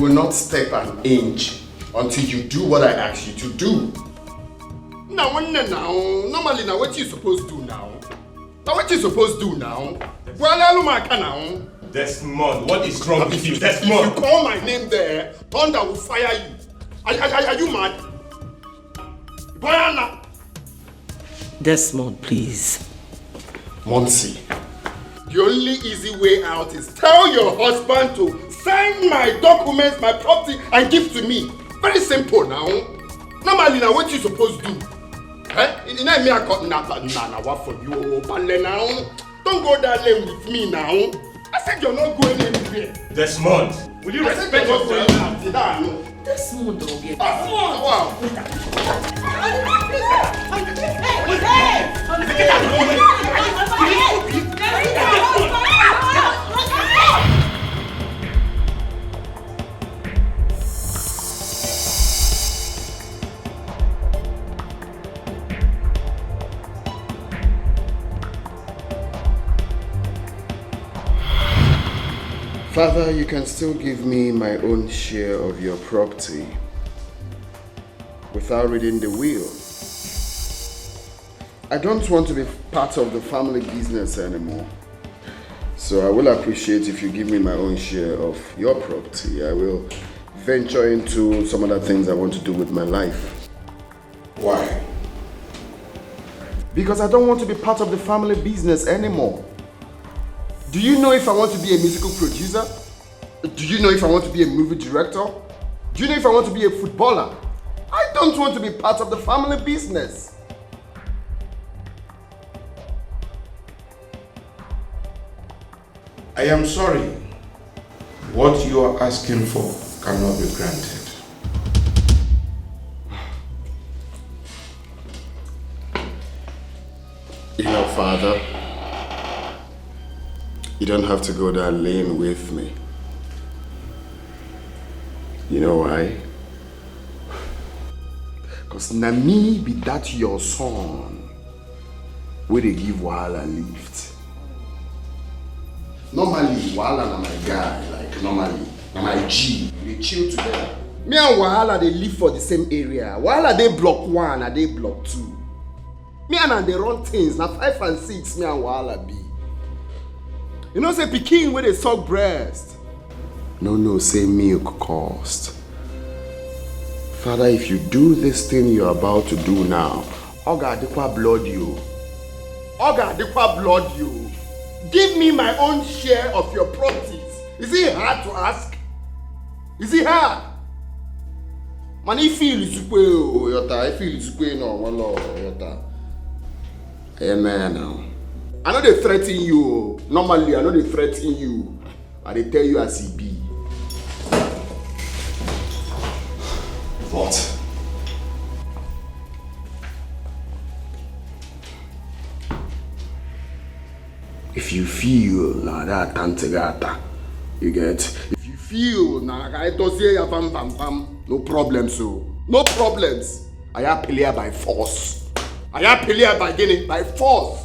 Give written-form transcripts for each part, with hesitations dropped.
will not step an inch until you do what I ask you to do. Now, normally, now what you supposed to do now? Now what you supposed to do now? Desmond, what is wrong with you? Desmond! If you call my name there, thunder will fire you. Are you mad? Boyana! Desmond, please. Monsi, the only easy way out is tell your husband to sign my documents, my property, and give to me. Very simple now. Normally, now what you supposed to do? You know me, I got what for you, Pale now. Don't go that lane with me now. I said you're not going anywhere. Desmond, will you respect yourself? Desmond, don't be wow. Father, you can still give me my own share of your property without reading the will. I don't want to be part of the family business anymore. So I will appreciate if you give me my own share of your property. I will venture into some other things I want to do with my life. Why? Because I don't want to be part of the family business anymore. Do you know if I want to be a musical producer? Do you know if I want to be a movie director? Do you know if I want to be a footballer? I don't want to be part of the family business. I am sorry. What you are asking for cannot be granted. You know, Father, you don't have to go that lane with me. You know why? Because na me be that your son where they give Wahala lift. Normally, Wahala na my guy, like normally, na my G, they chill together. Me and Wahala, they live for the same area. Wahala, they block 1 and they block 2. Me and they run things, na 5 and 6, me and Wahala be. You know, say pikin where they suck breast. No, say milk cost. Father, if you do this thing you're about to do now, Oga Adikwa blood you. Oga Adikwa blood you. Give me my own share of your properties. Is it hard to ask? Is it hard? Man, I feel it's Yota. I feel it's no one Yota. Amen now. I know they threaten you. Normally, I know they threaten you. And they tell you as he be. What? If you feel na that tantegata, you get. If you feel na no problems, so no problems. I am player by force. I am player by getting by force.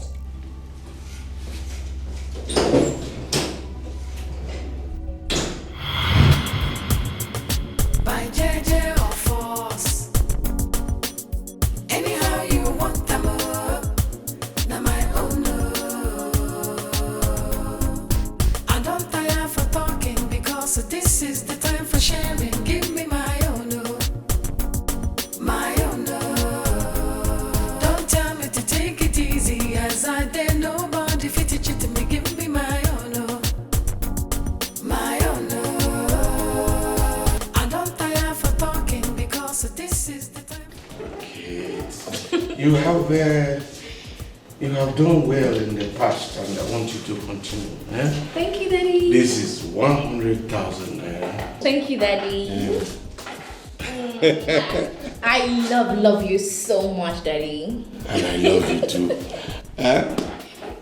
You have done well in the past, and I want you to continue. Eh? Thank you, Daddy. This is 100,000 naira. Thank you, Daddy. I love you so much, Daddy. And I love you too.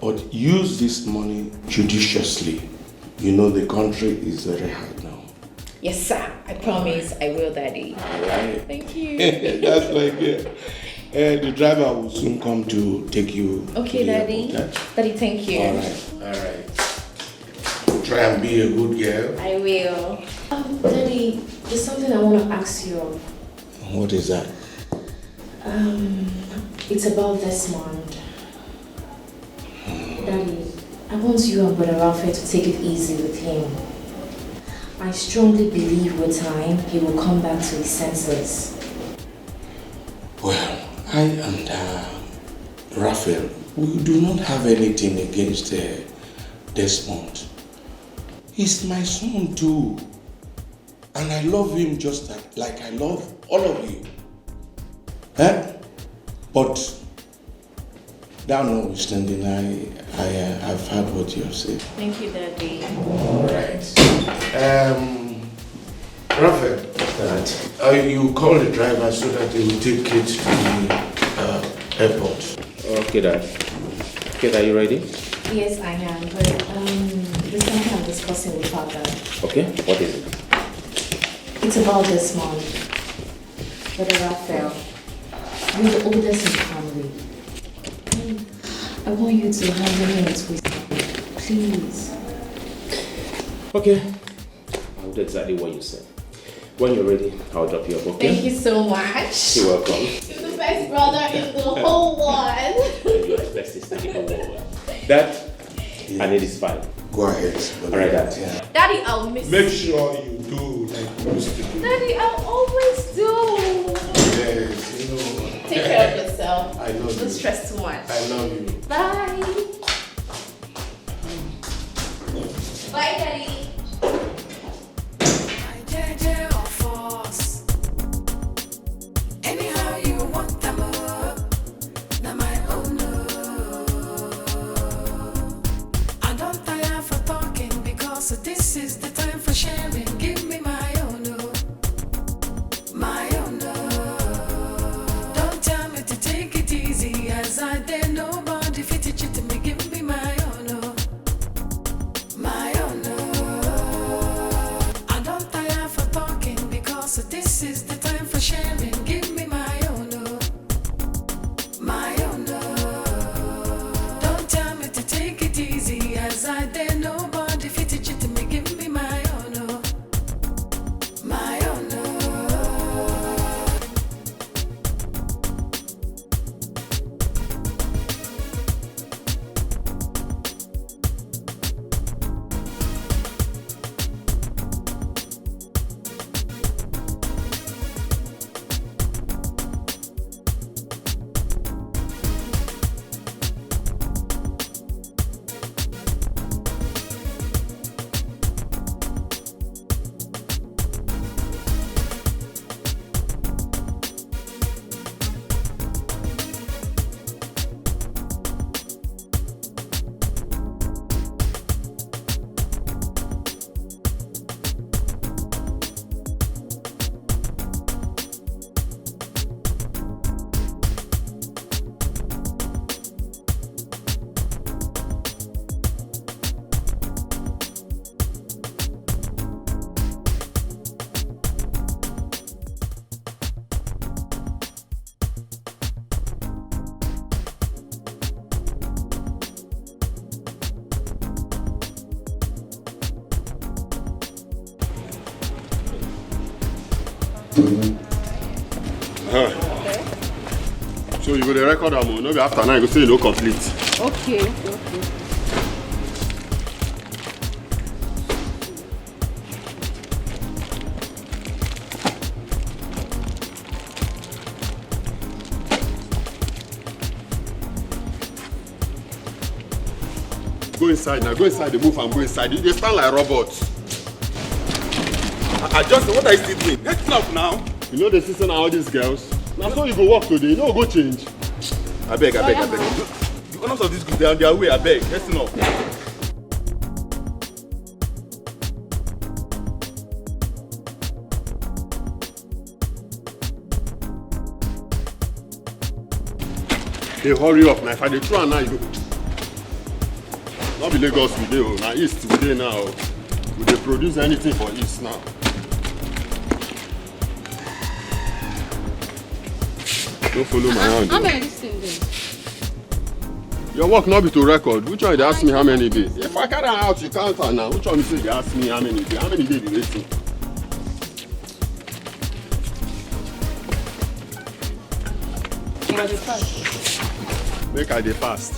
But use this money judiciously. You know the country is very hard now. Yes, sir. I promise I will, Daddy. All right. Thank you. That's like it. The driver will soon come to take you. Okay, Daddy. Daddy, thank you. All right. Try and be a good girl. I will. Daddy, there's something I want to ask you of. What is that? It's about Desmond. Daddy, I want you and Brother Rafael to take it easy with him. I strongly believe with time he will come back to his senses. Well, I and Rafael, we do not have anything against Desmond. He's my son too. And I love him just like I love all of you. But that notwithstanding, I've heard what you have said. Thank you, Daddy. Right. Rafael, you call the driver so that he will take it to the airport. Okay, Dad. Okay, are you ready? Yes, I am, but there's something I'm discussing with Father. Okay, what is it? It's about Desmond. Brother Rafael. You're the oldest in the family. I want you to handle him with wisdom. Please. Okay. I'll do exactly what you said. When you're ready, I'll drop you up, okay? Thank you so much. You're welcome. You're the best brother in the whole world. You're the bestest in the whole world. Dad, I need this file. Go ahead. Alright, Dad. Yeah. Daddy, I'll miss Make sure you do like you used to do. Daddy, I'll always do. Yes, you know. Take care of yourself. I love you. Don't stress too much. I love you. Bye. Bye, Daddy. So this is the time for sharing. Give me my own, my own. Don't tell me to take it easy, as I dare nobody fit it to me. Give me my own, my own. I don't tire for talking because this is the time for sharing. Give me my own, my own. Don't tell me to take it easy, as I dare nobody fit it to me. Give me my own, my own. So you go to record am, no be after now you go say you no complete. Okay. Go inside now, go inside the move and go inside. You dey stand like robots. I just, what are you still doing? Get up now. You know the system all these girls. Now so you go work today, you know go change. I beg. The owners of this group, they are on their way, I beg. Listen up. Hey, hurry up now. If I dey throw am now, you go. Not be Lagos we dey, now East we dey now. We dey produce anything for East now. Don't follow my hand. How many things dey? Your work not be to record. Which one they ask me how many days? If I carry am out, you count am now. Which one you say they ask me how many days? How many days you waiting? Make I dey fast.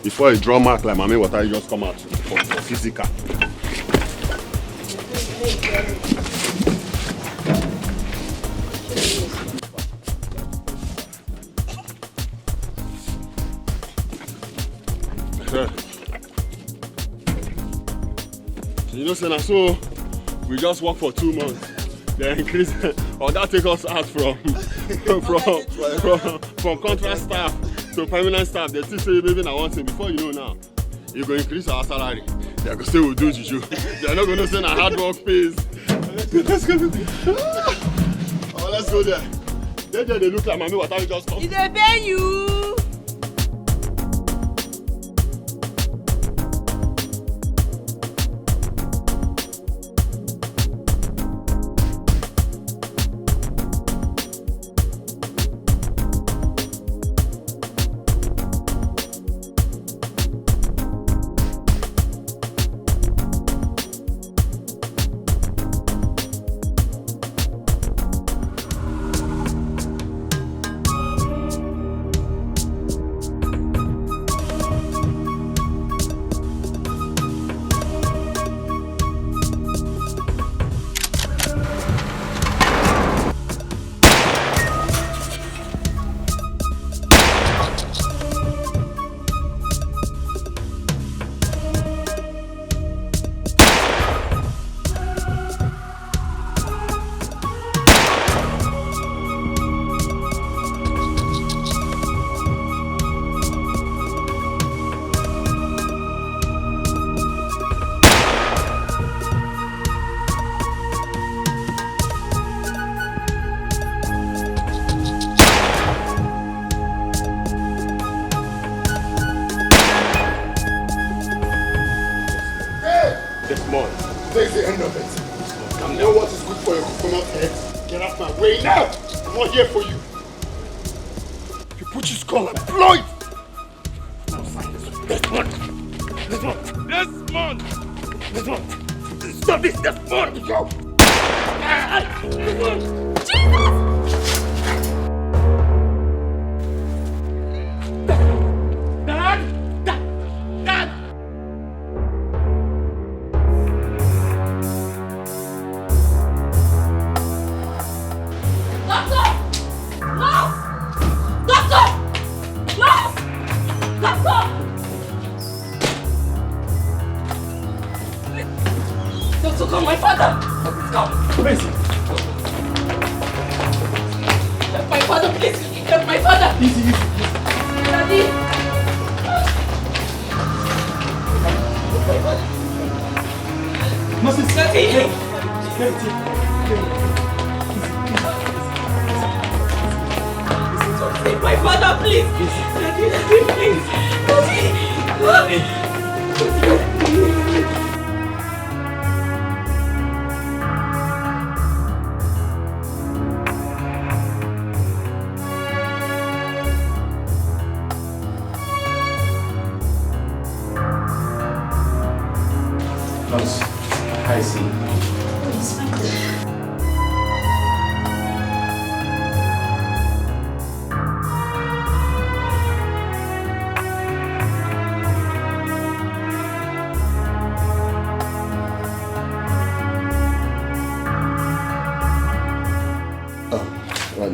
Before a draw mark like mommy water, you just come out for physical. You know, Senna, so we just work for 2 months. They increase, or that take us out from contract staff to permanent staff. They still say maybe I want to. Before you know now, you go increase our salary. They go say we'll do juju. They're not gonna say na hard work pays. Let's go. Oh, let's go there. They look like mommy water just come. Did they pay you? Today's the end of it. You know what is good for your coconut head? Get out my way now! I'm not here for you. You put your skull and blow it! Now sign this one. Desmond! Stop this, Desmond! Go! Jesus!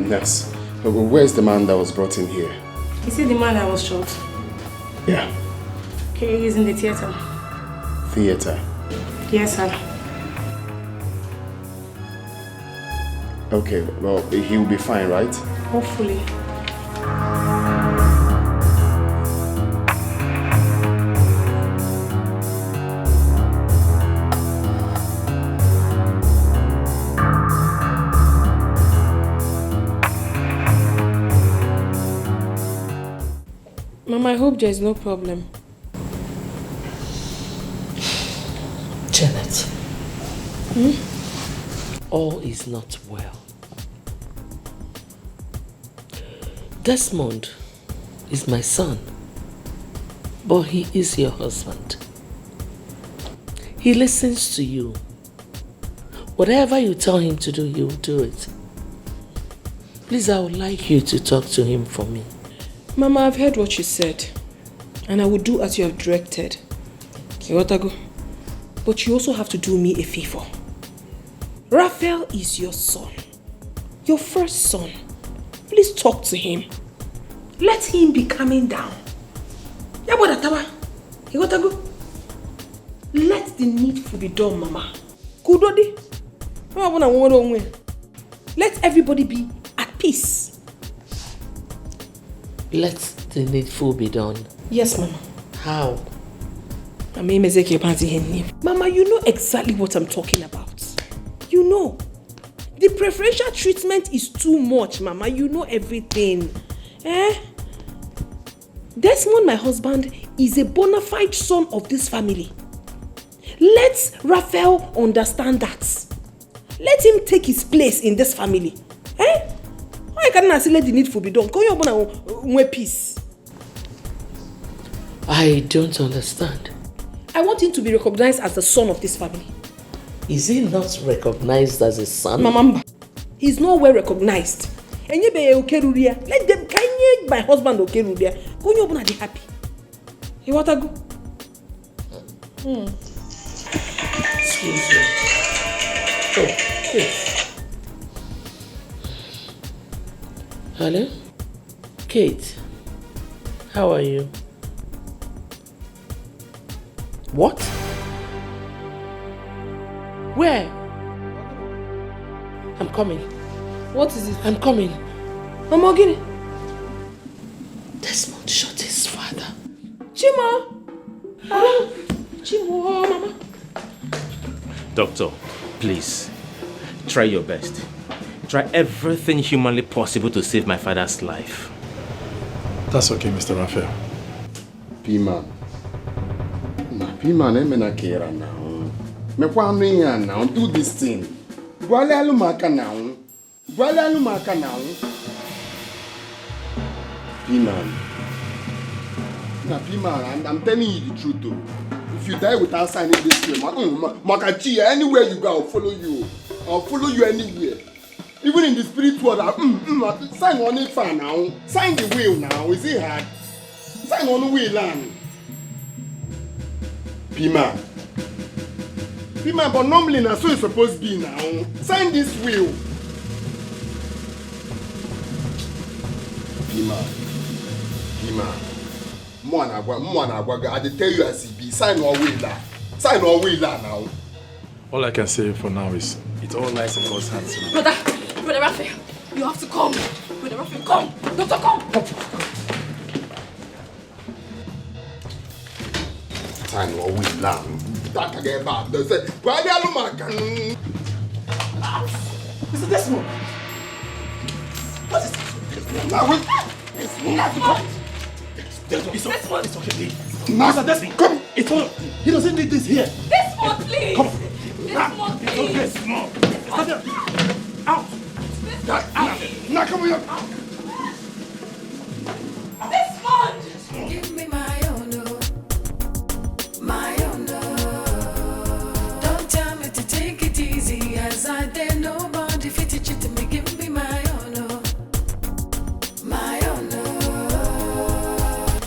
Yes. Where's the man that was brought in here? Is he the man that was shot? Yeah. Okay, he's in the theater. Theater? Yes, sir. Okay, well, he will be fine, right? Hopefully. Mama, I hope there's no problem. Janet. All is not well. Desmond is my son, but he is your husband. He listens to you. Whatever you tell him to do, he will do it. Please, I would like you to talk to him for me. Mama, I've heard what you said. And I will do as you have directed. Iwatago. But you also have to do me a favor. Rafael is your son. Your first son. Please talk to him. Let him be coming down. Iwatago. Let the needful be done, Mama. Kudodi. Let everybody be at peace. Let the needful be done. Yes, Mama. How? Mama, you know exactly what I'm talking about. You know. The preferential treatment is too much, Mama. You know everything. Desmond, my husband, is a bona fide son of this family. Let Rafael understand that. Let him take his place in this family. Why can't I say let the needful be done? Can you open peace? I don't understand. I want him to be recognized as the son of this family. Is he not recognized as a son? Mama, he's not well recognized. And you be okay, let them can my husband okay, Rudia. Can you open happy? You want to go? Excuse me. Oh, Kate. Hello? Kate, how are you? What? Where? I'm coming. What is it? I'm coming. Mama, get it. Desmond shot his father. Chima! Chima, Mama. Doctor, please, try your best. Try everything humanly possible to save my father's life. That's okay, Mr. Rafael. P-man. P-man, I'm not care now. Me kwanu ya now. Do this thing. Gwale alumaka now. Gwale alumaka now. P-man. Nah, P-man, and I'm telling you the truth though. If you die without signing this claim, Makachi, anywhere you go, I'll follow you. I'll follow you anywhere. Even in the spirit world, sign on it for now. Sign the will now. Is it hard? Sign on the will, land. P-man. P-man, but normally that's so it's supposed to be now. Sign this will. P-man. P-man. I tell you as it be. Sign or will that. Sign or will that now. All I can say for now is it's all nice in God's hands. Brother Rafael, you have to come. Brother Rafael, come. Doctor, come. Sign or will that. That can get back. They say, why they are not Mr. Desmond. What is this? now wait. It's okay, please. Mr. Desmond, come. It's all. He doesn't need this here. Desmond, please. Come. Desmond, please. Okay, Desmond. Stop there. Out. Out. Now come here. Desmond. Give me my own, my own. Don't tell me to take it easy, as I dare nobody fit it to me. Give me my own, my own.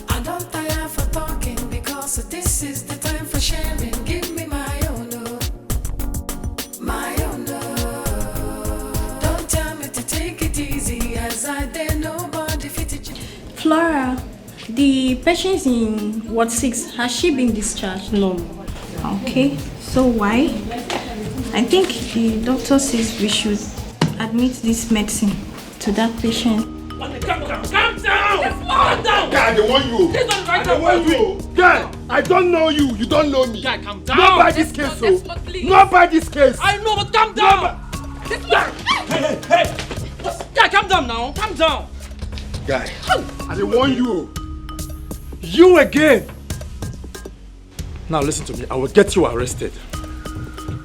I don't tire for talking because this is the time for sharing. Give me my own, my own. Don't tell me to take it easy, as I dare nobody fit it. Flora, the patient in Ward 6, has she been discharged? No. Okay, so why? I think the doctor says we should admit this medicine to that patient. Calm down! Calm down! Guy, they want you. This don't right I want you. Guy, I don't know you. You don't know me. Guy, calm down. Not by this case, so. Not by this case. I know, but calm down! Hey! Guy, calm down now. Calm down. Guy, I don't want you. You again. Now listen to me. I will get you arrested.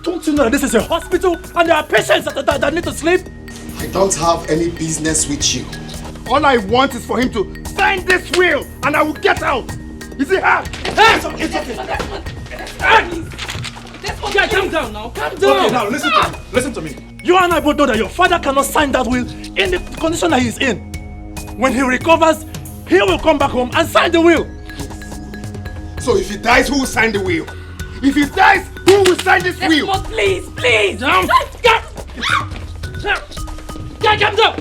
Don't you know that this is a hospital and there are patients that need to sleep? I don't have any business with you. All I want is for him to sign this will and I will get out. Is it hard? Hey! It's okay. Guy, calm down now. Calm down. Okay, now listen to me. Listen to me. You and I both know that your father cannot sign that will in the condition that he's in. When he recovers, he will come back home and sign the will. So if he dies, who will sign the will? If he dies, who will sign this will? Desmond, please, please! Down! Guy, calm down!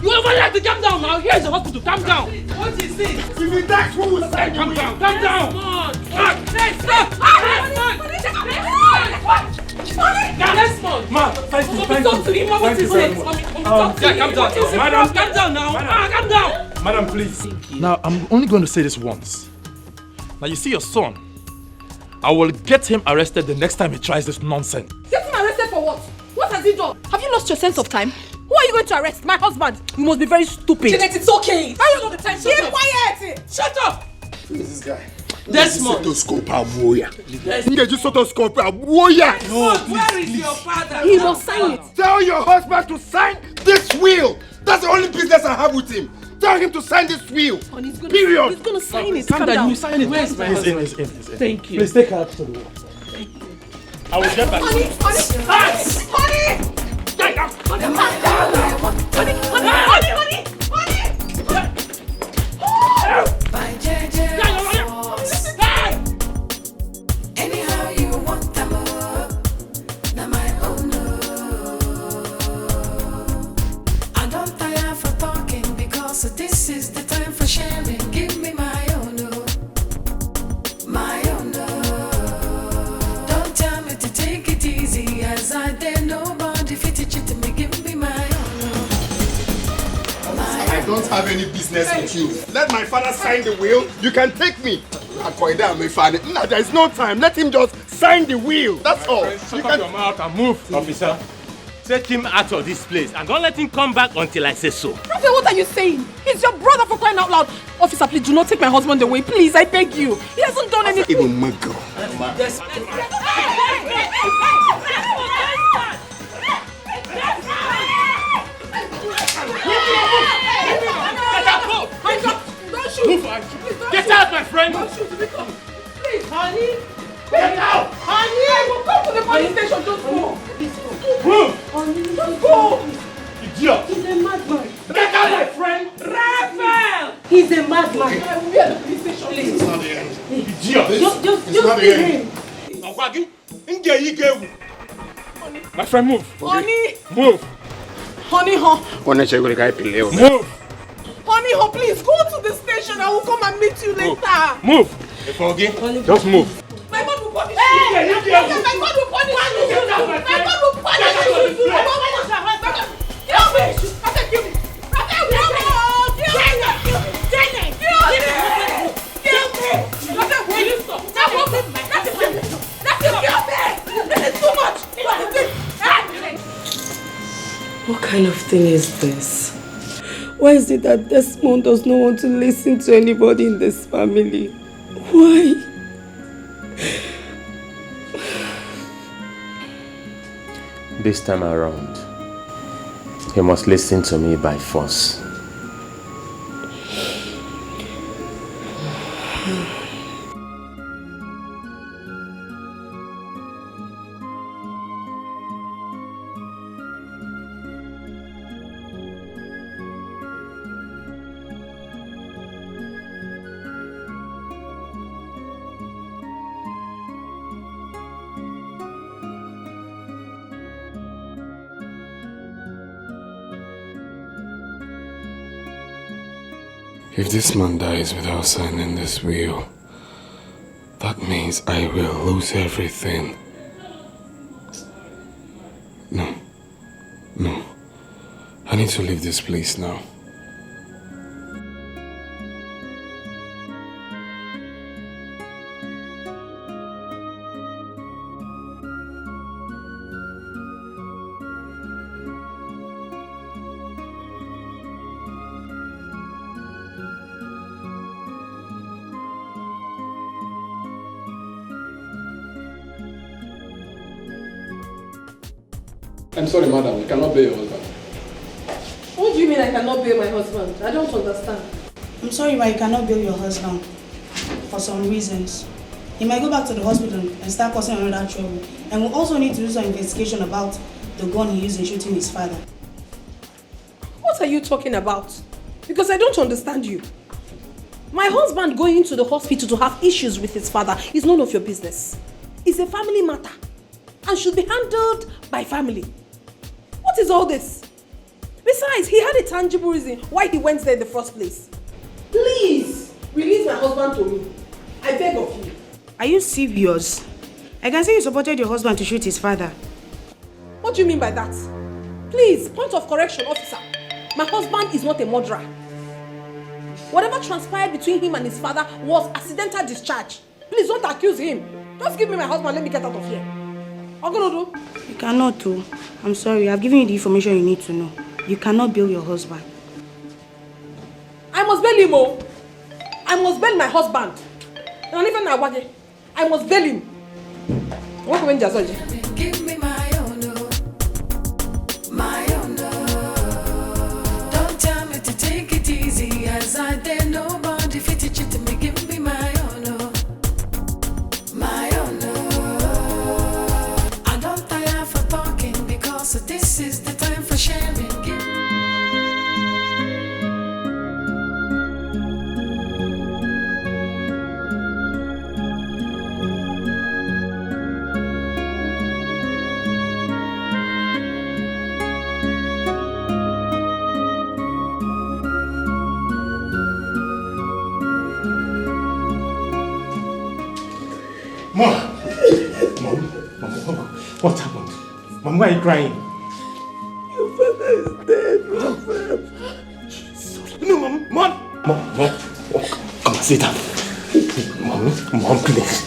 You ever like to calm down now? Here's the hospital, calm down! What is it? If he dies, who will sign the will? Calm down! Desmond! Ma, thank you. Talk to him, what is it? Calm down, Madam. calm down now! Calm down! Madam, please. Now, I'm only going to say this once. Now, you see your son. I will get him arrested the next time he tries this nonsense. Get him arrested for what? What has he done? Have you lost your sense of time? Who are you going to arrest? My husband? You must be very stupid. Jeanette, it's okay. How you know the time? Keep quiet! Shut up! Who is this guy? Desmond! Stethoscope warrior. Stethoscope warrior. No, where is your father? He must sign it. Tell your husband to sign this will. That's the only business I have with him. Tell him to sign this will. Period. He's gonna sign it. Calm down, you sign it. Where's my husband? He's in. Thank you. Please take her up to the wall. I will get back. Honey! By JJ. Anyhow you want them up. Now my own. I don't tire for talking because this is the time for sharing. Give me my own. My own. Don't tell me to take it easy as I dare nobody fit it to me. Give me my own. I don't have any business with you. Let my father sign the will. You can take me. No, there is no time. Let him just sign the will. That's all. Shut up your mouth and move, officer. Take him out of this place and don't let him come back until I say so. Rafael, what are you saying? He's your brother, for crying out loud. Officer, please do not take my husband away. Please, I beg you. He hasn't done anything. Even my girl. Get out, my friend! Please, honey. Get out! Honey, I will come to the police station. Just go. Move! Honey, just go. Idiot! He's a madman. Get out, my friend! Rafael! He's a madman. I will be at the police station. It's not the end. Idiot! Just not the leave end. him. My friend, move! Honey. Move! Honey, Move! Honey, please go to the station. I will come and meet you later. Move! Just move! My God will punish you. My God will punish you. My God will punish you. Kill me. Kill me. What kind of thing is this? Why is it that Desmond does not want to listen to anybody in this family? Why? This time around, he must listen to me by force. If this man dies without signing this will, that means I will lose everything. No. I need to leave this place now. I'm sorry, madam. I cannot bear your husband. What do you mean I cannot bail my husband? I don't understand. I'm sorry, but you cannot bail your husband for some reasons. He might go back to the hospital and start causing another trouble. And we'll also need to do some investigation about the gun he used in shooting his father. What are you talking about? Because I don't understand you. My husband going to the hospital to have issues with his father is none of your business. It's a family matter and should be handled by family. What is all this? Besides, he had a tangible reason why he went there in the first place. Please, release my husband to me. I beg of you. Are you serious? I can say you supported your husband to shoot his father. What do you mean by that? Please, point of correction, officer. My husband is not a murderer. Whatever transpired between him and his father was accidental discharge. Please don't accuse him. Just give me my husband, let me get out of here. Ogolodo. You cannot too. I'm sorry, I've given you the information you need to know. You cannot bail your husband. I must bail him, oh. I must bail my husband. And even I must bail him. What can I do? Give me my own, my own. Don't tell me to take it easy, as I dare nobody fit it to me. Give me my own, my own. I don't tire for talking because this is the time for sharing. Mom, what happened? Mom, why are you crying? Your father is dead, Rafael. No, Mom. Oh, come on, sit down. Mom, please.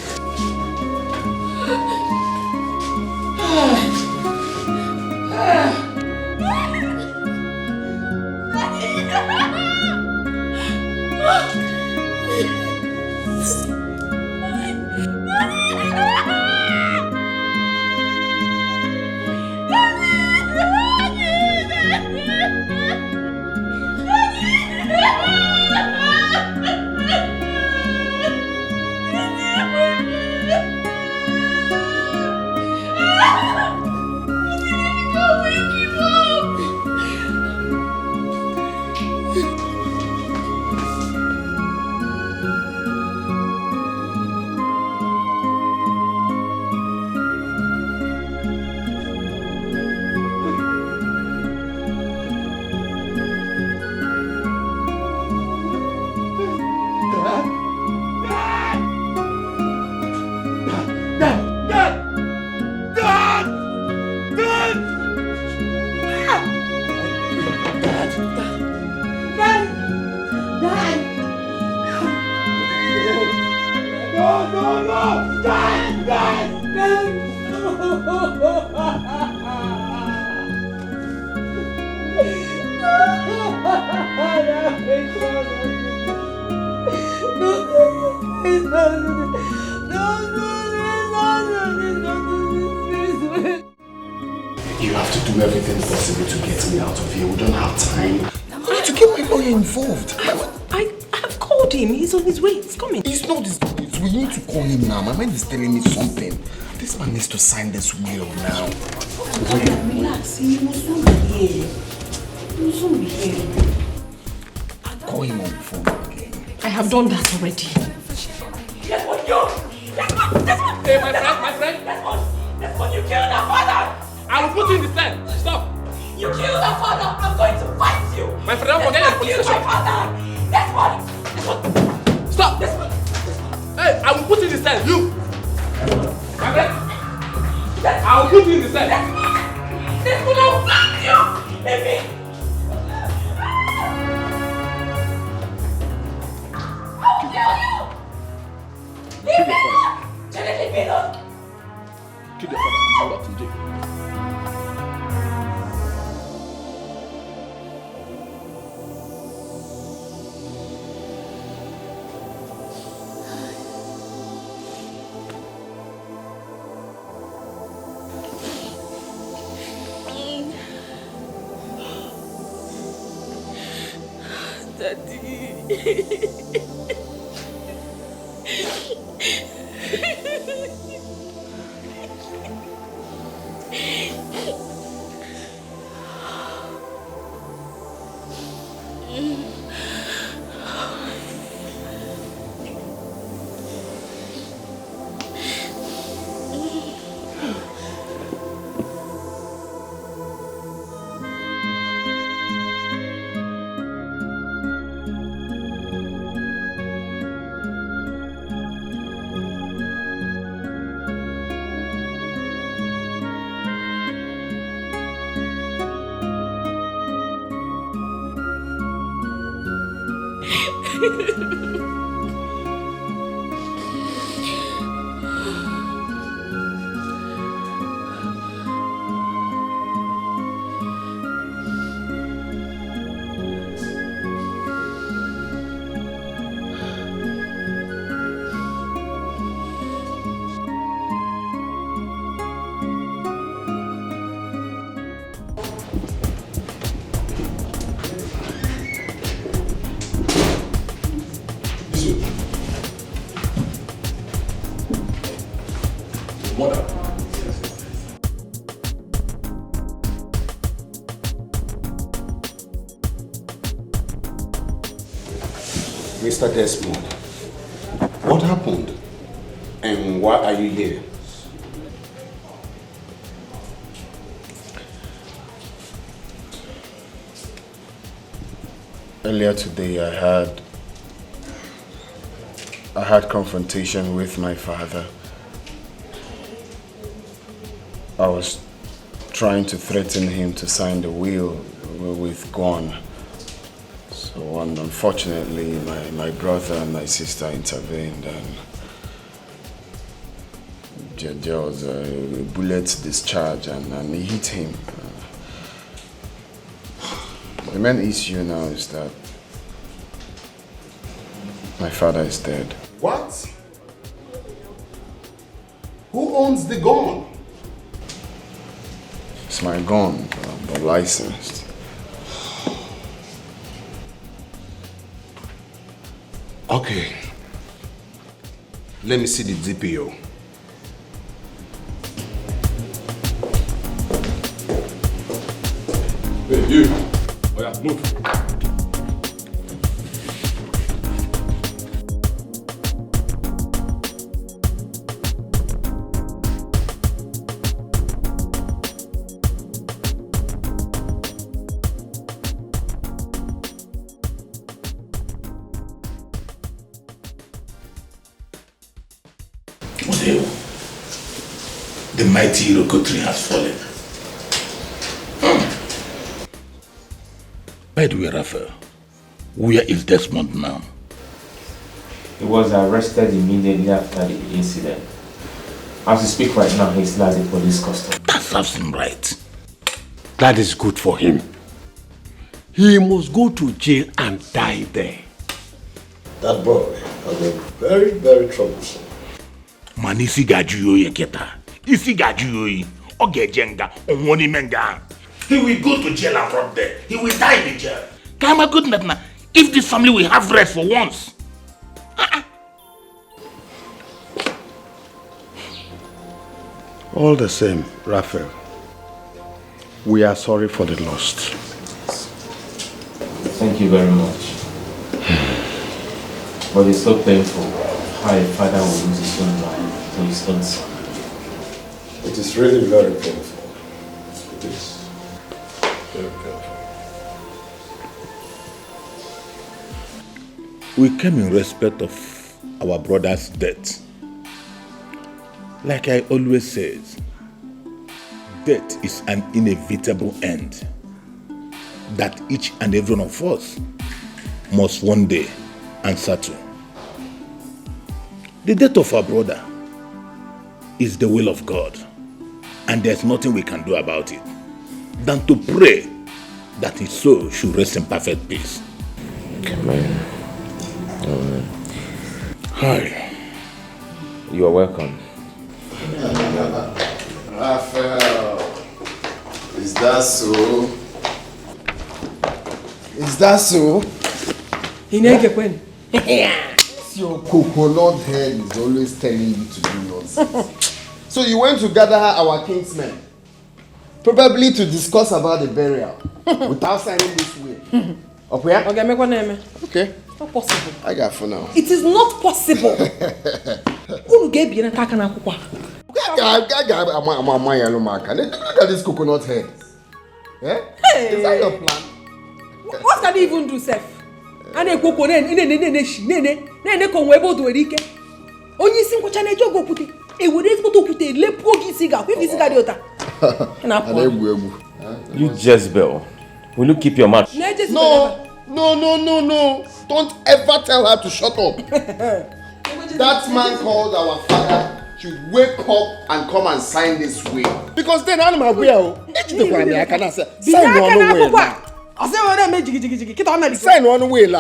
You have to do everything possible to get me out of here. We don't have time. I need to get my lawyer involved. I have called him. He's on his way. He's coming. He's not his way. We need to call him now. My mind is telling me something. This man needs to sign this will now. Relax. He will soon be here. He will soon be here. Call him on the phone again. I have done that already. Desmond, you! Desmond! Hey, my friend! Desmond, you killed our father! I will put you in the cell. Stop. You killed our father! I'm going to fight you! My friend, don't forget the police station. Desmond! Stop! Desmond! Hey, I will put you in the cell. You! My friend! I will put you in the cell. Desmond, I will fight you! Leave me! I will kill you! Leave me alone! Janet, leave me alone! Kill your father. You rot in jail. Mr. Desmond, what happened? And why are you here? Earlier today I had confrontation with my father. I was trying to threaten him to sign the will with gun. So unfortunately my brother and my sister intervened and there was a bullet discharge and he hit him. The main issue now is that my father is dead. What? Who owns the gun? It's my gun, but licensed. Okay. Let me see the DPO. Hey, you. Oh yeah, move. The mighty Iroko tree has fallen. By the way, Rafael, where is Desmond now? He was arrested immediately after the incident. As we speak right now, he's still at the police custody. That serves him right. That is good for him. He must go to jail and die there. That boy has been very, very troublesome. Man, isi gajuyo yeketa. Isi gajuyo ogejenga onwoni menga. He will go to jail and rot there. He will die in the jail. Kama goodness na. If this family will have rest for once. All the same, Rafael, we are sorry for the loss. Thank you very much. But it's so painful how a father will lose his own life to his own son. It is really very painful. It is very painful. We came in respect of our brother's death. Like I always say, death is an inevitable end that each and every one of us must one day answer to. The death of our brother is the will of God, and there's nothing we can do about it than to pray that his soul should rest in perfect peace. Amen. Amen. Hi. You are welcome. Rafael, is that so? Is that so? Your coconut head is always telling you to do nonsense. So you went to gather our kinsmen, probably to discuss about the burial, without signing this will. Okay? Okay. Not possible. I got for now. It is not possible. Look at this coconut head. Yeah? Hey. Is that your plan? What can he even do, Seth? And a coconut, nene conwebo do erike. Only single channel jogo put it. A would to put a lepo cigar. Who is Gadiota? You Jezebel. Will you keep your mouth? No, No. Don't ever tell her to shut up. That man called our father should wake up and come and sign this will. Because then I'm will. I cannot say. Sign one will. Sign one will.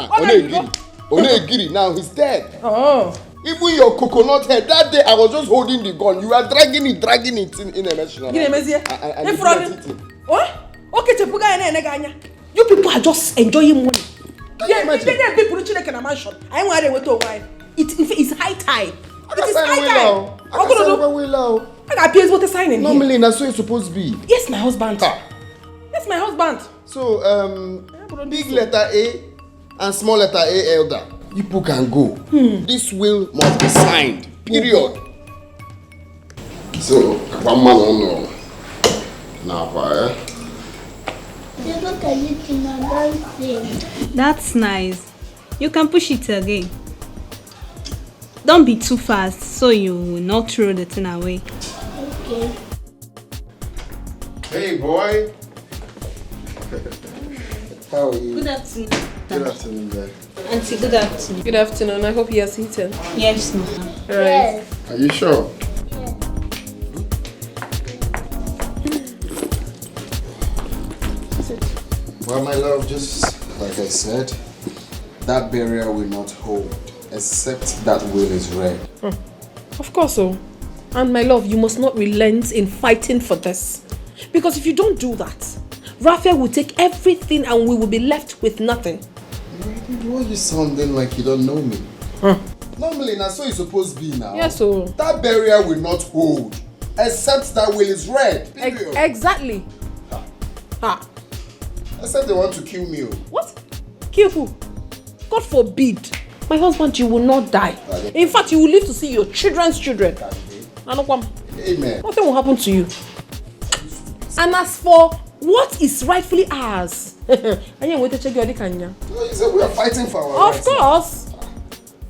Onegiri. Now he's dead. Oh. Even your coconut head, that day I was just holding the gun. You were dragging it in a machine. What? Okay, you people are just enjoying money. Yeah, people in a mansion. I want to go to wine. It's high time. It's high time. I got PS what to sign in. Normally, that's what it's supposed to be. Yes, my husband. Yes, my husband. So, big letter A and small letter A elder. You people can go. This will must be signed. Period. So, one man on now, Look at it, that's nice. You can push it again. Don't be too fast so you will not throw the thing away. Okay. Hey boy. How are you? Good afternoon. Good afternoon, guys. Auntie, good afternoon. Good afternoon. I hope you are seated. Yes, ma'am. Right. Are you sure? Well, my love, just like I said, that burial will not hold, except that will is read. Of course so. And my love, you must not relent in fighting for this. Because if you don't do that, Rafael will take everything and we will be left with nothing. Why are you sounding like you don't know me? Normally, that's what it's supposed to be now. Yes, so. That burial will not hold, except that will is read. Period. Exactly. Ha. I said they want to kill me. What? Kill who? God forbid. My husband, you will not die. In fact, you will live to see your children's children. Amen. Nothing will happen to you. And as for what is rightfully ours, I am waiting to check your Kanya. You said we are fighting for our rights. Of course.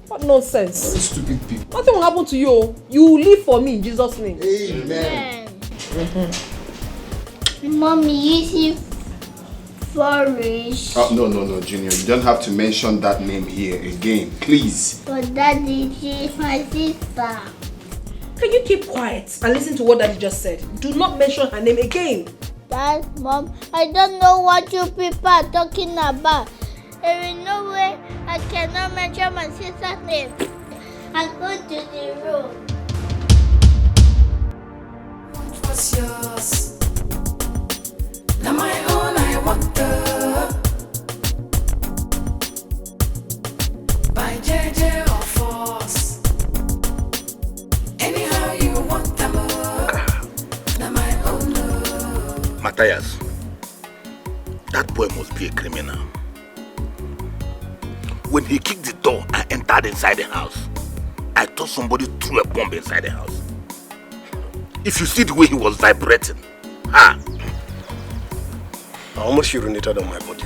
What nonsense. Very stupid people. Nothing will happen to you. You will live for me in Jesus' name. Amen. Mommy, you see Flourish. Oh, no, Junior. You don't have to mention that name here again, please. But Daddy, she's my sister. Can you keep quiet and listen to what Daddy just said? Do not mention her name again. Dad, Mom, I don't know what you people are talking about. There is no way I cannot mention my sister's name. I'm going to the room. What was yours? Now my own, I want the by JJ or force. Anyhow you want them. Now my own. Matthias, that boy must be a criminal. When he kicked the door and entered inside the house, I thought somebody threw a bomb inside the house. If you see the way he was vibrating, I almost urinated on my body.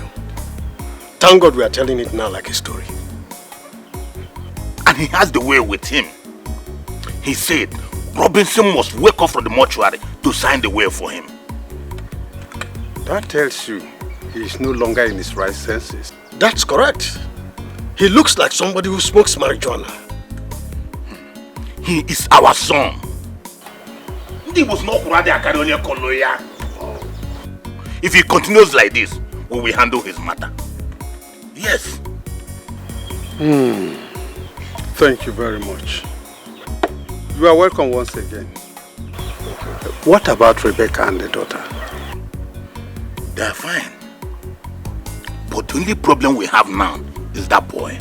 Thank God we are telling it now like a story. And he has the way with him. He said Robinson must wake up from the mortuary to sign the will for him. That tells you he is no longer in his right senses. That's correct. He looks like somebody who smokes marijuana. He is our son. If he continues like this, we will handle his matter. Yes. Thank you very much. You are welcome once again. What about Rebecca and the daughter? They are fine. But the only problem we have now is that boy.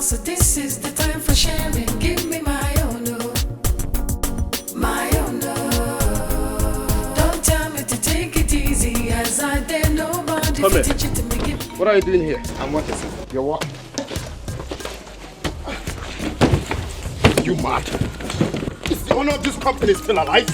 So this is the time for sharing. Give me my own, my own. Don't tell me to take it easy, as I dare nobody to teach you to make it. What are you doing here? I'm working, sir. You're what? You mad? Is the owner of this company still alive?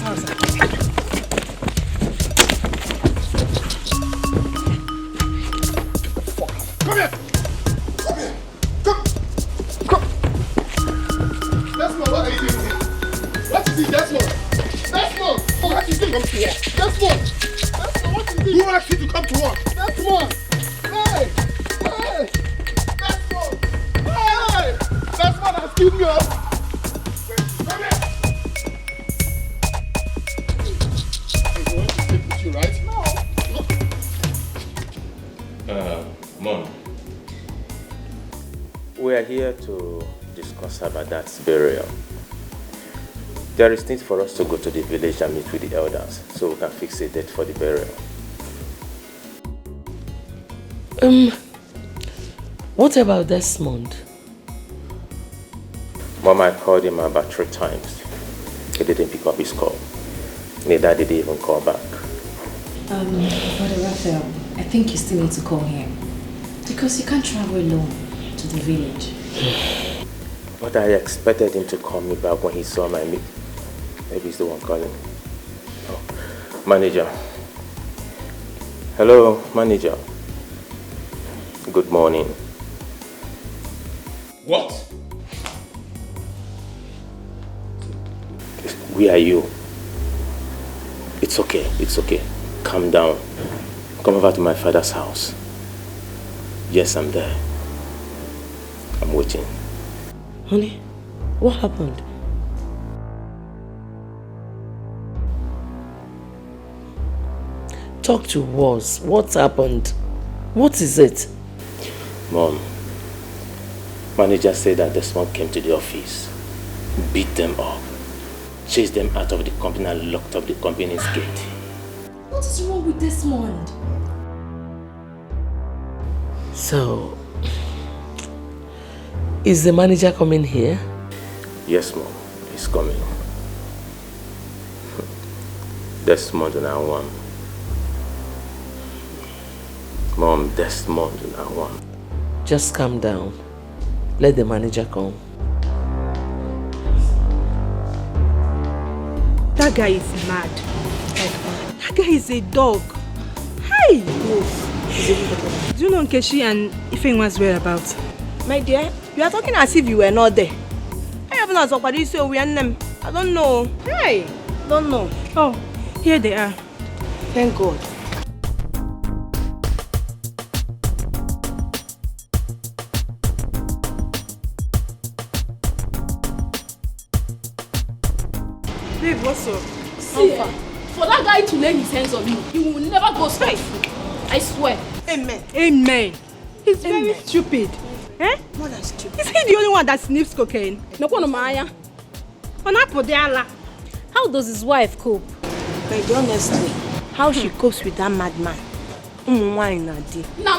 Come here. Desmond! Desmond, what is this? Who asked you to come to work? Desmond! Hey! Hey! Desmond! Hey! Desmond has killed me up! Come here! You want to sleep with you, right? No. Mom. We are here to discuss about that burial. There is need for us to go to the village and meet with the elders so we can fix a date for the burial. What about Desmond? Mom, I called him about 3 times. He didn't pick up his call. Neither did he even call back. Brother Rafael, I think you still need to call him. Because you can't travel alone to the village. But I expected him to call me back when he saw my meet. Maybe he's the one calling. Oh, manager. Hello, manager. Good morning. What? Where are you? It's okay, it's okay. Calm down. Come over to my father's house. Yes, I'm there. I'm waiting. Honey, what happened? Talk to us. What happened? What is it? Mom, manager said that Desmond came to the office, beat them up, chased them out of the company and locked up the company's gate. What is wrong with Desmond? So, is the manager coming here? Yes, Mom, he's coming. Desmond and I won. Mom, Desmond and I won. Just calm down. Let the manager come. That guy is mad. That guy is a dog. Hey! Do you know Nkechi and Ifeanyi's whereabouts? My dear, you are talking as if you were not there. I have not talked about this, so we are them. I don't know. Hey! Don't know. Oh, here they are. Thank God. Babe, what's up? See, for that guy to lay his hands on you, he will never go straight. I swear. Amen. Amen. He's very stupid. Eh? More than stupid. Is he the only one that sniffs cocaine? No one Maya. How does his wife cope? But honestly, how she copes with that madman? Now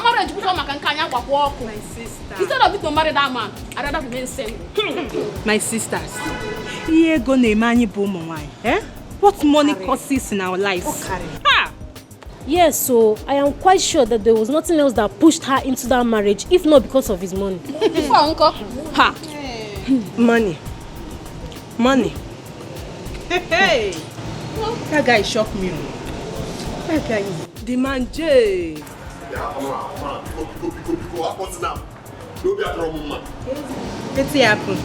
marriage become a kankanya walk. My sister. Instead of it to marry that man, I'd rather remain single. My sisters. Eh? What money causes in our lives? Ha! Yes, so I am quite sure that there was nothing else that pushed her into that marriage, if not because of his money. Before uncle. Ha! Money. Money. Hey! That guy shocked me. That guy is the man J. What's now? Don't be a trouble, man. What's happened?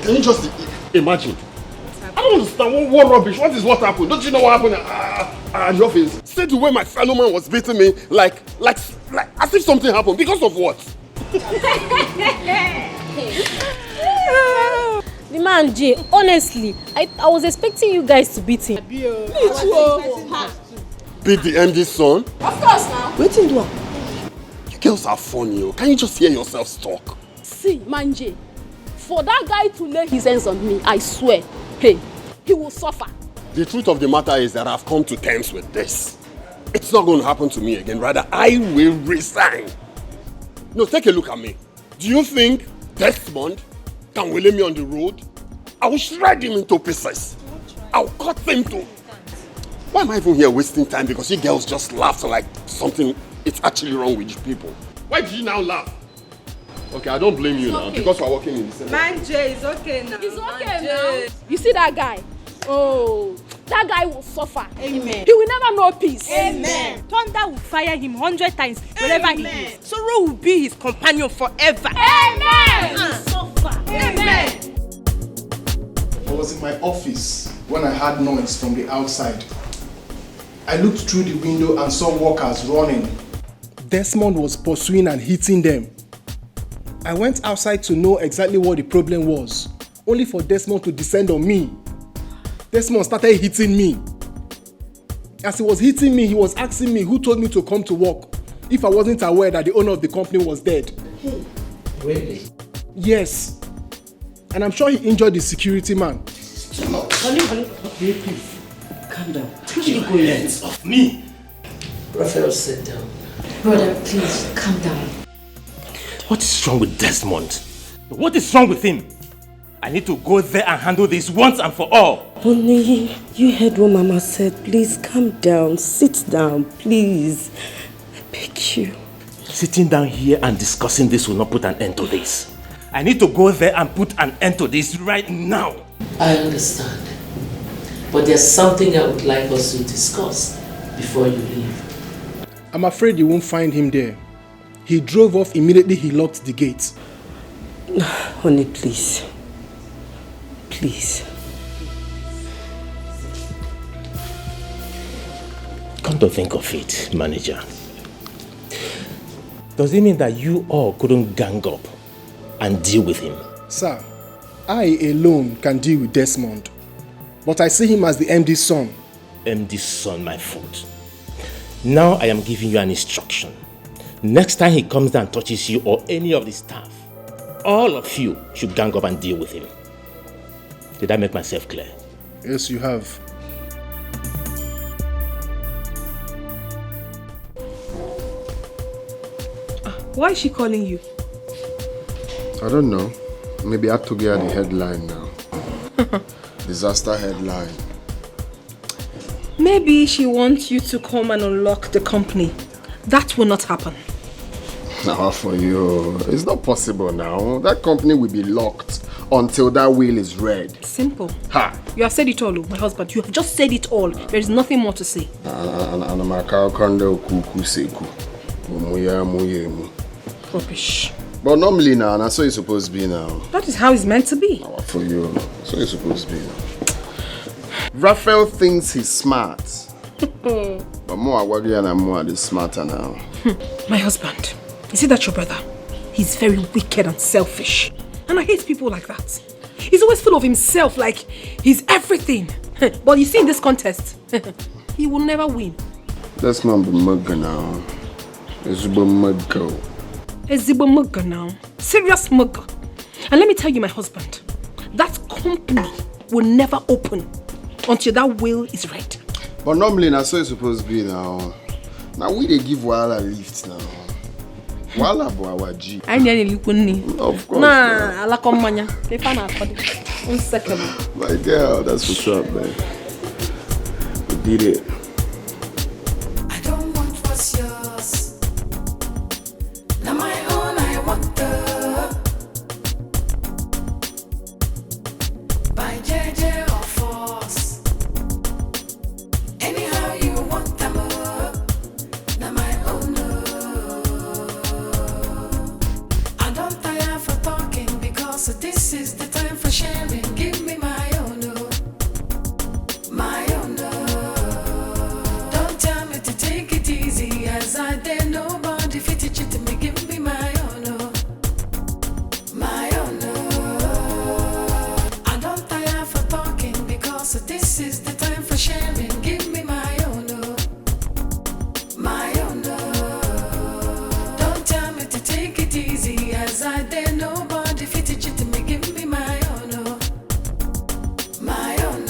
Can you just imagine? I don't understand what rubbish. What happened? Don't you know what happened at your office? See the way my fellow man was beating me, like as if something happened. Because of what? The man J, honestly, I was expecting you guys to beat him. Me too. Beat the MD's son? Of course now. Waiting do. You girls are funny. Can you just hear yourselves talk? See, Manje, for that guy to lay his hands on me, I swear, hey, he will suffer. The truth of the matter is that I've come to terms with this. It's not going to happen to me again. Rather, I will resign. No, take a look at me. Do you think Desmond can lay me on the road? I will shred him into pieces. I'll cut him to... Why am I even here wasting time? Because you girls just laugh like something is actually wrong with you people. Why do you now laugh? Okay, I don't blame you now because we're working in the same. Man J is okay now. It's okay now. You see that guy? Oh, that guy will suffer. Amen. He will never know peace. Amen. Thunder will fire him 100 times wherever he is. Sorrow will be his companion forever. Amen. Suffer. Amen. I was in my office when I heard noise from the outside. I looked through the window and saw workers running. Desmond was pursuing and hitting them. I went outside to know exactly what the problem was, only for Desmond to descend on me. Desmond started hitting me. As he was hitting me, he was asking me who told me to come to work if I wasn't aware that the owner of the company was dead. Really? Yes. And I'm sure he injured the security man. Honey, please. Calm down. Take your hands off me. Rafael, sit down. Brother, please, calm down. What is wrong with Desmond? What is wrong with him? I need to go there and handle this once and for all. Bonnie, you heard what Mama said. Please calm down. Sit down, please. I beg you. Sitting down here and discussing this will not put an end to this. I need to go there and put an end to this right now. I understand. But there's something I would like us to discuss before you leave. I'm afraid you won't find him there. He drove off immediately he locked the gate. Honey, please. Please. Come to think of it, manager. Does it mean that you all couldn't gang up and deal with him? Sir, I alone can deal with Desmond. But I see him as the MD's son. MD's son, my fault. Now I am giving you an instruction. Next time he comes down and touches you or any of the staff, all of you should gang up and deal with him. Did I make myself clear? Yes, you have. Why is she calling you? I don't know. Maybe I have to get the headline now. Disaster headline. Maybe she wants you to come and unlock the company. That will not happen. Now for you, it's not possible now. That company will be locked until that will is read. Simple. Ha! You have said it all, my husband. You have just said it all. There is nothing more to say. Rubbish. But normally now, that's what it's supposed to be now. That is how it's meant to be. For you, that's what it's supposed to be now. Rafael thinks he's smart. But more Awagi and more is smarter now. My husband, is it that your brother? He's very wicked and selfish. And I hate people like that. He's always full of himself, like he's everything. But you see in this contest, he will never win. That's not the mugger now. It's the mugger. Ezibo mugger now. Serious mugger. And let me tell you, my husband, that company will never open until that will is read. But normally that's so it's supposed to be now. Now we they give Wala lift now. Wala boawa G. I need you kunni. Of course. Nah, ala komanya. Tefana akodi. Unsekemo. My girl, that's what's up, man. We did it. I don't want what's yours. Now my own, I want the. By JJ or force. Anyhow you want them. Now my own. I don't tire for talking because this is the time for sharing. Give me my own. My own. Don't tell me to take it easy as I dare nobody fit it to me. Give me my own. My own. I don't tire for talking because this is the time for sharing. Give me my own. My own. Don't tell me to take it easy as I dare nobody fit it to me. Give me my own. My own.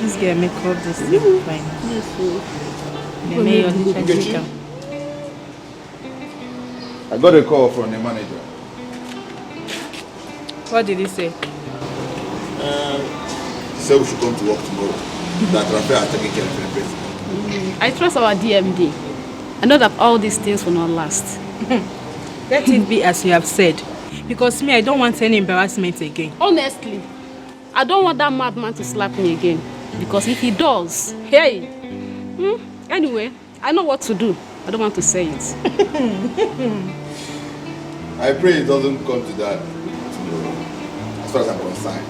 This girl make up this thing fine. I got a call from the manager. What did he say? He said we should come to work tomorrow. that Rafael has taken care of the person. I trust our DMD. I know that all these things will not last. Let it be as you have said. Because me, I don't want any embarrassment again. Honestly, I don't want that madman to slap me again. Because if he does, hey. Anyway, I know what to do. I don't want to say it. I pray it doesn't come to that tomorrow. As far as I'm concerned.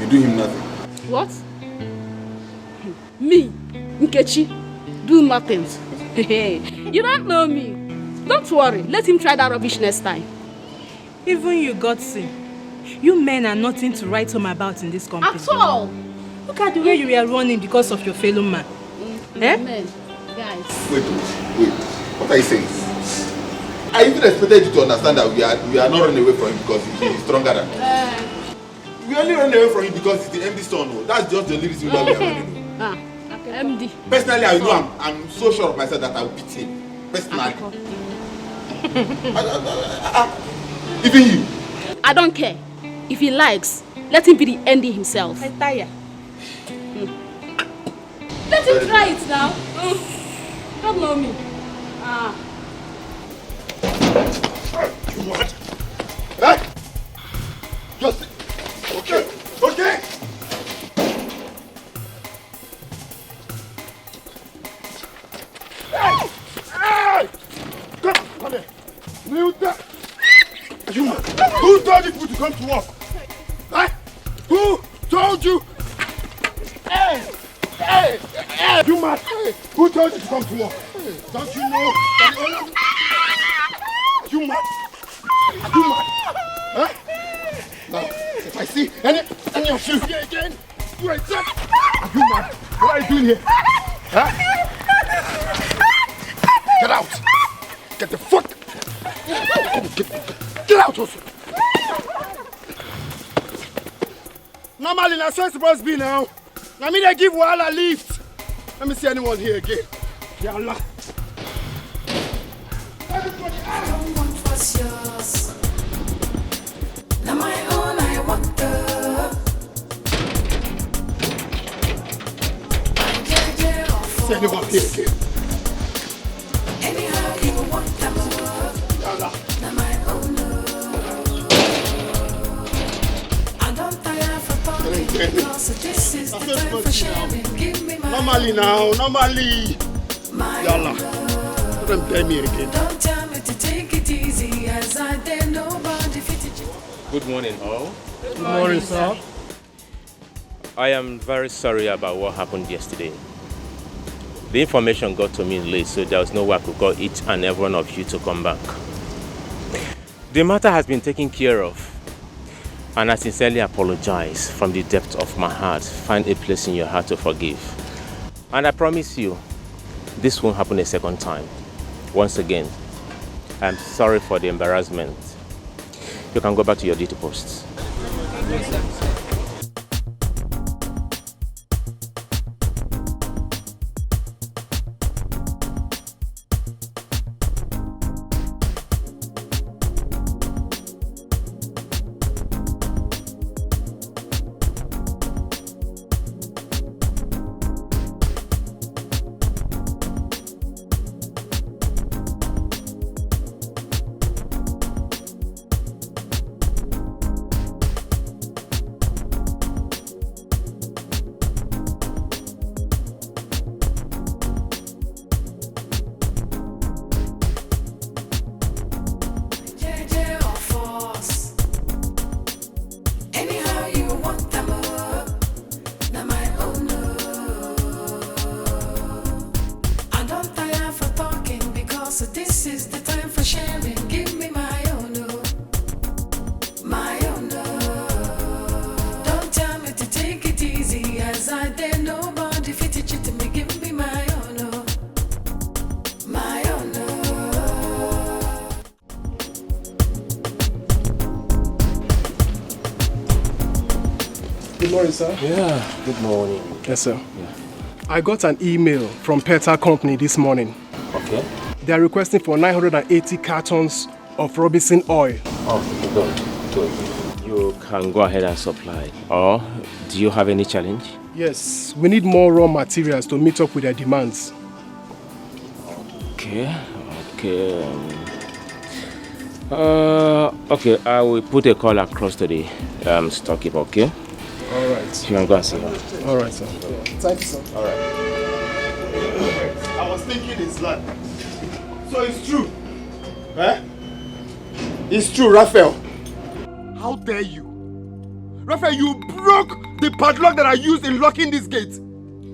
You do him nothing. What? Me, Nkechi, do nothing. You don't know me. Don't worry, let him try that rubbish next time. Even you, Godson, you men are nothing to write home about in this company. At all. Look at the way you were running because of your fellow man. Men, guys. Wait. What are you saying? I even expected you to understand that we are not running away from him because he's stronger than us. We only run away from him because he's the MD son. That's just the only reason why we are running away. MD. Personally, I know I'm so sure of myself that I will beat him. Personally. Even you. I don't care. If he likes, let him be the MD himself. I'm tired. Let him try it now. Don't know me. What? Hey! Just okay. Hey! Come here. Kneel down. You man. Who told you to come to work? Hey! Who told you? Hey! You man. Who told you to come to work? Don't you know that the owner... You mad? Huh? Now, if I see any of you here again, you ain't dead. Are you mad? What are you doing here? Huh? Get out! Get the fuck! Get out also! Normally, that's how it's supposed to be now. I mean, they give Wahala lift. Let me see anyone here again. Ya Allah. Everybody out! What's yours? Now my own, I want the. See anyone here again? Anyhow you want them. Now my own. I don't tire for talking because this is the time for sharing. Give me my. Normally now, normally. Yalla. Let them tell me again. Don't tell me to take it easy as I dare nobody fit it. Good morning, all. Good morning, sir. I am very sorry about what happened yesterday. The information got to me late, so there was no way I could call each and every one of you to come back. The matter has been taken care of, and I sincerely apologize from the depth of my heart. Find a place in your heart to forgive. And I promise you, this won't happen a second time. Once again, I'm sorry for the embarrassment. You can go back to your duty posts. Good morning, sir. Yeah, good morning. Yes, sir. Yeah. I got an email from Peta Company this morning. Okay. They are requesting for 980 cartons of Robinson oil. Oh, good. You can go ahead and supply. Or do you have any challenge? Yes, we need more raw materials to meet up with their demands. Okay. Okay, I will put a call across to the storekeeper, okay? Alright. You can go and see her. Alright, sir. Thank you, sir. Alright. I was thinking it's like... So it's true? Eh? It's true, Rafael. How dare you? Rafael, you broke the padlock that I used in locking this gate.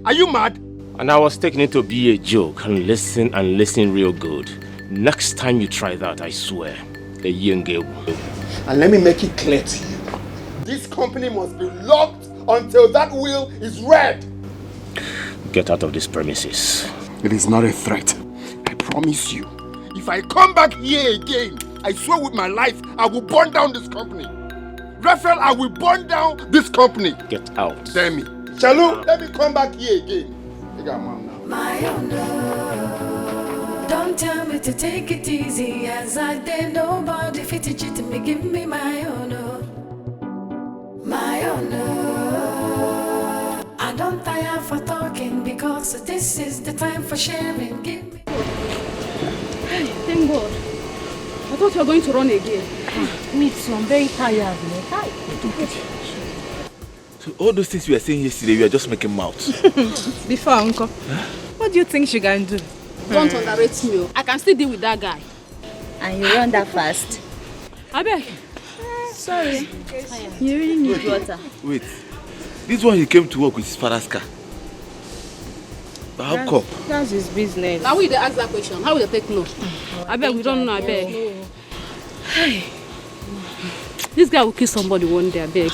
Are you mad? And I was taking it to be a joke and listen real good. Next time you try that, I swear, a young girl. And let me make it clear to you. This company must be locked until that will is read. Get out of these premises. It is not a threat. I promise you. If I come back here again, I swear with my life, I will burn down this company. Rafael, I will burn down this company. Get out. Damn me. Shalu, let me come back here again. I got mom now. My honor, don't tell me to take it easy as I did. Nobody fit to cheat me, give me my honor. My honor, I don't tire for talking because this is the time for sharing. Give me. Thank God. I thought you were going to run again. Me too, I'm very tired. So all those things we were saying yesterday, we are just making mouths. Before, Uncle, what do you think she can do? Don't underrate me. I can still deal with that guy. And you run that fast? I beg. Sorry. You really need water. Wait. This one he came to work with his father's car. But how come? That's his business. Now we ask that question. How will they take no? I beg, we don't know, I beg. Hey. This guy will kill somebody one day, I beg.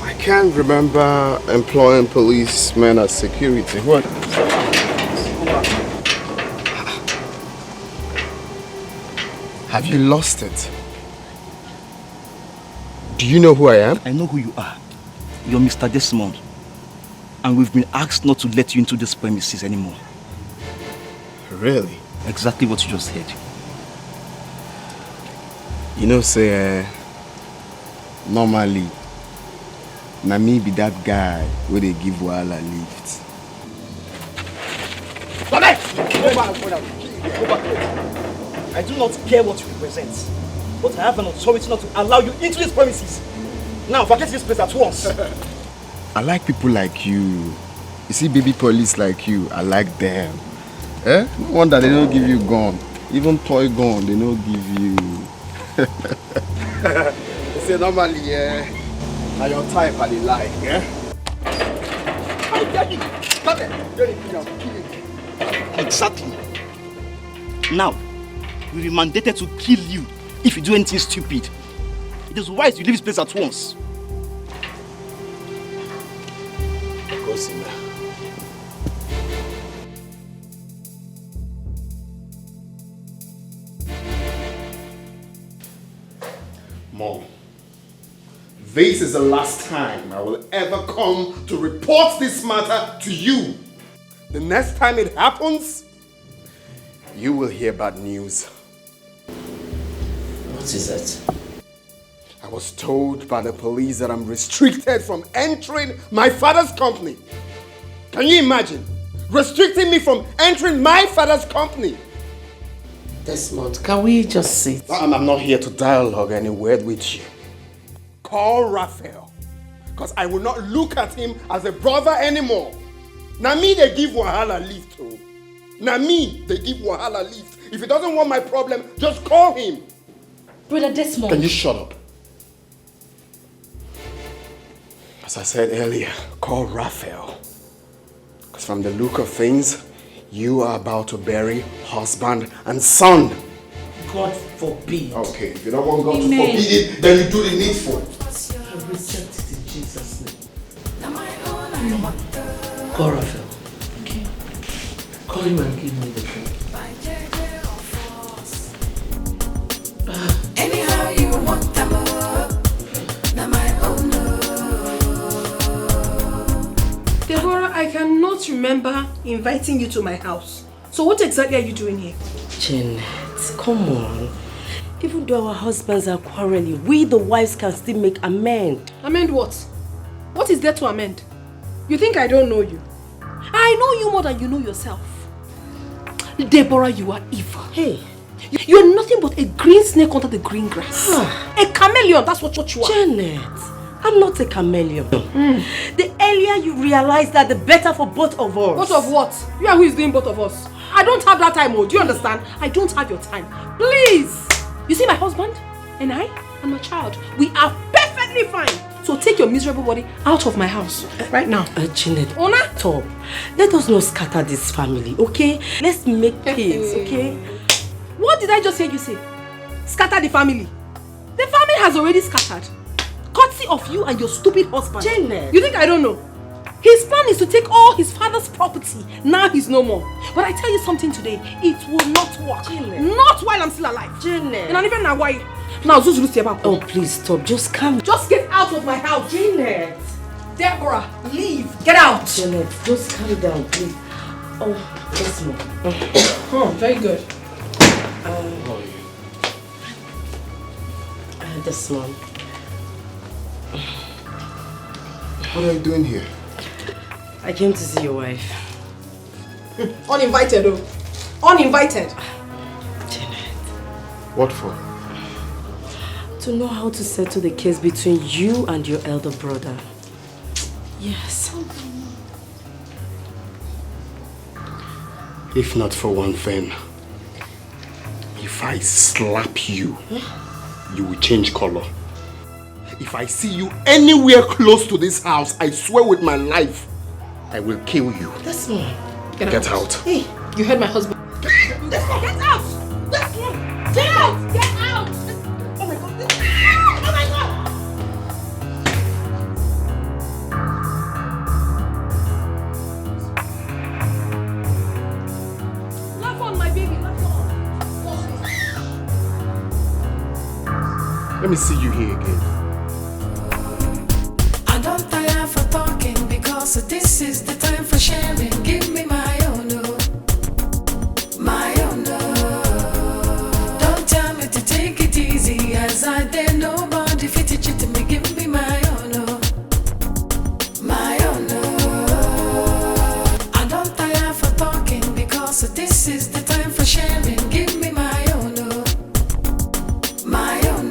I can't remember employing policemen as security. What? Have you lost it? Do you know who I am? I know who you are. You're Mr. Desmond. And we've been asked not to let you into this premises anymore. Really? Exactly what you just said. You know, say, normally, na me be that guy where they give Wahala lift. Go back! Go back! I do not care what you represent, but I have an authority not to allow you into these premises. Now, vacate this place at once. I like people like you. You see baby police like you, I like them. Eh? No wonder they don't give you gun. Even toy gun, they don't give you. You see, normally, now your type are they like, eh? Stop it! Exactly. Now, we will be mandated to kill you if you do anything stupid. It is wise you leave this place at once. Mom, this is the last time I will ever come to report this matter to you. The next time it happens, you will hear bad news. What is it? I was told by the police that I'm restricted from entering my father's company. Can you imagine? Restricting me from entering my father's company. Desmond, can we just sit? I'm not here to dialogue any word with you. Call Rafael, because I will not look at him as a brother anymore. Now me they give Wahala lift to. Now me they give Wahala lift. If he doesn't want my problem, just call him. Brother Desmond. Can you shut up? As I said earlier, call Rafael. Because from the look of things, you are about to bury husband and son. God forbid. Okay, if you don't want God to forbid it, then you do the needful. I reject it in Jesus' name. Call Rafael. Okay. Call him and give me the phone. Anyhow you want them up. don't remember inviting you to my house. So what exactly are you doing here? Janet, come on. Even though our husbands are quarreling, we the wives can still make amend. Amend what? What is there to amend? You think I don't know you? I know you more than you know yourself. Deborah, you are evil. Hey. You're nothing but a green snake under the green grass. A chameleon, that's what you are. Janet, I'm not a chameleon. The earlier you realize that, the better for both of us. Both of what? You are who is doing both of us. I don't have that time, do you understand? I don't have your time. Please! You see my husband, and I, and my child, we are perfectly fine. So take your miserable body out of my house right now. Janet, Ona? Stop. Let us not scatter this family, okay? Let's make peace, okay? What did I just hear you say? Scatter the family. The family has already scattered. Courtesy of you and your stupid husband. Janet. You think I don't know? His plan is to take all his father's property. Now he's no more. But I tell you something today, it will not work. Janet. Not while I'm still alive. Janet. And even now, why? Now, oh, please stop. Just come. Just get out of my house. Janet. Deborah, leave. Get out. Janet, just calm down, please. Oh, Desmond. Oh, very good. Desmond. What are you doing here? I came to see your wife. Uninvited, oh. Uninvited. Janet. What for? To know how to settle the case between you and your elder brother. Yes. If not for one thing, if I slap you, you will change color. If I see you anywhere close to this house, I swear with my life, I will kill you. Desmond. Get out. Hey, you heard my husband. Desmond, get out! Desmond, get out! Get out! Oh my God! Oh my God! Laugh on, my baby, laugh on. Let me see you here again. I don't tire for talking because this is the time for sharing. Give me my own, my own. Don't tell me to take it easy as I dare nobody fit it to me. Give me my own, my own. I don't tire for talking because this is the time for sharing. Give me my own, my own.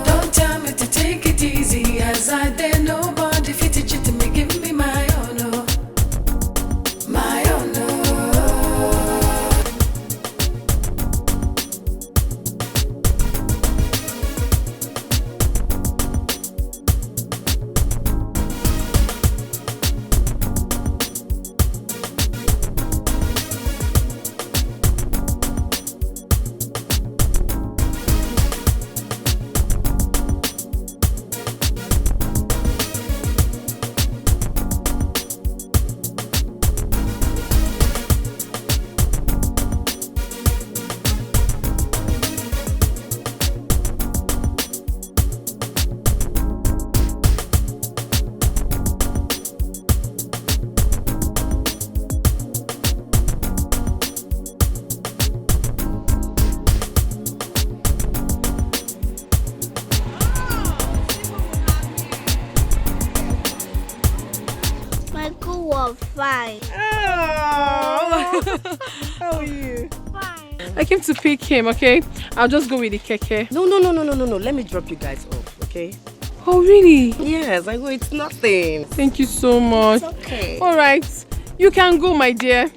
Don't tell me to take it easy as I dare nobody fit it to me. Give me my own, my own. Michael was fine. How are you? I came to pick him, okay? I'll just go with the keke. No. Let me drop you guys off, okay? Oh, really? Yes, I go. It's nothing. Thank you so much. It's okay. All right. You can go, my dear.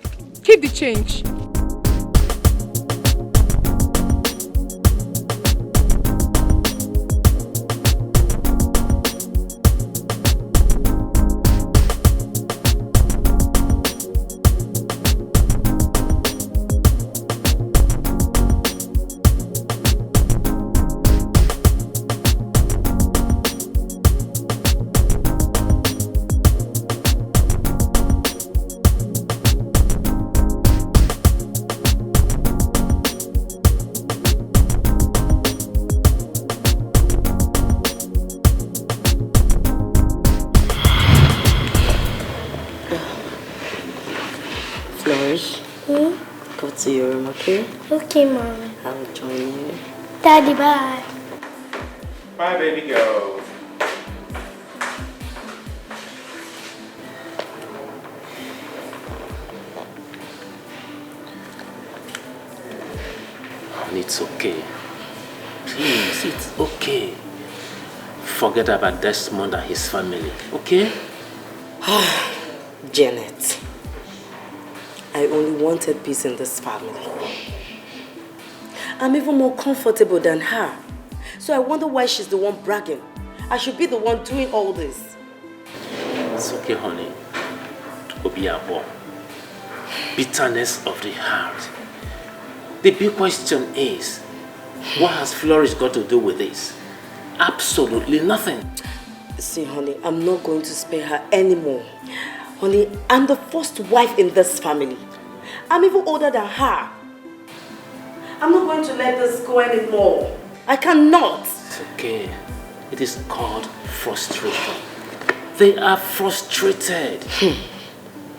Keep the change. okay? Okay, Mommy. I'll join you. Daddy, bye. Bye, baby girl. It's okay. Please, it's okay. Forget about Desmond and his family, okay? Janet, I only wanted peace in this family. I'm even more comfortable than her. So I wonder why she's the one bragging. I should be the one doing all this. It's okay, honey. Obiabo. Bitterness of the heart. The big question is, what has Flourish got to do with this? Absolutely nothing. See, honey, I'm not going to spare her anymore. Honey, I'm the first wife in this family. I'm even older than her. I'm not going to let this go anymore. I cannot. It's okay. It is called frustration. They are frustrated.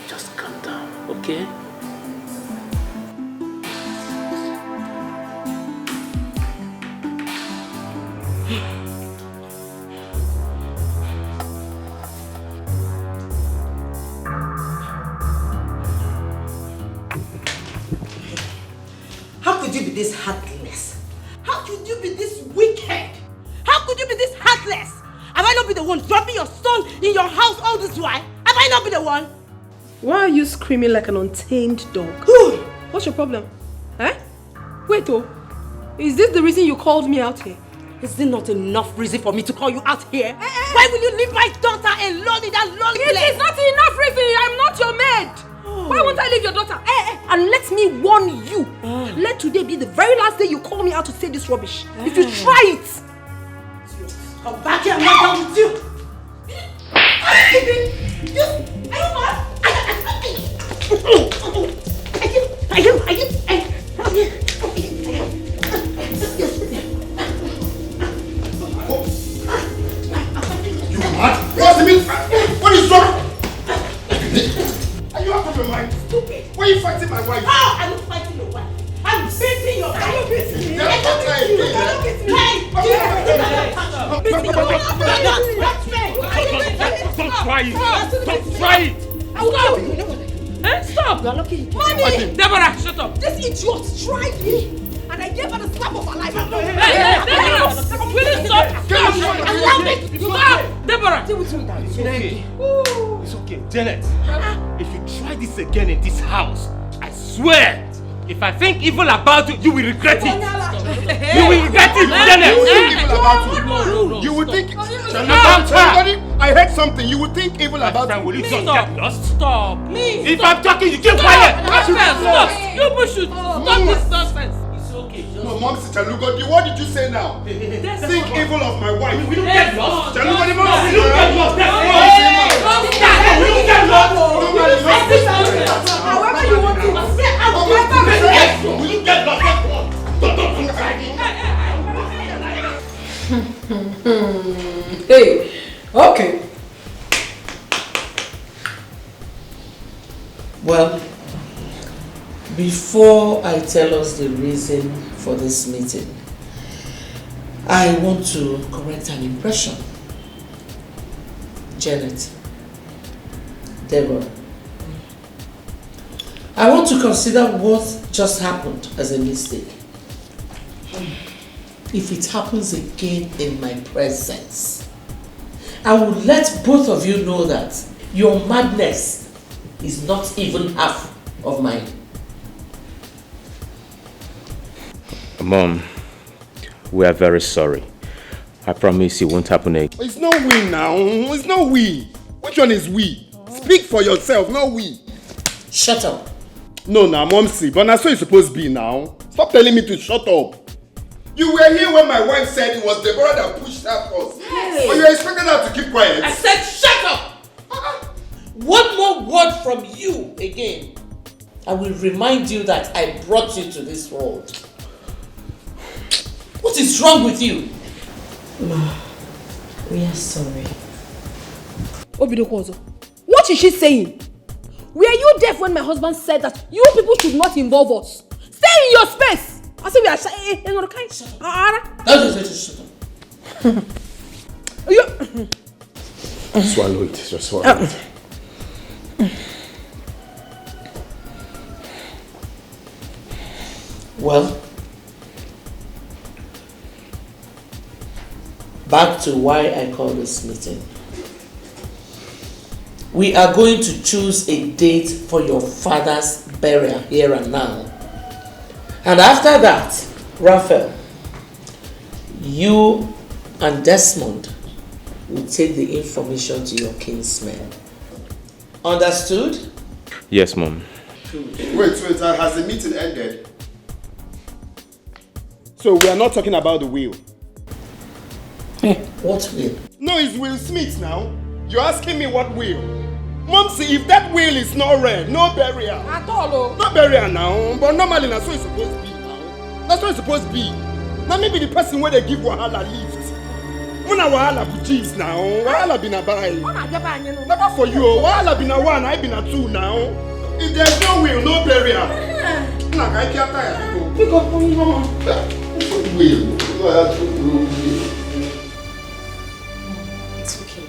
Just calm down, okay? How could you be this heartless? How could you be this wicked? How could you be this heartless? Have I not been the one dropping your son in your house all this while? Have I not been the one? Why are you screaming like an untamed dog? What's your problem? Eh? Wait, oh. Is this the reason you called me out here? Is it not enough reason for me to call you out here? Why will you leave my daughter alone in that lonely place? It is not enough reason. I'm not your maid. Why won't I leave your daughter? And let me warn you. Let today be the very last day you call me out to say this rubbish. If you try it. Come back here, I'm not done with you. Are you mad? You mad? What's the mean? What is wrong? Are you out of your mind? Stupid. Why are you fighting my wife? How are you fighting your wife? I'm beating your wife. Are you beating me? That's not right. Don't try it. Don't try it. Stop. Mommy! Deborah, shut up. This idiot tried me. And I gave her the slap of her life. Deborah! Will you stop? Stop! Deborah! It's okay. It's okay. Janet, if you try this again in this house, I swear, if I think evil about you, you will regret it. You will regret it, Janet. You will think evil about you. You will think about somebody. I heard something. You will think evil about you. Will you just get lost? Stop. If I'm talking, you keep quiet. Stop. You push it. Stop this nonsense. No, Mom, Chalugo, what did you say now? Think evil of my wife. We don't get lost. Chalugo, We don't get lost. We don't get lost. However you want to. We don't get lost. Hey, okay. Well, before I tell us the reason for this meeting, I want to correct an impression. Janet, Deborah, I want to consider what just happened as a mistake. If it happens again in my presence, I will let both of you know that your madness is not even half of mine. Mom, we are very sorry. I promise it won't happen again. It's not we now. It's not we. Which one is we? Speak for yourself, not we. Shut up. No, now, Mom, see, but that's what you're supposed to be now. Stop telling me to shut up. You were here when my wife said it was Deborah that pushed her first. Yes. But you expected her to keep quiet. I said shut up! One more word from you again. I will remind you that I brought you to this world. What is wrong with you? Ma, we are sorry. Obidokozo, what is she saying? Were you deaf when my husband said that you people should not involve us? Stay Stay in your space! I say we are shy. Shut up. Swallow it, just swallow it. Well, back to why I call this meeting. We are going to choose a date for your father's burial here and now. And after that, Rafael, you and Desmond will take the information to your kinsmen. Understood? Yes, Mom. Wait, has the meeting ended? So we are not talking about the will. What will? No, it's Will Smith now. You're asking me what will? Mom, see, if that will is not read, no burial. At all. No burial now, but normally that's what it's supposed to be now. That's what it's supposed to be. Now maybe the person where they give Wahala lift. When a Wahala bujis now, Wahala been a buy. Not for you, Wahala been a one, I been a two now. If there's no will, no burial. I can't tire people. Pick up on your will. It's okay.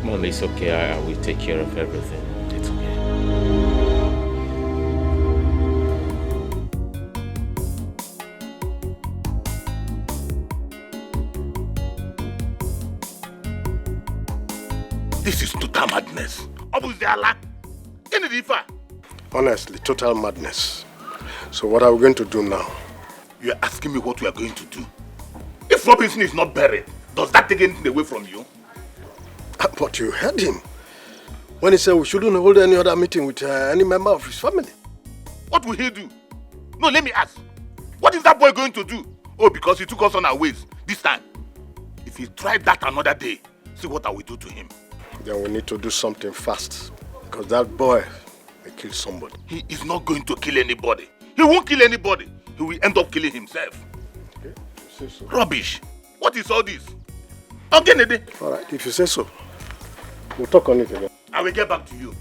Mom, it's okay. I will take care of everything. It's okay. This is total madness. Honestly, total madness. So what are we going to do now? You're asking me what we are going to do. If Robinson is not buried, does that take anything away from you? But you heard him. When he said we shouldn't hold any other meeting with any member of his family. What will he do? No, let me ask. What is that boy going to do? Oh, because he took us on our ways this time. If he tried that another day, see what I will do to him. Then we need to do something fast. Because that boy may kill somebody. He is not going to kill anybody. He won't kill anybody. He will end up killing himself. Okay, you say so. Rubbish. What is all this? Okay, alright, if you say so. We'll talk on it again. I will get back to you.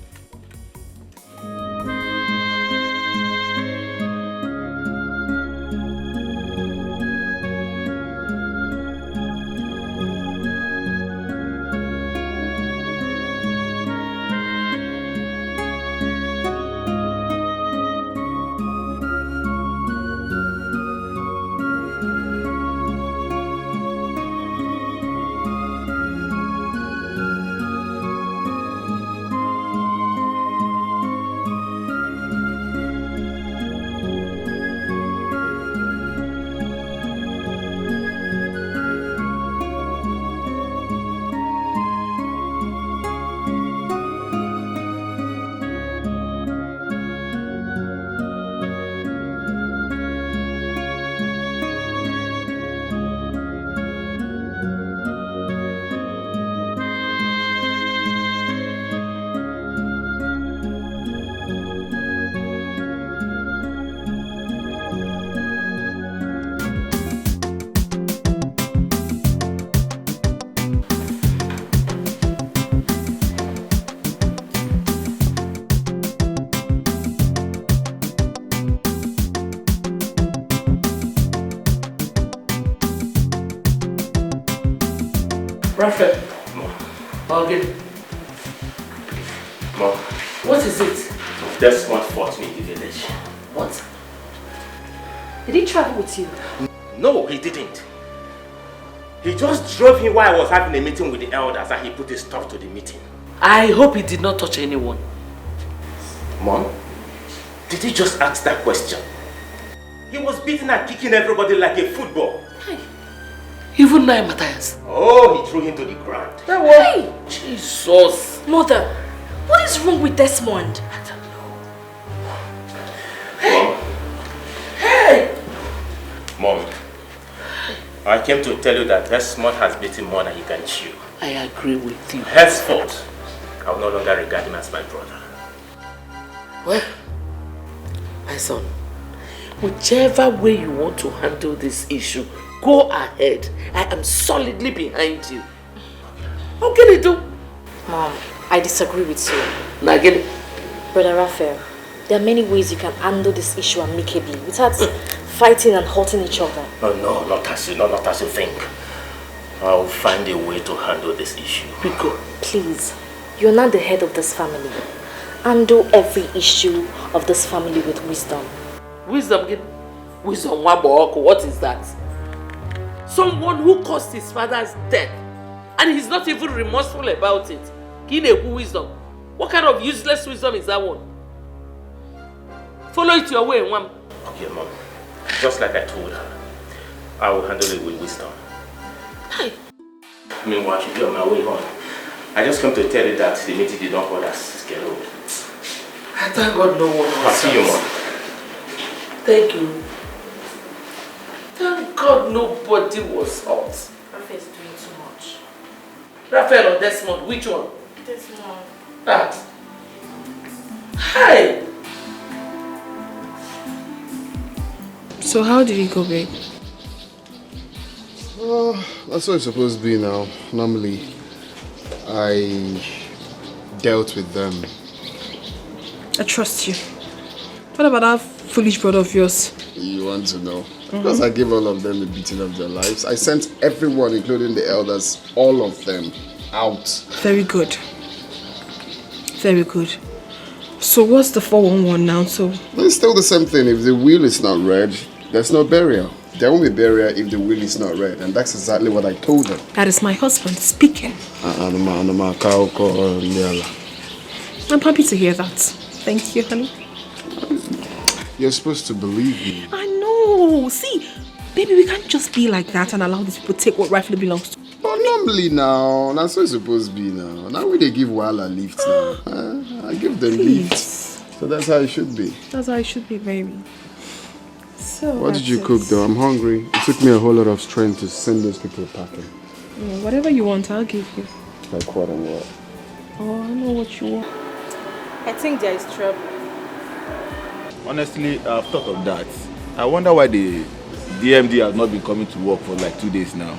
Rafael. Morgan. Mom. What is it? Desmond fought me in the village. What? Did he travel with you? No, he didn't. He just drove me while I was having a meeting with the elders and he put a stop to the meeting. I hope he did not touch anyone. Mom, did he just ask that question? He was beating and kicking everybody like a football. Hey. Even now, Matthias. Oh, he threw him to the ground. Hey! Jesus. Mother, what is wrong with Desmond? I don't know. Mom. Hey! Mom, I came to tell you that Desmond has beaten more than he can chew. I agree with you. Henceforth, I will no longer regard him as my brother. Well, my son, whichever way you want to handle this issue, go ahead. I am solidly behind you. How can you do? Mom, I disagree with you. Now get it. Brother Rafael, There are many ways you can handle this issue amicably without fighting and hurting each other. No, not as you think. I'll find a way to handle this issue. Please, you're not the head of this family. Handle every issue of this family with wisdom. Wisdom? Wisdom, what is that? Someone who caused his father's death and he's not even remorseful about it. Wisdom. What kind of useless wisdom is that one? Follow it your way, Mom. Okay, Mom. Just like I told her, I will handle it with wisdom. Hey. Meanwhile, I should be on my way home. I just come to tell you that the meeting did not hold us scheduled. Thank God no one I'll see you, Mom. Thank you. Thank God nobody was hurt. Rafael is doing too much. Rafael or Desmond, which one? Desmond. Ah. Hi. So how did it go, babe? That's what it's supposed to be now. Normally, I dealt with them. I trust you. What about that foolish brother of yours? You want to know? Because I gave all of them a beating of their lives. I sent everyone, including the elders, all of them, out. Very good. Very good. So what's the 411 now? So It's still the same thing. If the will is not read, there's no burial. There won't be burial if the will is not read. And that's exactly what I told them. that is my husband speaking. I'm happy to hear that. Thank you, honey. You're supposed to believe me. I know. See, baby, we can't just be like that and allow these people to take what rightfully belongs to. But normally now, that's what it's supposed to be now. Now we they give Wala lift now. I give them lift. So that's how it should be. That's how it should be, baby. So What did you cook though? I'm hungry. It took me a whole lot of strength to send those people packing. Whatever you want, I'll give you. Like what and what? Oh, I know what you want. I think there is trouble. Honestly, I've thought of that. I wonder why the DMD has not been coming to work for like 2 days now.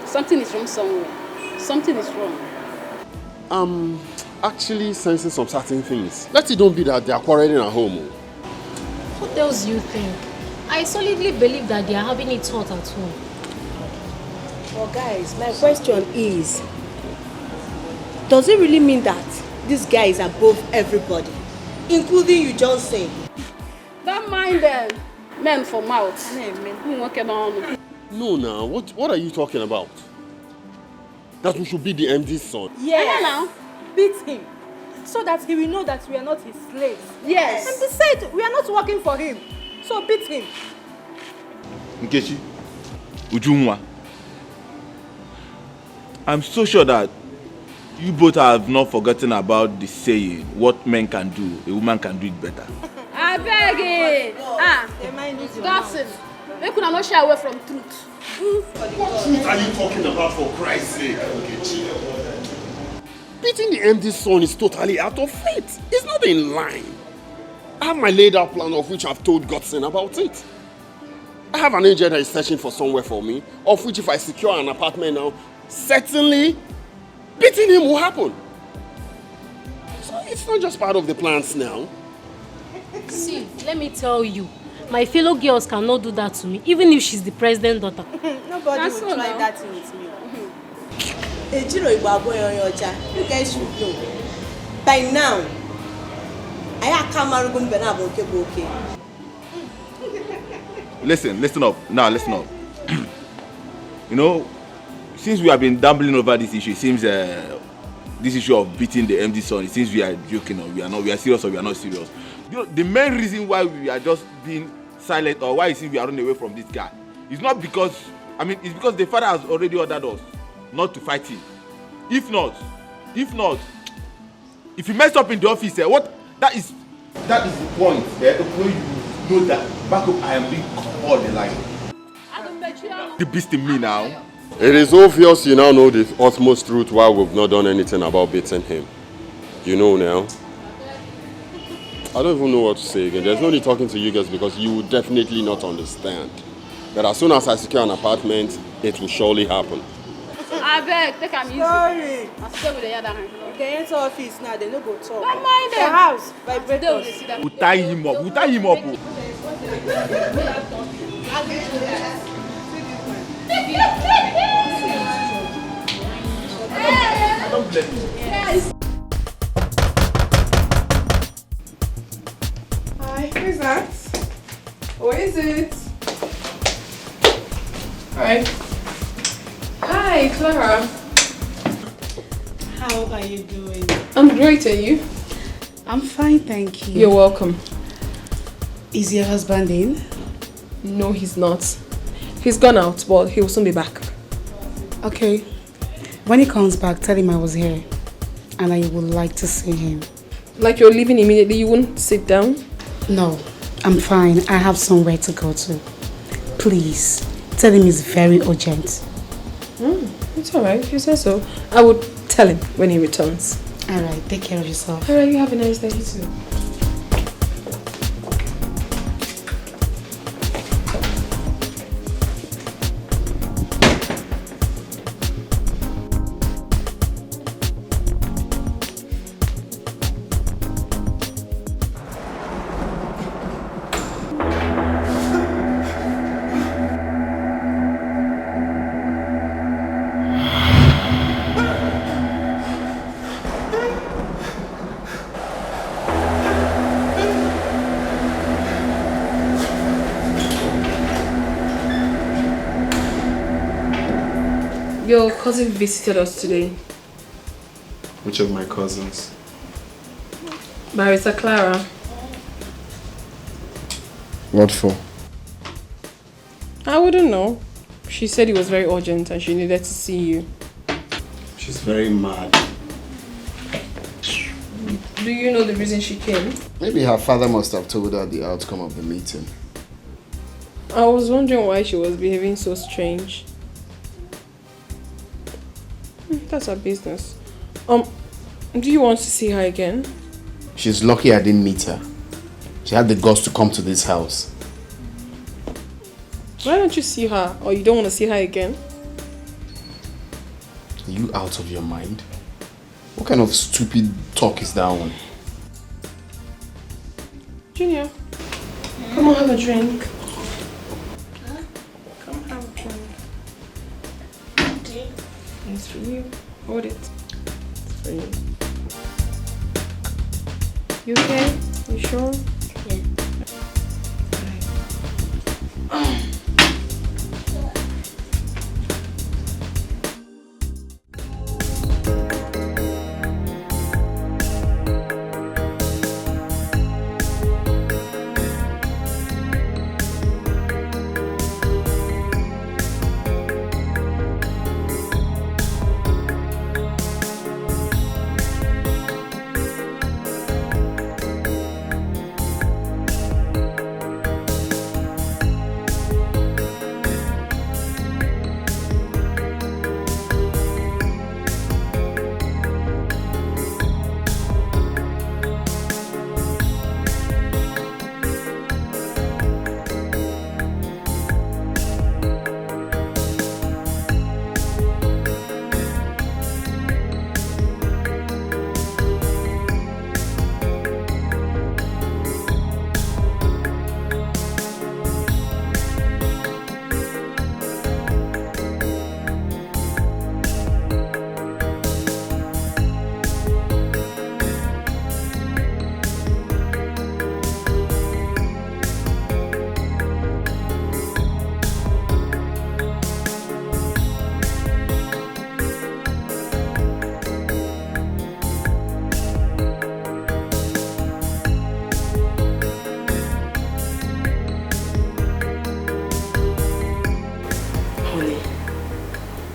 Something is wrong somewhere. Something is wrong. Actually sensing some certain things. Let it don't be that they are quarreling at home. What else do you think? I solidly believe that they are having it hot at home. Well, guys, my question is, does it really mean that this guy is above everybody, including you, Johnson? Don't mind them. Men for mouth. No, now, what are you talking about? That we should be the MD's son. Yes. Now, beat him, so that he will know that we are not his slaves. Yes. And besides, we are not working for him. So beat him. Nkechi, Ujunwa, I'm so sure that you both have not forgotten about the saying, what men can do, a woman can do it better. I beg it. Dawson, they could not shy away from truth. What truth are you talking about, for Christ's sake? Beating the MD's son is totally out of faith. It's not in line. I have my laid out plan of which I've told Godson about it. I have an agent that is searching for somewhere for me, of which if I secure an apartment now, certainly beating him will happen. So it's not just part of the plans now. See, let me tell you, my fellow girls cannot do that to me, even if she's the president's daughter. Nobody That's will so try now. that with me. You guys should know. By now, I can't marry okay. Listen up. Now, listen up. You know, since we have been dabbling over this issue, it seems this issue of beating the MD son, it seems we are joking or we are serious or we are not serious. You know, the main reason why we are just being silent or why it seems we are running away from this guy is not because, it's because the father has already ordered us not to fight him. If not, if he messed up in the office, that is the point. When you know that back up, I am being called the line. The beast in me now. It is obvious you now know the utmost truth why we've not done anything about beating him. You know now. I don't even know what to say again. There's no need talking to you guys because you will definitely not understand. But as soon as I secure an apartment, it will surely happen. I beg, take him easy. Sorry. I'll stay with the other hand. They enter office now, they no go talk. Don't mind The them. house, vibrators. We'll tie him up. We'll tie him up. Oh. I don't blame you. Yes. Hi, who is that? Who is it? Hi. Hi, Clara. How are you doing? I'm great, and you? I'm fine, thank you. You're welcome. Is your husband in? No, he's not. He's gone out, but he'll soon be back. Okay. When he comes back, tell him I was here and I would like to see him. Like you're leaving immediately, you wouldn't sit down? No, I'm fine. I have somewhere to go to. Please, tell him it's very urgent. It's alright, if you say so. I would tell him when he returns. Alright, take care of yourself. Alright, you have a nice day too. Your cousin visited us today. Which of my cousins? Barrister Clara. What for? I wouldn't know. She said it was very urgent and she needed to see you. She's very mad. Do you know the reason she came? Maybe her father must have told her the outcome of the meeting. I was wondering why she was behaving so strange. That's her business. Do you want to see her again? She's lucky I didn't meet her. She had the guts to come to this house. Why don't you see her? Or you don't want to see her again? Are you out of your mind? What kind of stupid talk is that one? Junior, come on, have a drink. Come have a drink. It's for you. Hold it. It's for you. You okay? You sure? Yeah.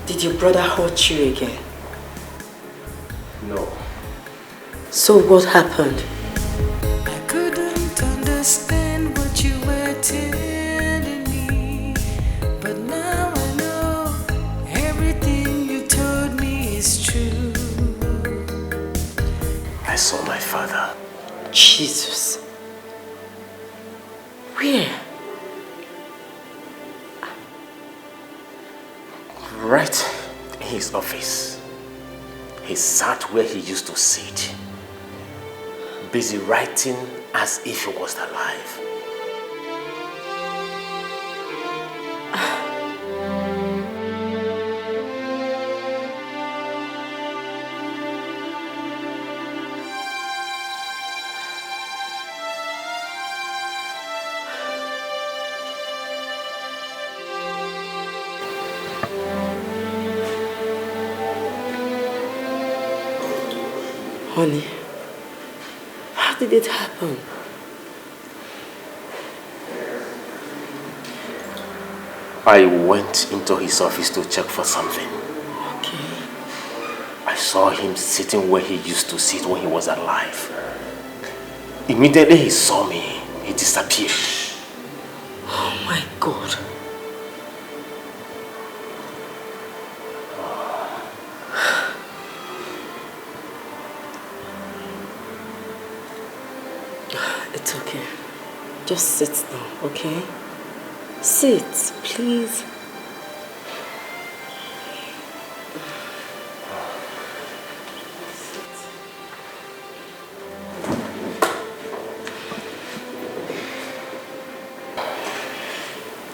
Did your brother hurt you again? No. So what happened? I couldn't understand what you were telling me, but now I know everything you told me is true. I saw my father. Jesus. Where? Right in his office. He sat where he used to sit, busy writing as if he was alive. Honey, how did it happen? I went into his office to check for something. Okay. I saw him sitting where he used to sit when he was alive. Immediately he saw me, he disappeared. Oh my God. It's okay. Just sit down, okay? Sit, please.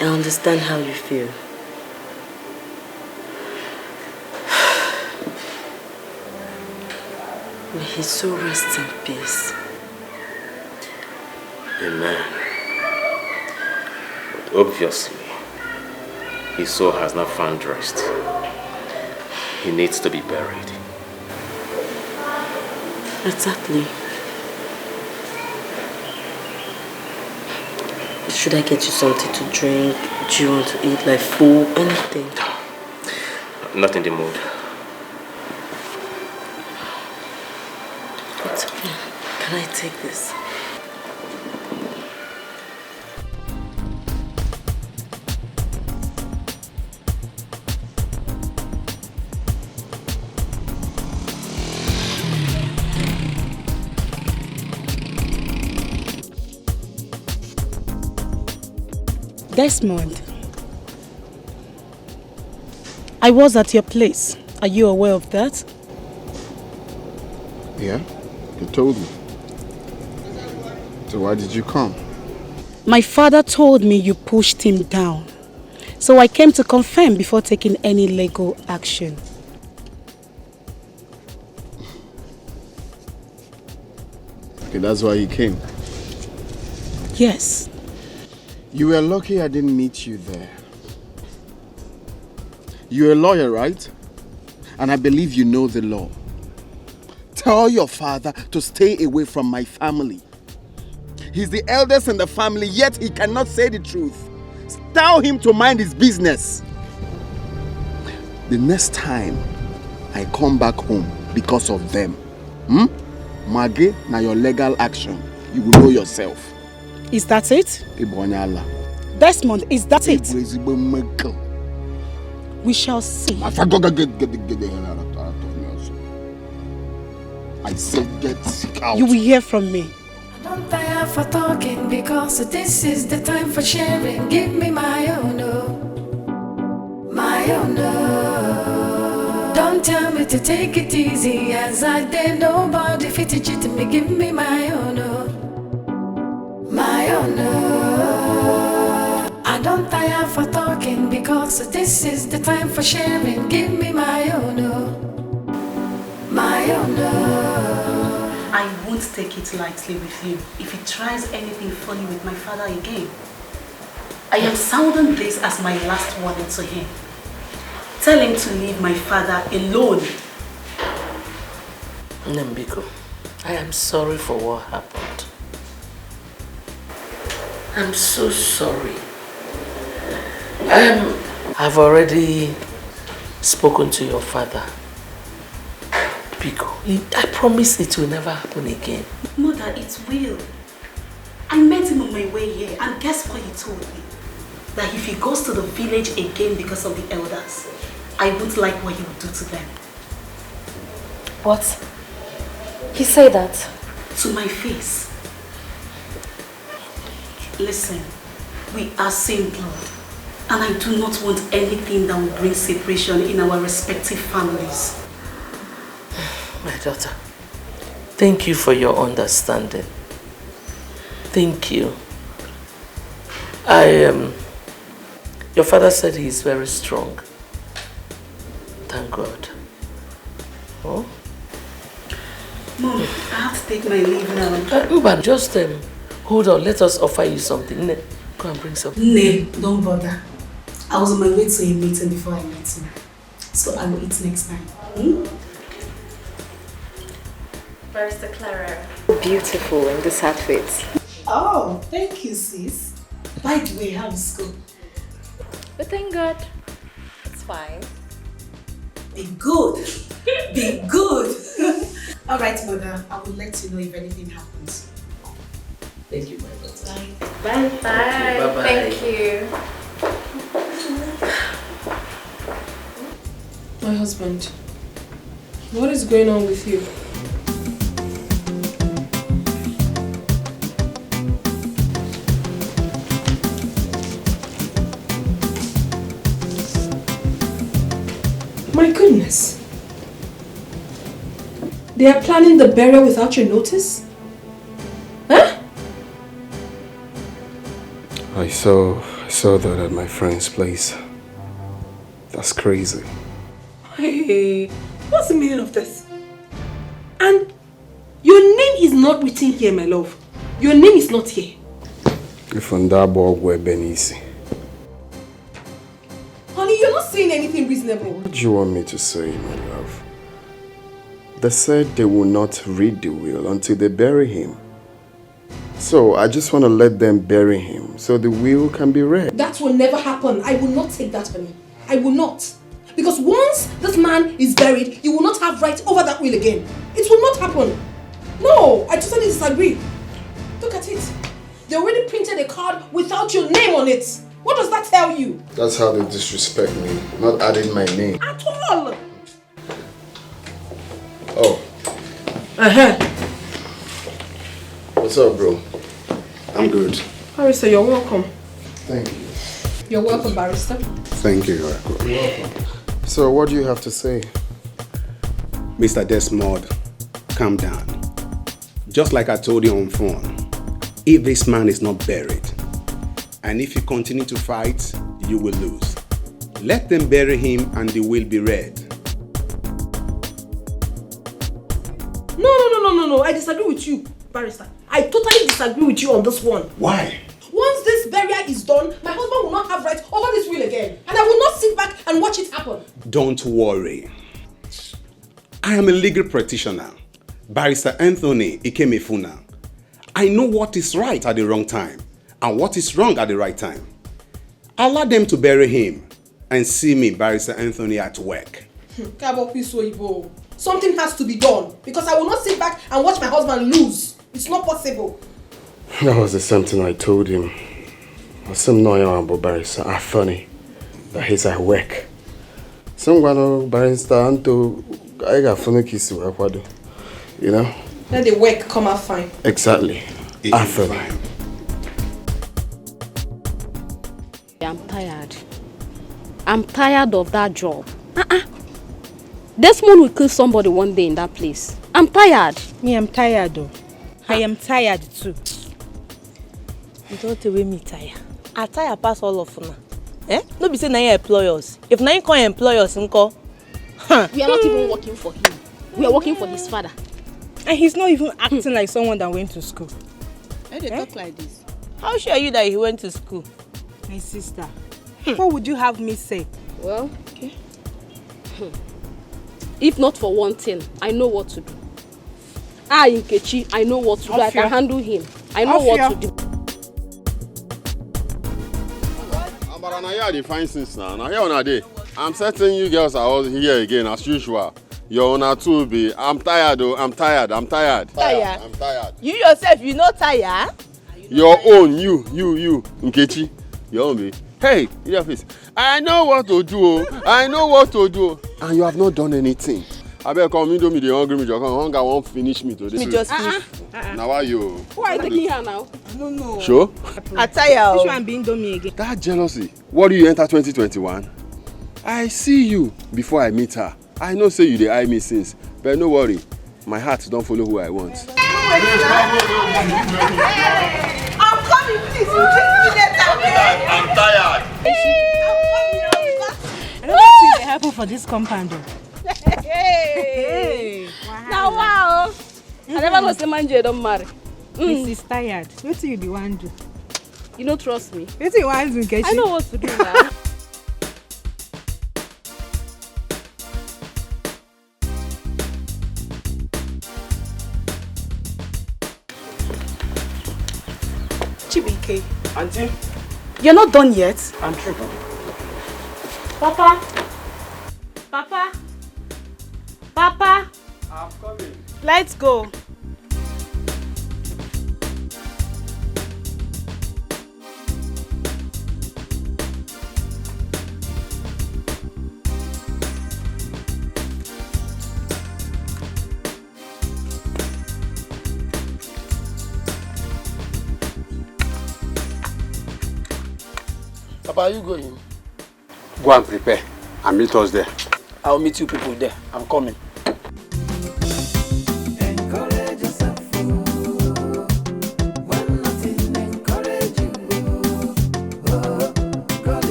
I understand how you feel. May his soul rest in peace. Amen. But obviously, his soul has not found rest. He needs to be buried. Exactly. Should I get you something to drink? Do you want to eat, like food, anything? Not in the mood. It's okay. Can I take this? Desmond, I was at your place. Are you aware of that? Yeah, you told me. So why did you come? My father told me you pushed him down. So I came to confirm before taking any legal action. Okay, that's why you came. Yes. You were lucky I didn't meet you there. You're a lawyer, right? And I believe you know the law. Tell your father to stay away from my family. He's the eldest in the family, yet he cannot say the truth. Tell him to mind his business. The next time I come back home because of them, Maggie, now your legal action, you will know yourself. Is that it? Desmond, is that it? We shall see. I said get out. You will hear from me. Don't tire for talking because this is the time for sharing. Give me my own, oh, my own, oh. Don't tell me to take it easy as I did. Nobody fit to cheat me. Give me my own, oh, my own, oh. I don't tire for talking because this is the time for sharing. Give me my own, oh, my own, oh. I won't take it lightly with him if he tries anything funny with my father again. I am sounding this as my last warning to him. Tell him to leave my father alone. Nambiko, I am sorry for what happened. I'm so sorry. I've already spoken to your father. Biko, I promise it will never happen again. Mother, it will. I met him on my way here, and guess what he told me? That if he goes to the village again because of the elders, I won't like what he would do to them. What? He said that? To my face. Listen, we are same blood, and I do not want anything that will bring separation in our respective families. daughter, thank you for your understanding. Thank you. Your father said he is very strong. Thank God. Oh? Mom, I have to take my leave now. Uban, just hold on. Let us offer you something. Ne, go and bring something. No, don't bother. I was on my way to a meeting before I met him. So I will eat next time. Barrister Clara. Beautiful in this outfit. Oh, thank you, sis. By the way, how is school? But thank God, it's fine. Be good. Be good. All right, mother. I will let you know if anything happens. Thank you, my daughter. Bye. Bye. Bye-bye. Thank you. My husband, what is going on with you? My goodness. They are planning the burial without your notice? Huh? I saw that at my friend's place. That's crazy. Hey, what's the meaning of this? And your name is not written here, my love. Your name is not here. If on that board were Benisi. Honey, you're not saying anything reasonable. What do you want me to say, my love? They said they will not read the will until they bury him. So I just want to let them bury him so the will can be read. That will never happen. I will not take that, honey. I will not. Because once this man is buried, you will not have right over that will again. It will not happen. No, I totally disagree. Look at it. They already printed a card without your name on it. What does that tell you? That's how they disrespect me, not adding my name. At all. Oh. What's up, bro? I'm good. Barrister, you're welcome. Thank you. You're welcome, Barrister. Thank you, you're welcome. So, what do you have to say? Mr. Desmond, calm down. Just like I told you on phone, if this man is not buried, and if you continue to fight, you will lose. Let them bury him and the will be read. No, I disagree with you, Barrister. I totally disagree with you on this one. Why? Once this burial is done, my husband will not have rights over this will again. And I will not sit back and watch it happen. Don't worry. I am a legal practitioner. Barrister Anthony Ikemefuna. I know what is right at the wrong time and what is wrong at the right time. Allow them to bury him and see me, Barrister Anthony, at work. Something has to be done because I will not sit back and watch my husband lose. It's not possible. That was the same thing I told him. Some noise about Barrister Anthony that he's at work. Some Barrister Anto, I got funny kiss you know? Let the work come out fine. Exactly. Anthony. I'm tired. I'm tired of that job. Desmond will kill somebody one day in that place. I'm tired. Me, I'm tired though. I am tired too. You don't tell me tired. I tire pass all of now. Eh? No be say na you employ us. If na you can't employ us, nko. We are not even working for him. We are working for his father. And he's not even acting like someone that went to school. Why they talk like this? How sure are you that he went to school? My sister, what would you have me say? Well, okay. If not for one thing, I know what to do. Nkechi, I know what to do. I can handle him. I know what to do. But now you define since now. Now here on a day, I'm certain you girls are all here again as usual. You're on a 2B. I'm tired though. I'm tired. Tired? I'm tired. You yourself, you not tired? Your own, you, Nkechi. Your own, baby. Hey, in your face. I know what to do. I know what to do. And you have not done anything. I better come into me, the hungry me. Hunger won't finish me today. Me just finish. Now why you? Who are you taking here now? No. Sure? I tire. This one being done me again. That jealousy. What do you enter 2021? I see you before I meet her. I know say you dey eye me since. But no worry. my heart don't follow who I want. I'm coming, please. You give me later, man. I'm tired. I don't think they happen for this compound. Hey. Now wow. I never know say manje don't marry. Mrs. Tired. What do you be want to do? You don't trust me. What do you want to do? I know what to do now. Chibike. Auntie? You're not done yet? I'm true. Papa. Papa. Papa. I'm coming. Let's go. Papa, are you going? Go and prepare and meet us there. I'll meet you people there. I'm coming.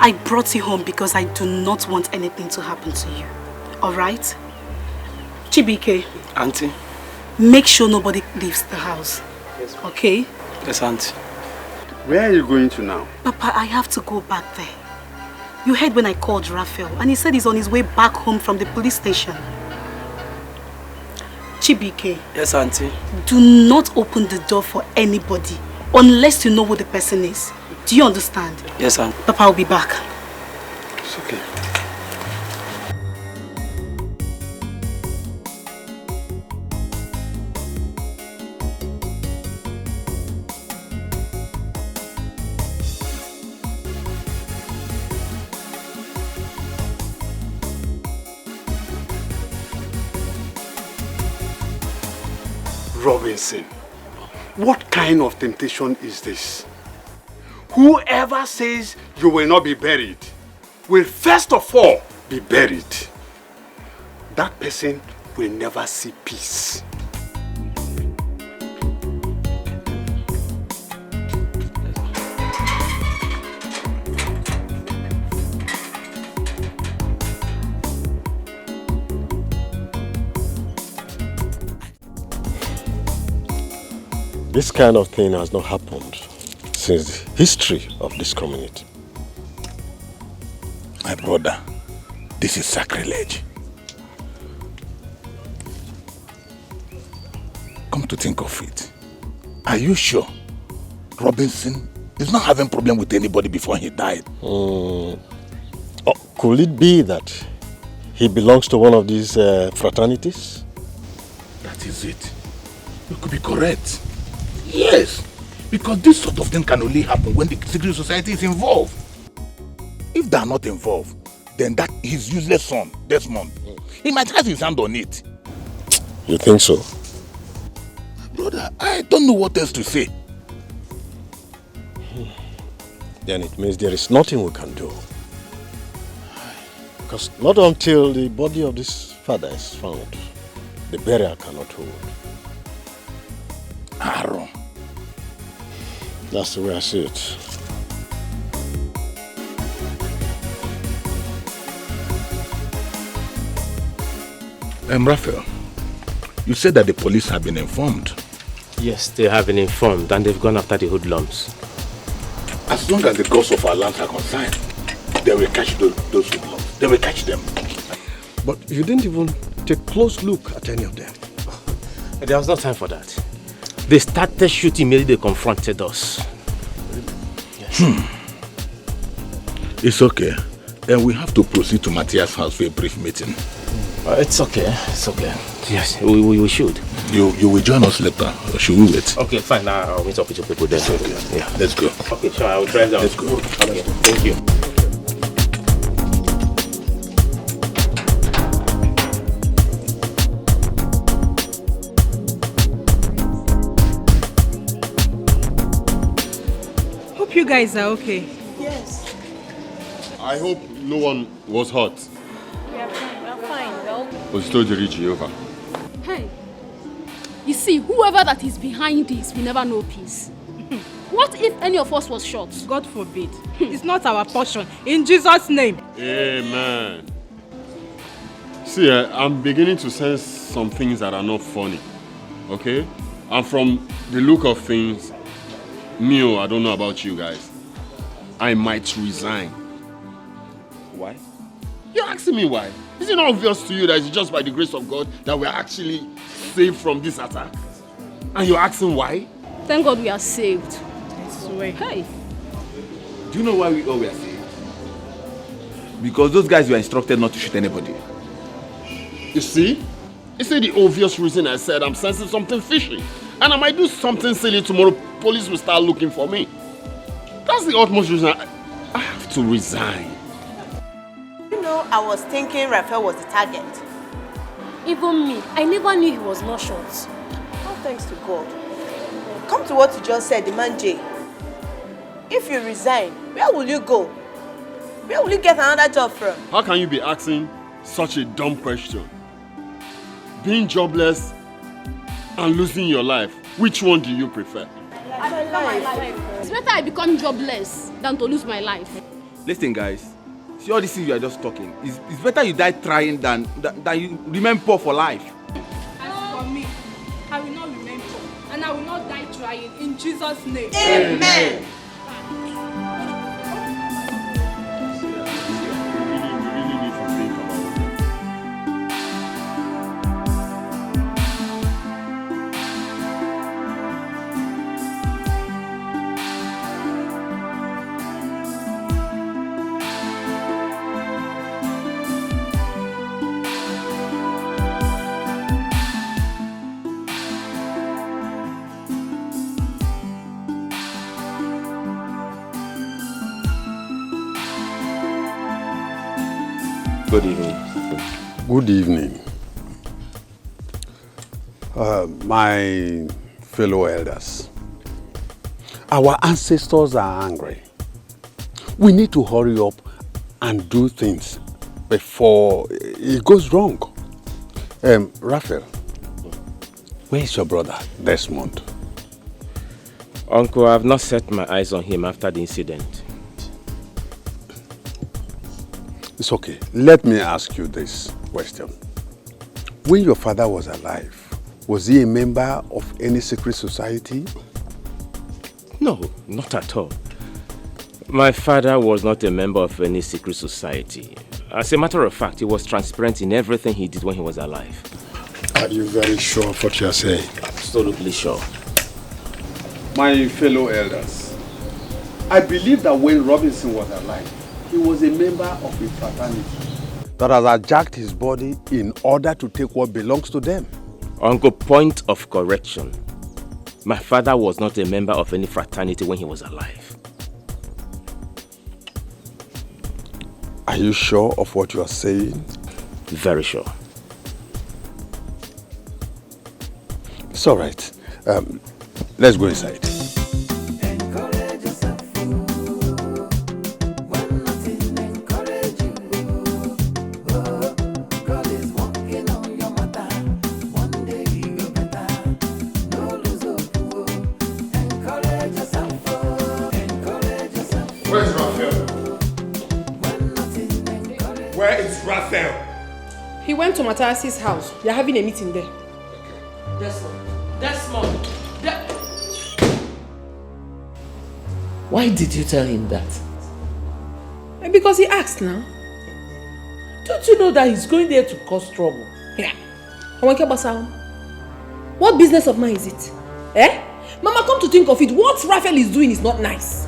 I brought you home because I do not want anything to happen to you. Alright? Chibike. Auntie. Make sure nobody leaves the house. Yes. Okay? Yes, Auntie. Where are you going to now? Papa, I have to go back there. You heard when I called Rafael and he said he's on his way back home from the police station. Chibike. Yes, Auntie. Do not open the door for anybody unless you know who the person is. Do you understand? Yes, Auntie. Papa, I'll be back. It's okay. Robinson, what kind of temptation is this? Whoever says you will not be buried will first of all be buried. That person will never see peace. This kind of thing has not happened since the history of this community. My brother, this is sacrilege. Come to think of it, are you sure Robinson is not having problem with anybody before he died? Oh, could it be that he belongs to one of these fraternities? That is it. You could be correct. Yes, because this sort of thing can only happen when the secret society is involved. If they are not involved, then that his useless son, Desmond, he might have his hand on it. You think so? Brother, I don't know what else to say. Then it means there is nothing we can do. Because not until the body of this father is found, the burial cannot hold. Aaron. That's the way I see it. Rafael, you said that the police have been informed. Yes, they have been informed and they've gone after the hoodlums. As long as the gods of our lands are concerned, they will catch those hoodlums. They will catch them. But you didn't even take a close look at any of them. There was no time for that. They started shooting immediately they confronted us. Yes. It's okay. Then we have to proceed to Matthias' house for a brief meeting. It's okay. It's okay. Yes, we should. You will join us later, or should we wait? Okay, fine. Now I'll meet up with your people then. Okay. Yeah, let's go. Okay, sure. I will drive down. Let's go. Okay, thank you. Hope you guys are okay. Yes. I hope no one was hurt. We're fine, well. Was told to reach over. Hey, you see, whoever that is behind this will never know peace. What if any of us was shot? God forbid. It's not our portion. In Jesus' name. Amen. See, I'm beginning to sense some things that are not funny. Okay? And from the look of things, Mio, I don't know about you guys, I might resign. Why? You're asking me why? Is it not obvious to you that it's just by the grace of God that we're actually saved from this attack? And you're asking why? Thank God we are saved. Hey. Do you know why we all were saved? Because those guys were instructed not to shoot anybody. You see? You see the obvious reason I said I'm sensing something fishy. And I might do something silly tomorrow. Police will start looking for me. That's the utmost reason I have to resign. You know, I was thinking Rafael was the target. Even me, I never knew he was not shot. Oh, thanks to God. Come to what you just said, the man J. If you resign, where will you go? Where will you get another job from? How can you be asking such a dumb question? Being jobless and losing your life, which one do you prefer? I prefer my life. It's better I become jobless than to lose my life. Listen, guys. See all these things you are just talking. It's better you die trying than you remain poor for life. As for me, I will not remain poor. And I will not die trying. In Jesus' name. Amen. Good evening. Good evening. My fellow elders, our ancestors are angry. We need to hurry up and do things before it goes wrong. Rafael, where is your brother, Desmond? Uncle, I have not set my eyes on him after the incident. It's okay. Let me ask you this question. When your father was alive, was he a member of any secret society? No, not at all. My father was not a member of any secret society. As a matter of fact, he was transparent in everything he did when he was alive. Are you very sure of what you are saying? Absolutely sure. My fellow elders, I believe that when Robinson was alive, he was a member of a fraternity that has hijacked his body in order to take what belongs to them. Uncle, point of correction. My father was not a member of any fraternity when he was alive. Are you sure of what you are saying? Very sure. It's all right. Let's go inside. Where's Rafael? Where is Rafael? He went to Matthias's house. They're having a meeting there. Desmond. Why did you tell him that? Because he asked now. Don't you know that he's going there to cause trouble? Yeah. What business of mine is it? Eh? Mama, come to think of it, what Rafael is doing is not nice.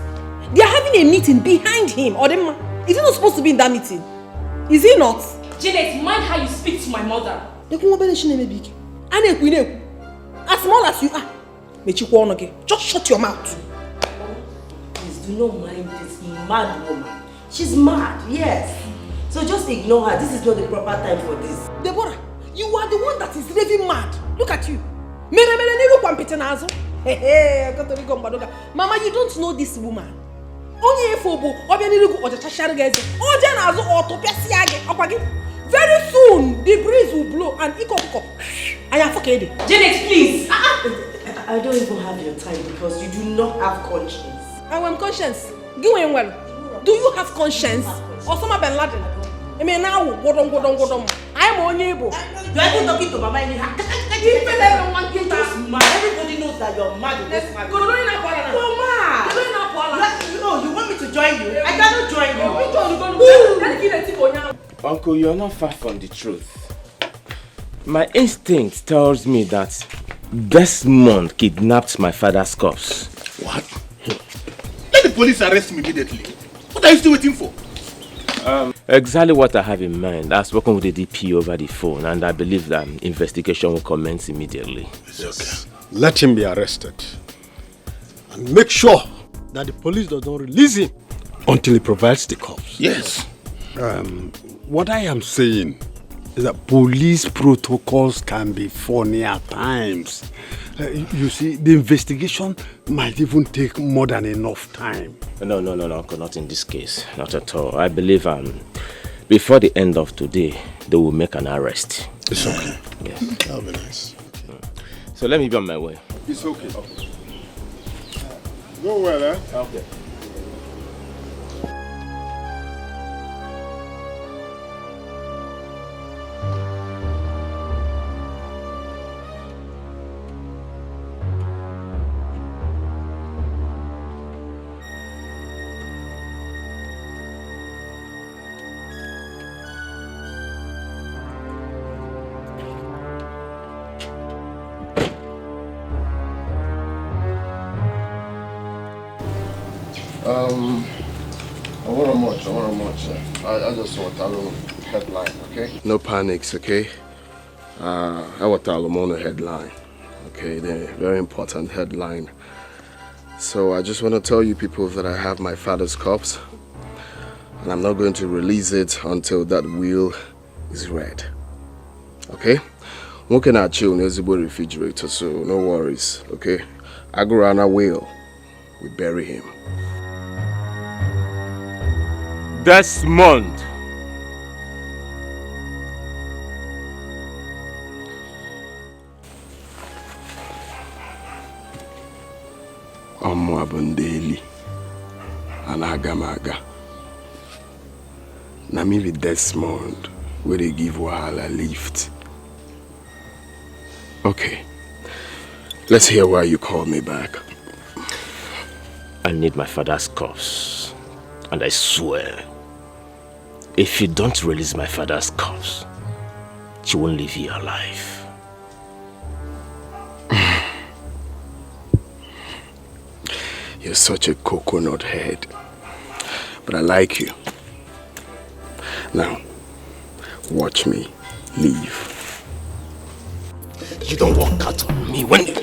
They are having a meeting behind him. Or is he not supposed to be in that meeting? Is he not? Janet, mind how you speak to my mother. As small as you are, just shut your mouth. Please do not mind this mad woman. She's mad, yes. So just ignore her. This is not the proper time for this. Deborah, you are the one that is raving mad. Look at you. Mama, you don't know this woman. Very soon, the breeze will blow and Janet, please. I don't even have your time because you do not have conscience. I want conscience. Do you have conscience? Osama bin Laden. I mean now, I am on able. You are not talking to Mama anyhow. Everybody knows that you're mad in this family. You're mad. No, you want me to join you? I cannot join you. Uncle, you're not far from the truth. My instinct tells me that Desmond kidnapped my father's corpse. What? Let the police arrest him immediately. What are you still waiting for? Exactly what I have in mind. I've spoken with the DP over the phone, and I believe that investigation will commence immediately. It's okay. Let him be arrested. And make sure that the police does not release him until he provides the corpse. Yes. What I am saying is that police protocols can be funny at times. You see, the investigation might even take more than enough time. No, Uncle, not in this case. Not at all. I believe before the end of today, they will make an arrest. It's okay. Yes. That'll be nice. So let me be on my way. It's okay. Go well, eh? Okay. I want much. I just want a little headline, okay? No panics, okay? I want a little headline, okay? The very important headline. So I just want to tell you people that I have my father's corpse, and I'm not going to release it until that will is read, okay? Looking at you in the refrigerator, so no worries, okay? Agurana will. We bury him. Desmond. Abundeli and Agamaga. Na me with Desmond where they give Wahala lift. Okay. Let's hear why you called me back. I need my father's corpse. And I swear, if you don't release my father's corpse, she won't leave here alive. You're such a coconut head. But I like you. Now, watch me leave. You don't walk out on me when you...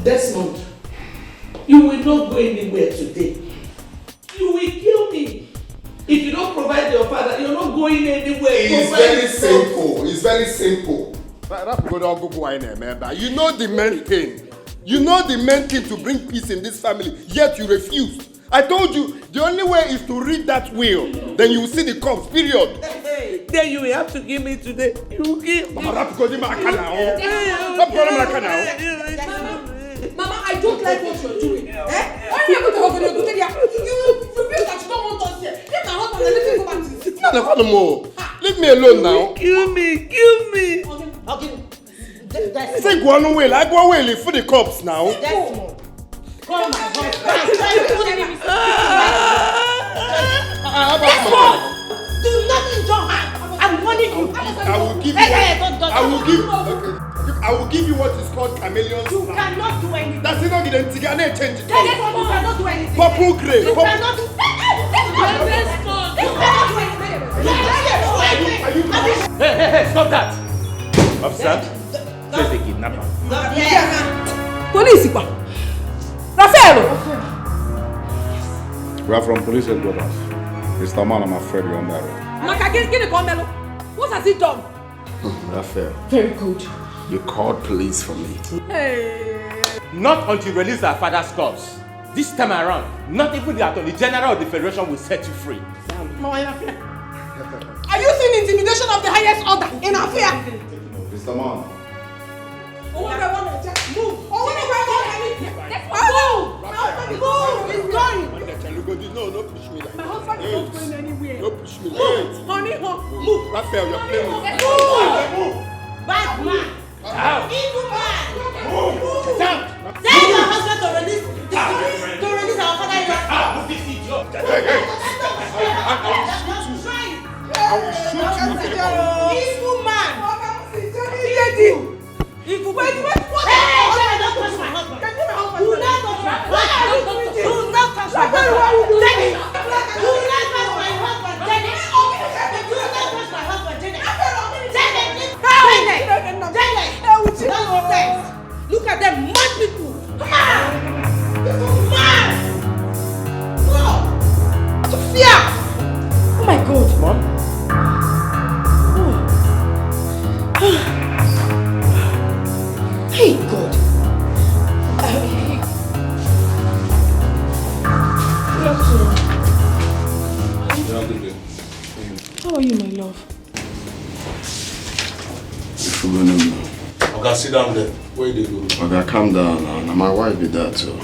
Desmond, you will not go anywhere today. You will kill me. If you don't provide your father, you're not going anywhere. It's very simple. It's very simple. You know the main thing. You know the main thing to bring peace in this family, yet you refused. I told you, the only way is to read that will. Then you will see the corpse, period. Then you will have to give me today. You will give me. Mama, I don't like what you're doing. Why are you going to hold on to you? You feel that you don't want us here. Leave my husband and let me go back to the city. Leave me alone now. Kill me. Okay. Say go on away. Like go away for the corpse now. Desmond. Come on. Do not enjoy her. I'm warning you. I will give you what is called chameleon. You cannot do anything. That's it. Not get anything. I need change it. You cannot do anything. Purple grey. You cannot do. Hey, stop that! Officer, place the kidnapper. Police, Rafael! We are from police headquarters. Mr. Man, I'm afraid you're on that road. What has he done? Rafael. Very good. You called police for me. Hey. Not until you release our father's corpse. This time around, not even the Attorney General of the Federation will set you free. Are you seeing intimidation of the highest order in affair? Move! Honey, move! Rafael, you're playing with me. Move! Bad man! Evil man! Move! Tell your husband to release our father-in-law. I will shoot you. Evil man! Evil man! What? Hey! Don't touch my husband! Do not touch my husband! Do not touch my husband! Do not touch my husband! Look at them mad people! Mad! Mad! God! To fear! Oh my God! Mom? Hey God! How are you, my love? Okay, sit down there. Where they go? Okay, calm down now. Now my wife be there too.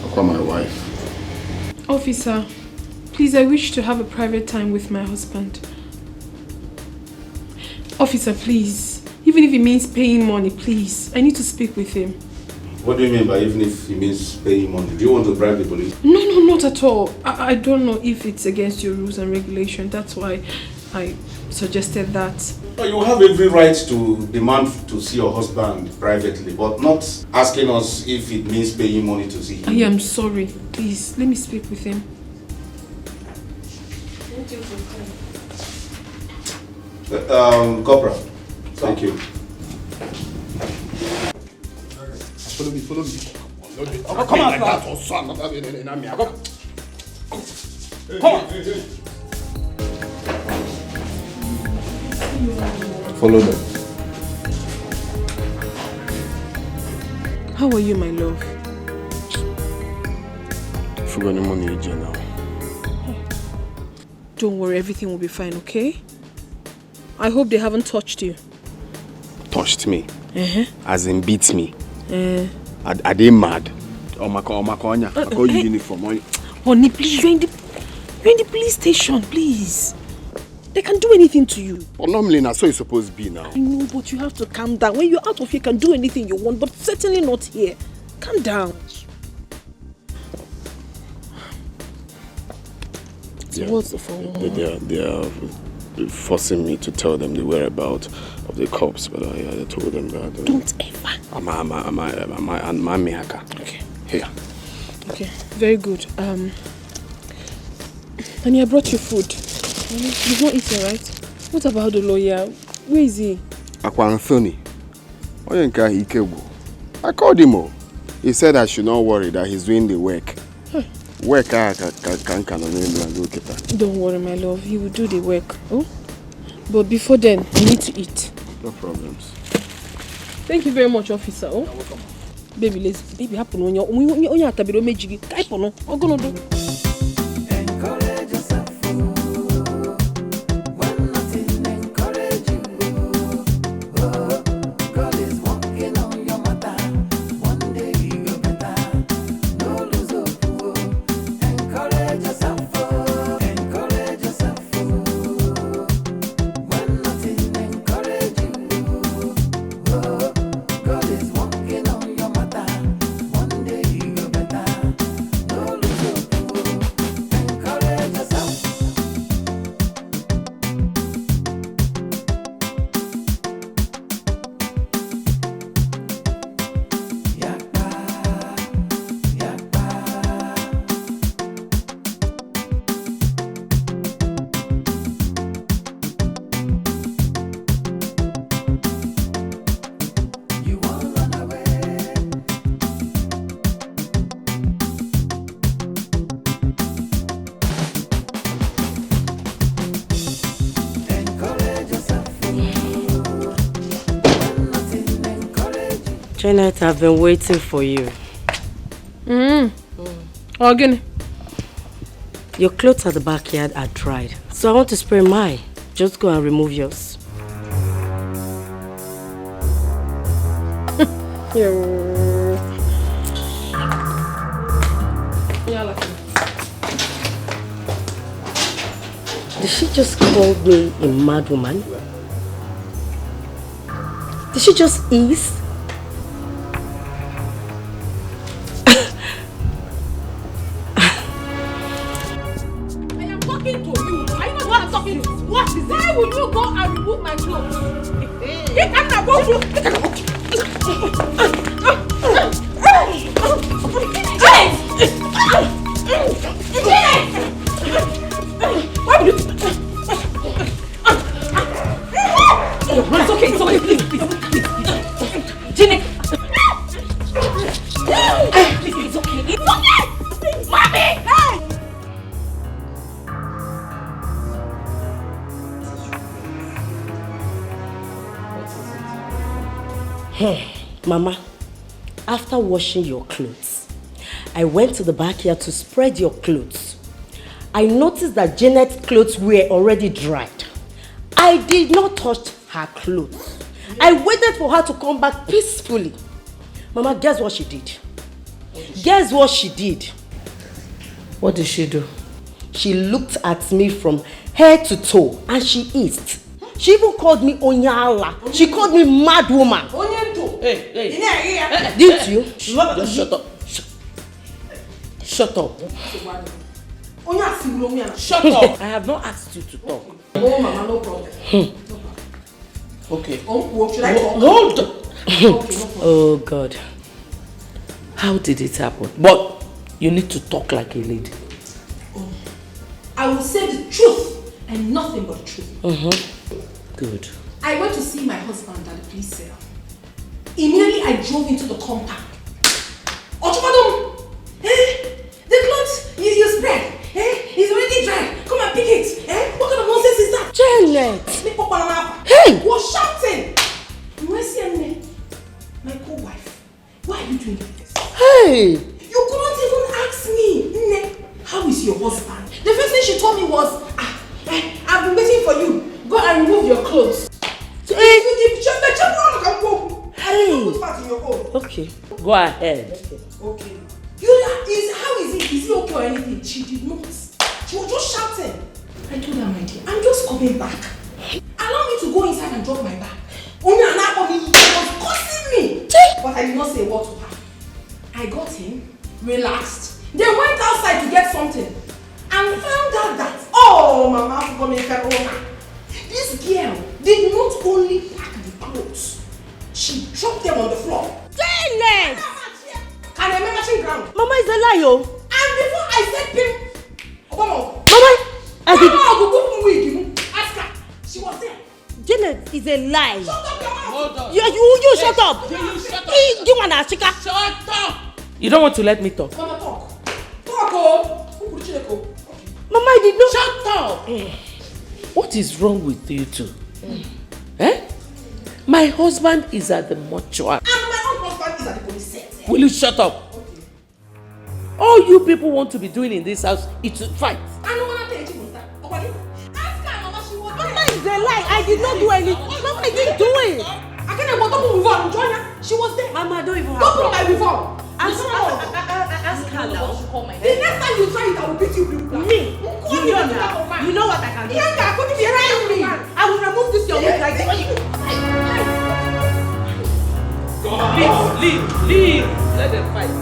I'll call my wife. Officer, please, I wish to have a private time with my husband. Officer, please. Even if it means paying money, please. I need to speak with him. What do you mean by even if it means paying money? Do you want to bribe the police? No, not at all. I don't know if it's against your rules and regulations. That's why I suggested that. You have every right to demand to see your husband privately, but not asking us if it means paying money to see him. I am sorry. Please, let me speak with him. Corporal, thank you. Follow me. Oh, come on, like that or son. Come on. Follow them. How are you, my love? If you got any money, you now. Don't worry, everything will be fine, okay? I hope they haven't touched you. Touched me? As in beat me? Are they mad? I call you uniform. Honey, please, you're in the police station, please. They can do anything to you. Well, normally, that's how it's supposed to be now. I know, but you have to calm down. When you're out of here, you can do anything you want, but certainly not here. Calm down. So what's the phone? They are forcing me to tell them the whereabouts of the cops, but I told them that. Don't ever. I'm okay. Here. Okay, very good. Honey, I brought you food. You've not eaten, right? What about the lawyer? Where is he? Anthony. I called him. He said I should not worry that he's doing the work. Work Don't worry, my love. He will do the work. Oh? But before then, you need to eat. No problems. Thank you very much, officer. Oh? You're welcome. Baby, baby, happen on your own. Janet, I've been waiting for you. Again. Your clothes at the backyard are dried, so I want to spray mine. Just go and remove yours. Did she just call me a mad woman? Did she just ease? I am talking to you. Are you not what I'm talking to? What is it? Why will you go and remove my clothes? Get out of It's okay, please. Jenny! Please, it's okay. It's okay! Mommy! Hey, Mama, after washing your clothes, I went to the backyard to spread your clothes. I noticed that Janet's clothes were already dried. I did not touch her clothes. I waited for her to come back peacefully. Mama, guess what she did? Guess what she did? What did she do? She looked at me from head to toe and she eased. She even called me Onyala. She called me mad woman. Hey. Didn't you? Just shut up. Shut up. Shut up. I have not asked you to talk. Oh, Mama, no problem. Okay. Should I talk? Hold on. Oh, God. How did it happen? But you need to talk like a lady. I will say the truth and nothing but the truth. Good. I went to see my husband at the police cell. Immediately I drove into the compound. Ochumadom! The clothes you spread, it's already dried. Come and pick it. What kind of nonsense is that? Janet! Hey! Was shouting. My co-wife, why are you doing this? Hey! You couldn't even ask me, Nne, how is your husband? The first thing she told me was, I've been waiting for you. Go and remove your clothes. Okay. Go ahead. Okay. How is it? Is he okay or anything? She did not. She was just shouting. I told her, my dear, I'm just coming back. Allow me to go inside and drop my bag. Only an hour she was cursing me. But I did not say a word to her. I got in, relaxed. They went outside to get something and found out that, oh, Mama, this girl did not only pack the clothes, she dropped them on the floor. Janet! And I remember she ground. Mama is a liar. And before I said pim, Mama, I did. Ask her. She was there. Janet is a lie. Shut up your mouth. Hold on. You shut up. You shut up. You want to chica? Shut up. You don't want to let me talk. Mama, talk. Talk, oh. Mama, I did not. Shut up. What is wrong with you two? My husband is at the mortuary. And my own husband is at the police set. Will you shut up? Okay. All you people want to be doing in this house is to fight. I don't want to tell you what that. Ask her, Mama, she was there. Mama is a lie. I did not do anything. Mama, I didn't do it. I can't even don't move on. Join her. She was there. Mama, I don't even have don't put my reform. Ask her now. The next time you try it, I will beat you. Me? You know what I can do. Yeah, couldn't be around me. I will remove this your wig like this. Leave. Let them fight.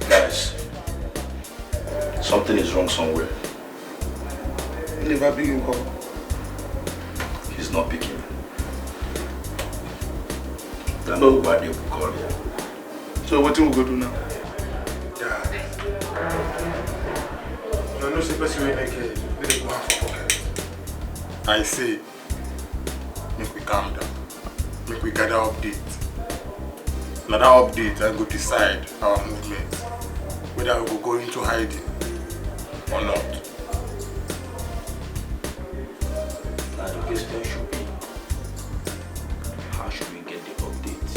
Guys, something is wrong somewhere. Never picking call. He's not picking. Then why they will call you. So what do we go do now? You know, the person will make it. They go have for pocket. I say, make we calm down. Make we gather update. Now that update, I go decide our movement. Whether we will go into hiding or not. Now the question should be, how should we get the update?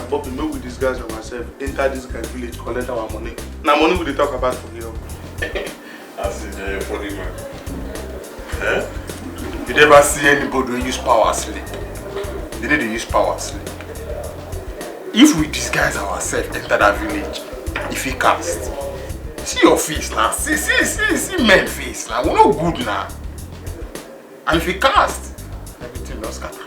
But we know we disguise ourselves, enter this guy village, collect our money. Now money we talk about for here. That's a funny man. You never see anybody who use power sleep. They need to use power sleep. if we disguise ourselves, enter that village, if he cast, see your face now. See men face now. We're not good now. And if he cast, everything will scatter.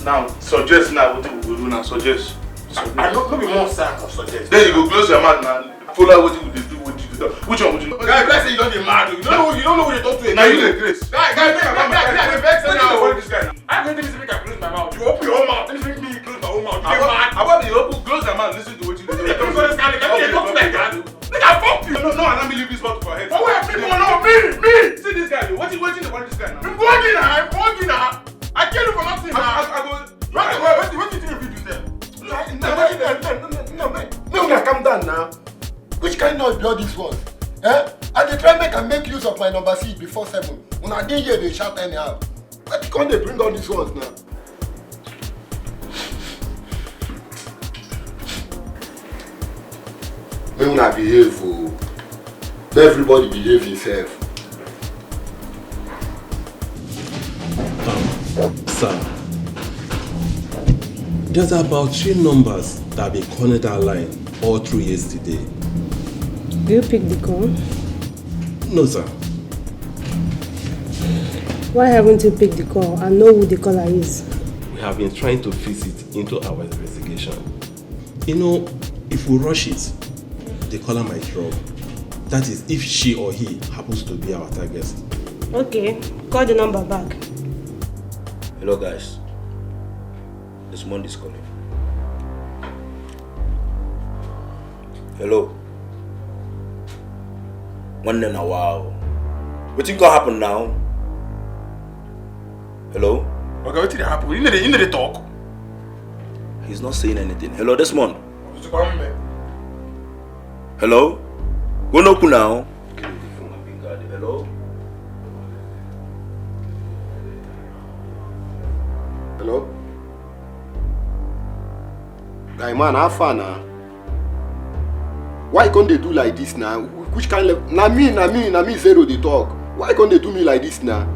Now, suggest now what we will do now. Suggest. I don't be more sad or suggest. Then you go close your mouth now. Follow what you do, what you do. Which one would you do? Guy, let's say you don't get mad. You don't know what you talk to. Now you the grace. Guy, I'm vex now. I'm going to make I close my mouth. You open your own mouth. Let me make me close my own mouth. You get mad. How about you open, close your mouth, listen to what you do. You don't understand. You talk like that. Nigga, fuck you. No, let me leave this bottle for head. Oh, wait, people know me. See this guy, what you waiting to want this guy now? I'm working now. I can't do for nothing now. I go. What do you think you do there? No, calm down now. Which kind of blood this one? Eh? I dey try make use of my number C before 7. When I didn't hear they shout anyhow. Why can't they bring all these ones now? When I behave, let everybody behave himself. Sir, there's about 3 numbers that have been calling that line all through yesterday. Do you pick the call? No, sir. Why haven't you picked the call and know who the caller is? We have been trying to fit it into our investigation. You know, if we rush it, the caller might drop. That is, if she or he happens to be our target. Okay, call the number back. Hello guys. Desmond is calling. Hello. One in a while. What think gonna happen now? Hello? Okay, what did happen? You need to talk. He's not saying anything. Hello, Desmond. Hello? Go no now. Hello? Hello? Guy man, how far now? Why can't they do like this now? Which kind of... Na me zero they talk. Why can't they do me like this now?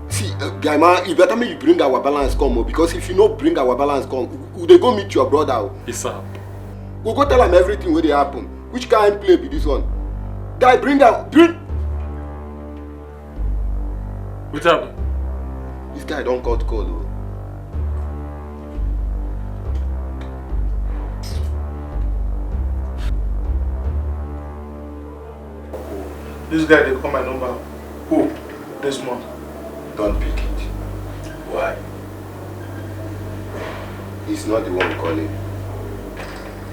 See, guy man, you better make you bring our balance come, because if you don't bring our balance come, they go meet your brother. Yes, sir. We'll go tell him everything where they happen. Which kind of play be this one? Guy, bring. What's happened? This guy don't cut call. This guy, they call my number. Who? Desmond. Don't pick it. Why? He's not the one calling.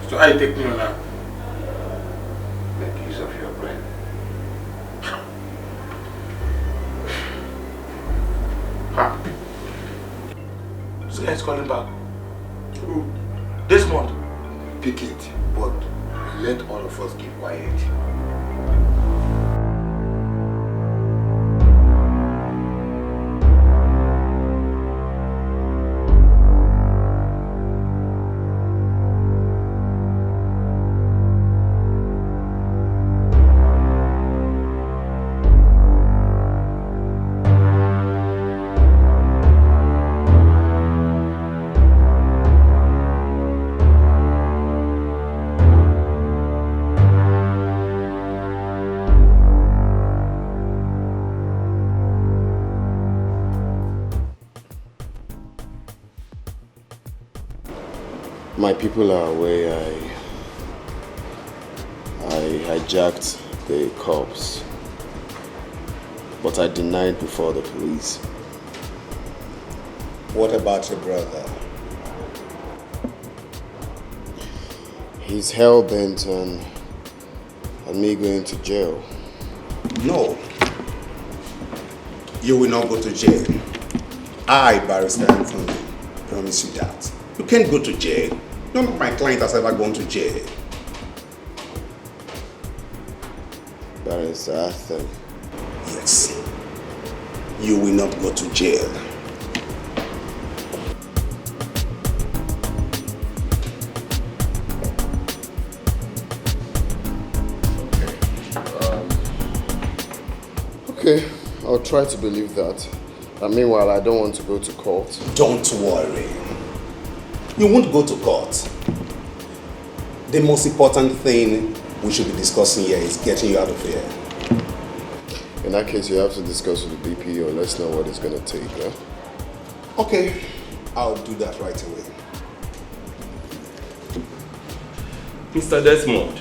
So how you take me on now? Make use of your brain. This guy is calling back. Who? Desmond. Pick it, but let all of us keep quiet. My people are aware I hijacked the cops, but I denied before the police. What about your brother? He's hell-bent on me going to jail. No. You will not go to jail. I, Barrister Anthony, promise you that. You can't go to jail. None of my client has ever gone to jail. Barrister Anthony. Yes. You will not go to jail. Okay, I'll try to believe that. And meanwhile, I don't want to go to court. Don't worry. You won't go to court. The most important thing we should be discussing here is getting you out of here. In that case, you have to discuss with the DPO. Let's know what it's going to take. Yeah? Okay, I'll do that right away. Mr. Desmond.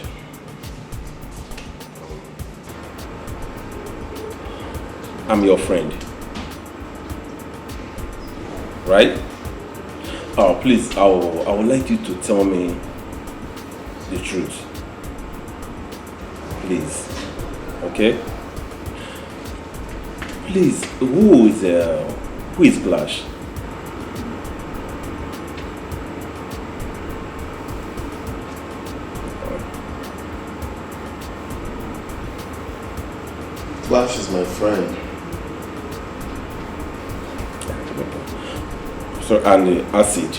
I'm your friend. Right? Oh, please, I would like you to tell me the truth. Please. Okay? Please, who is Clash? Clash is my friend. So, and acid.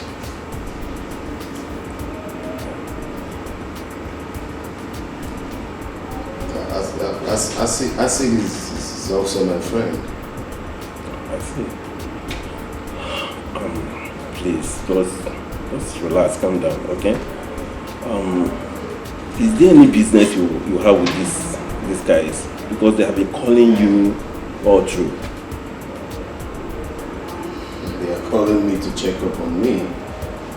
Acid is also my friend. I see. Please, just relax, calm down, okay? Is there any business you have with these guys? Because they have been calling you all through. They are calling me to check up on me.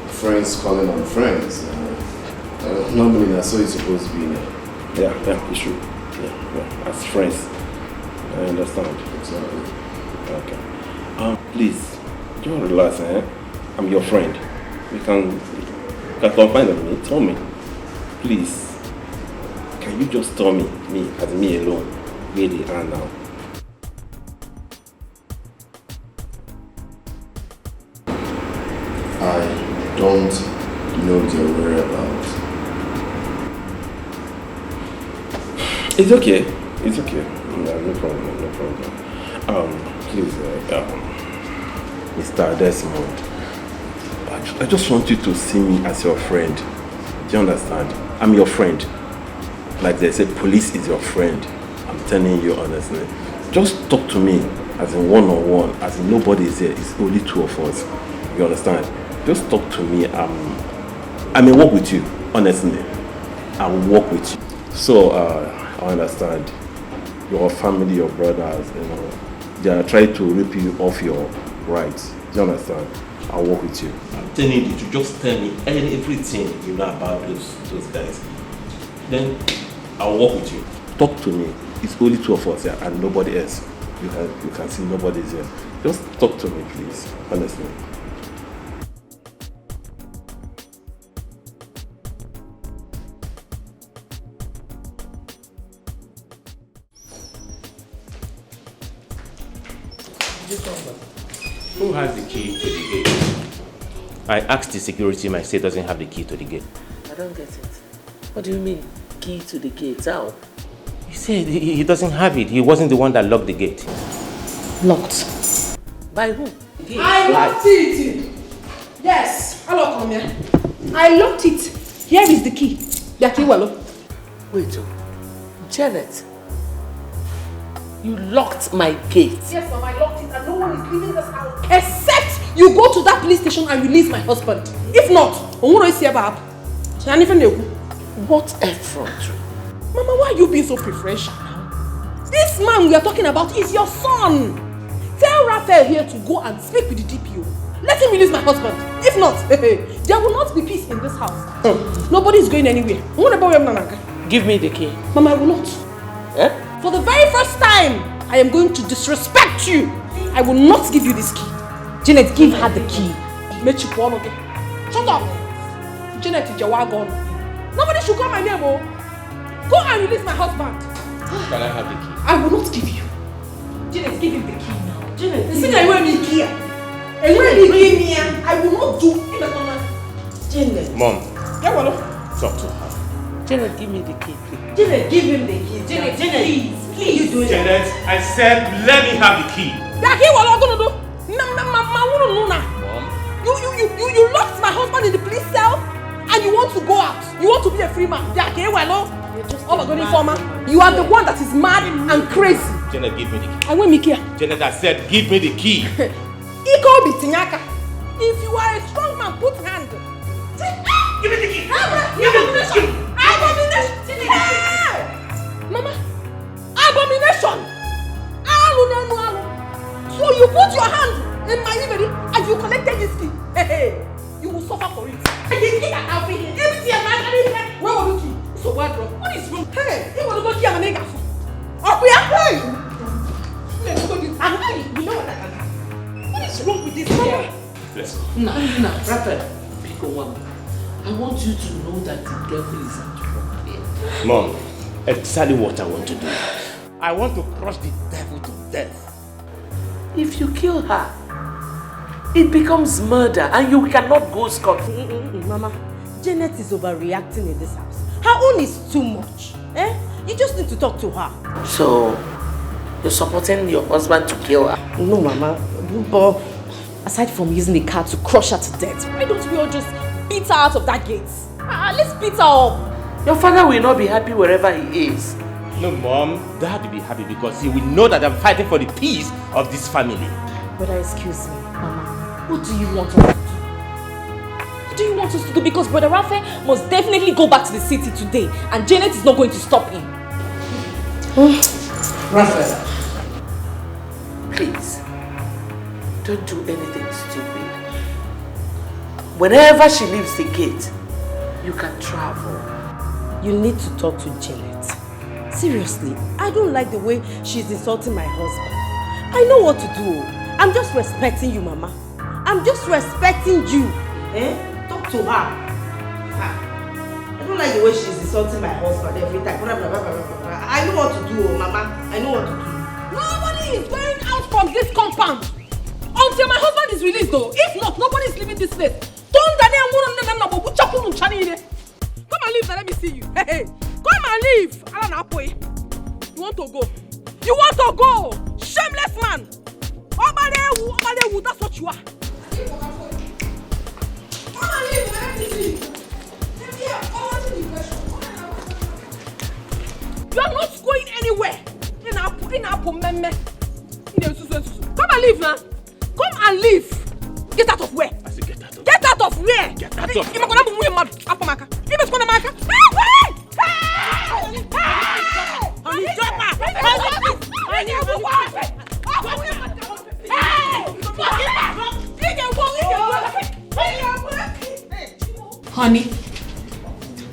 Friends calling on friends. Normally that's how it's supposed to be now. Yeah, it's true. Yeah, as friends. I understand. Exactly. Okay. Please, just relax, eh? I'm your friend. You can confide on me. Tell me. Please. Can you just tell me as me alone, where they are now? I don't know their whereabouts. It's okay. No problem. Please, Mr. Desmond, I just want you to see me as your friend. Do you understand? I'm your friend. Like they say, police is your friend. I'm telling you honestly. Just talk to me as in one-on-one, as in nobody is here. It's only two of us. You understand? Just talk to me. I may work with you, honestly. I will work with you. So, I understand. Your family, your brothers, they are trying to rip you off your rights. Do you understand? I'll work with you. I'm telling you to just tell me everything you know about those guys. Then I'll work with you. Talk to me. It's only two of us here and nobody else. You can see nobody's here. Just talk to me, please. Honestly. Who has the key to the gate? I asked the security man, he doesn't have the key to the gate. I don't get it. What do you mean, key to the gate? How? He said he doesn't have it. He wasn't the one that locked the gate. Locked? By who? I locked it! Yes! Hello, come here. I locked it. Here is the key. Wait, Janet. You locked my gate. Yes, Mom, I locked it and no one is leaving this house. Except you go to that police station and release my husband. If not, what effort? Mama, why are you being so preferential now? This man we are talking about is your son. Tell Rafael here to go and speak with the DPO. Let him release my husband. If not, there will not be peace in this house. Nobody is going anywhere. Give me the key. Mama, I will not. Eh? For the very first time, I am going to disrespect you. I will not give you this key. Janet, give her the key. Shut up. Janet, it's your wagon. Nobody should call my name. Oh. Go and release my husband. Can I have the key? I will not give you. Janet, give him the key now. Janet, see I will be here. I will not do it. Janet. Mom, talk to her. Janet, give me the key, please. Janet, give him the key. Janet, please you do it. Janet, I said let me have the key. You locked my husband in the police cell and you want to go out. You want to be a free man. Oh my God, informer. You are the one that is mad and crazy. Janet, give me the key. I want Micheal. Janet, I said give me the key. If you are a strong man, put hand. Give me the key! Abomination! Abomination! Mama! Abomination! So you put your hand in my inventory and you collected this key. Hey, you will suffer for it. Where will you key? So what is wrong? Hey, you want to go kill my nigga? Up here? Hey! You know what I can do? What is wrong with this girl? Let's go. No, Rafael, pick a one. I want you to know that the devil is at work here. Mom, exactly what I want to do. I want to crush the devil to death. If you kill her, it becomes murder and you cannot go scot-free. Mama, Janet is overreacting in this house. Her own is too much. You just need to talk to her. So, you're supporting your husband to kill her? No, Mama. But aside from using the car to crush her to death, why don't we all just beat her out of that gate? Let's beat her up. Your father will not be happy wherever he is. No, Mom, Dad will be happy because he will know that I'm fighting for the peace of this family. Brother, excuse me, Mama. What do you want us to do? What do you want us to do? Because Brother Rafael must definitely go back to the city today, and Janet is not going to stop him. Rafael, please, don't do anything stupid. Whenever she leaves the gate, you can travel. You need to talk to Janet. Seriously, I don't like the way she's insulting my husband. I know what to do. I'm just respecting you, Mama. I'm just respecting you. Talk to her. I don't like the way she's insulting my husband every time. I know what to do, Mama. I know what to do. Nobody is going out from this compound until my husband is released, though. If not, nobody is leaving this place. Come and leave, let me see you. Hey, come and leave. You want to go? You want to go? Shameless man. Obadewu, that's what you are. Come and leave, let me see you. You are not going anywhere. Come and leave now. Come and leave. Get out of where? I said get out of Get out of where? Get out of Honey,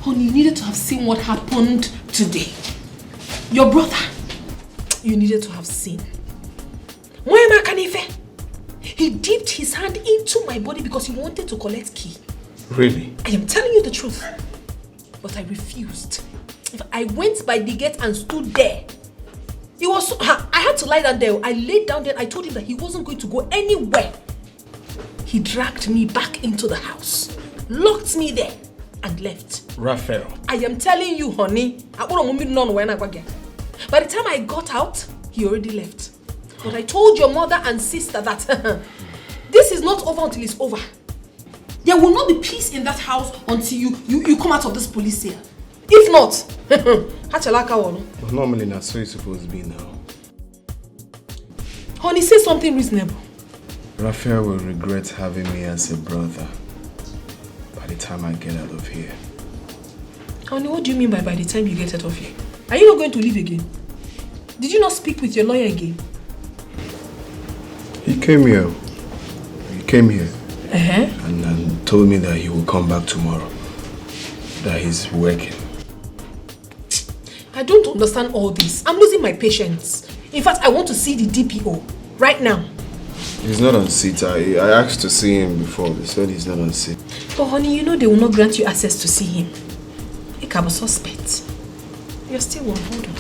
you needed to have seen what happened today. Your brother, you needed to have seen. He dipped his hand into my body because he wanted to collect key. Really? I am telling you the truth. But I refused. I went by the gate and stood there. It was I had to lie down there. I laid down there. I told him that he wasn't going to go anywhere. He dragged me back into the house, locked me there, and left. Rafael. I am telling you, honey. By the time I got out, he already left. But I told your mother and sister that this is not over until it's over. There will not be peace in that house until you come out of this police cell. If not, normally that's so it's supposed to be now. Honey, say something reasonable. Rafael will regret having me as a brother by the time I get out of here. Honey, what do you mean by the time you get out of here? Are you not going to leave again? Did you not speak with your lawyer again? He came here. And told me that he will come back tomorrow. That he's working. I don't understand all this. I'm losing my patience. In fact, I want to see the DPO right now. He's not on seat. I asked to see him before. They said he's not on seat. But honey, you know they will not grant you access to see him. I can be suspect. You're still one. Hold on.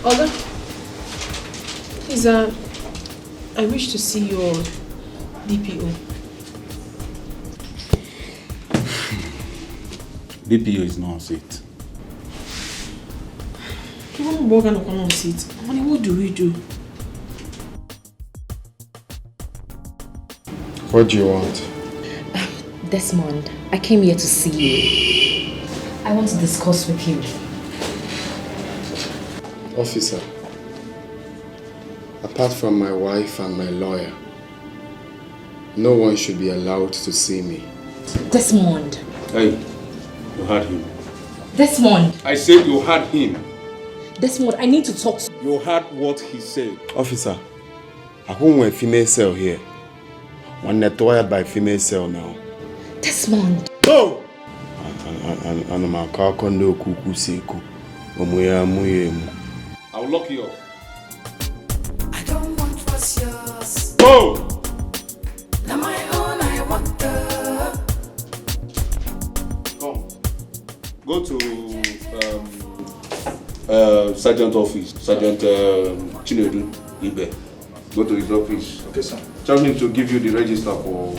Olga, please, I wish to see your DPO. DPO is not on seat. Honey, what do we do? What do you want? Desmond, I came here to see you. I want to discuss with you. Officer, apart from my wife and my lawyer, no one should be allowed to see me. Desmond. Hey, you heard him. Desmond. I said you heard him. Desmond, I need to talk to you. You heard what he said. Officer, I won't a female cell here. One net wired by female cell now. Desmond. No! And my car condo kuku seku. I will lock you up. I don't want what's yours. Go! Now my own, I want the. Come. Go to Sergeant office. Sergeant Chinedu Ibe. Go to his office. Okay, sir. Tell him to give you the register for...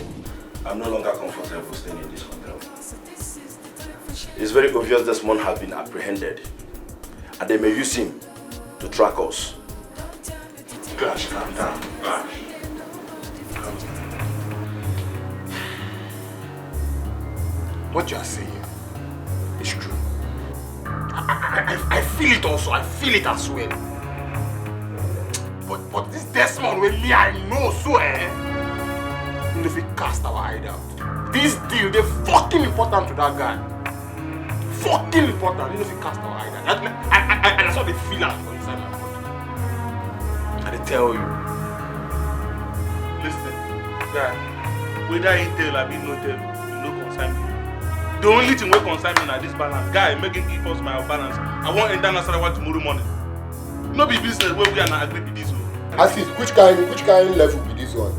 I'm no longer comfortable staying in this hotel. It's very obvious Desmond has been apprehended. And they may use him to track us. Gosh, calm down. Gosh. What you are saying is true. I feel it also. I feel it as well. But this Desmond with me, I know so if we cast our eye out. This deal, they fucking important to that guy. Fucking important. If we cast our eye out. And that's what they feel out for inside my body. And they tell you. Listen, guy, whether he tell or no tell, you no concern me. The only thing wey concern me na this balance. Guy, make him give us my balance. I want enter Nasarawa tomorrow morning. No be business where we are not agree with this one. Asis, which kind level be this one?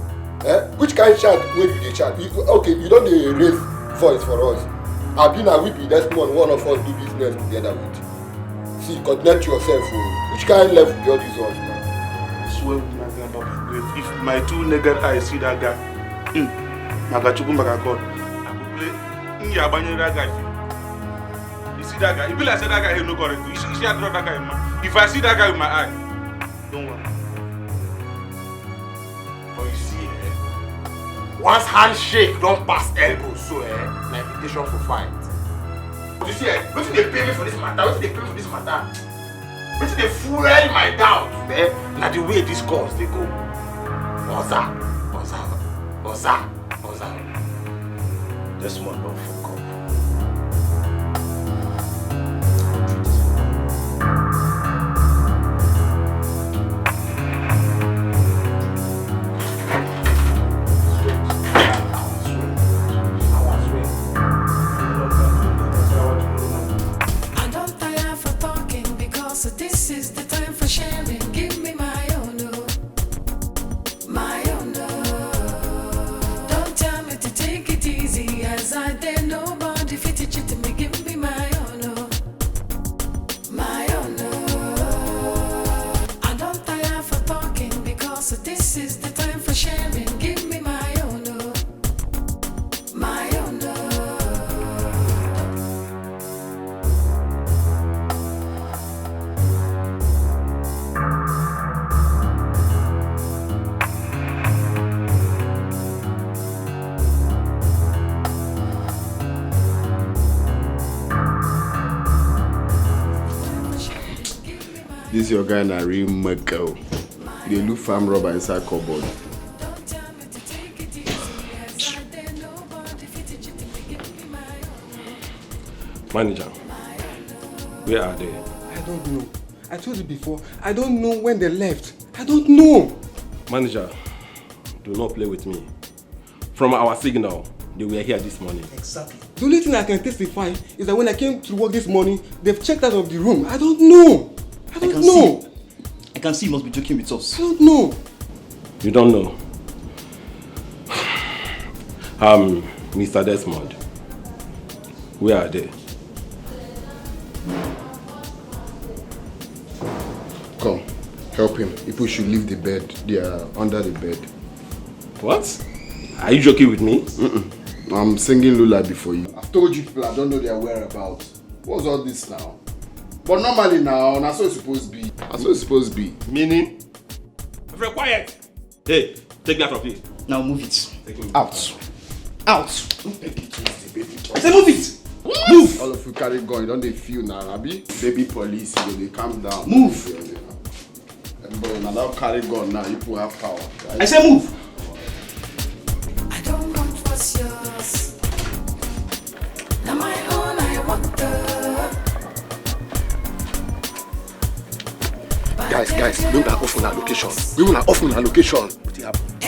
Which kind chat wey you dey chat? Okay, you don't dey raise voice for us. Abi na we be Desmond, one of us do business together with. See, connect yourself. Which kind level be all these ones now? I swear with my grandpa, if my two naked eyes see that guy, Magachuku Magakon, I will play that guy. You see that guy? It be like say that guy no correct. You see I draw that guy in my. If I see that guy with my eye, don't worry. But you see, once handshake don't pass elbow, so na invitation for fight. But you see, wetin dey pay me for this matter? Wetin dey pay me for this matter? Wetin dey fuel my doubt? Na the way this calls dey go. Oza. Desmond don't fuck up. I don't tire for talking because this is the time for sharing. Give me my own, my own. Don't tell me to take it easy as I dare nobody fit it to me. Give me my own, my own. I don't tire for talking because this is the time for sharing. Give me my own, my own. This your guy na real Micheal. They look farm rubber inside cupboard. Manager, where are they? I don't know. I told you before, I don't know when they left. I don't know. Manager, do not play with me. From our signal, they were here this morning. Exactly. The only thing I can testify is that when I came to work this morning, they've checked out of the room. I don't know. I don't know. I can see you must be joking with us. I don't know. You don't know? Mr. Desmond, where are they? Come, help him. People should leave the bed. They are under the bed. What? Are you joking with me? I'm singing lullaby for you. I've told you people I don't know their whereabouts. What's all this now? But normally now, that's what it's supposed to be. That's what it's supposed to be. Meaning? Very quiet. Hey, take that from here. Now move it. Out. Out. I say move it. Move. All of you carry gun. You don't they feel now, Abi? Baby police, they calm down. Move. But now carry gun now. You people have power. Right? I say move. I don't want what's yours. Guys, we will off on our location. We will off on our location. What happened?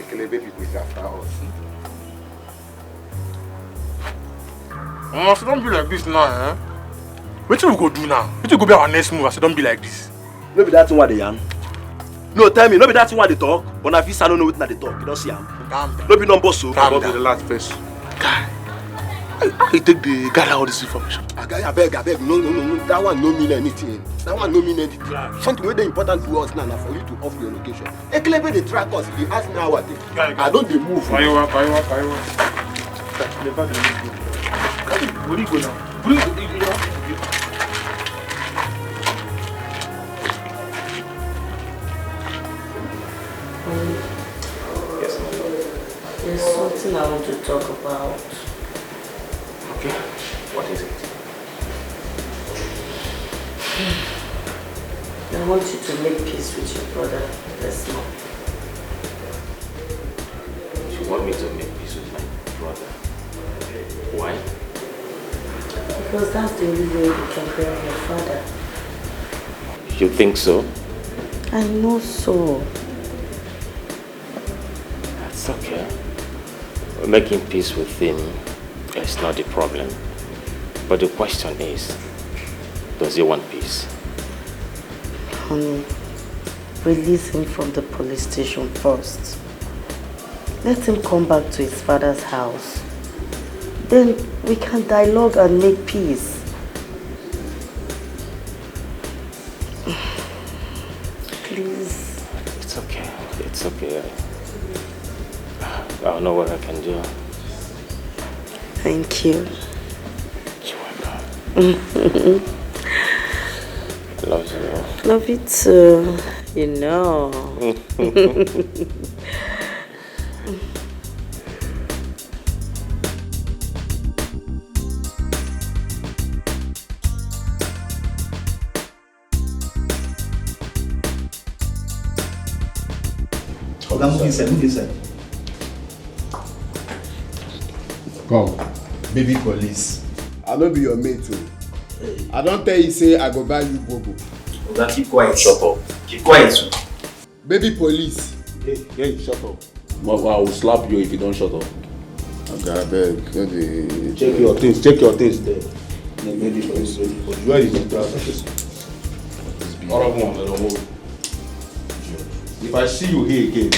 The baby is after us. So don't be like this now, eh? What we go do now? What we go be our next move? So don't be like this. No be that one they yarn. No, tell me, no be that one they talk. But if you don't know what they talk, you don't see them. No be number so. Calm down. The last person. Guy, I take the gather all this information. I beg. No. That one no mean anything. Something very important to us now for you to off your location. Ekelebe they track us. If you ask me how I think, I don't move. Where you are? Where do you go now? Yes, my lord. There's something I want to talk about. Okay, what is it? I want you to make peace with your brother, Desmond. You want me to make peace with my brother? Why? Because that's the only way you can bury your father. You think so? I know so. That's okay. Making peace with him is not the problem. But the question is, does he want peace? Honey, release him from the police station first. Let him come back to his father's house. Then we can dialogue and make peace. Please. It's okay. It's okay. I'll know what I can do. Thank you. You're welcome. Love you. Love you too. You know. Move inside. Come, baby police. I no be your mate too. I don't tell you say I go buy you bobo. Oga, keep quiet. Shut up. Keep quiet. Baby police. Hey, shut up. I will slap you if you don't shut up. Okay, I beg. Check your things there. Baby police. Where is it? All of them, I don't move. If I see you here again,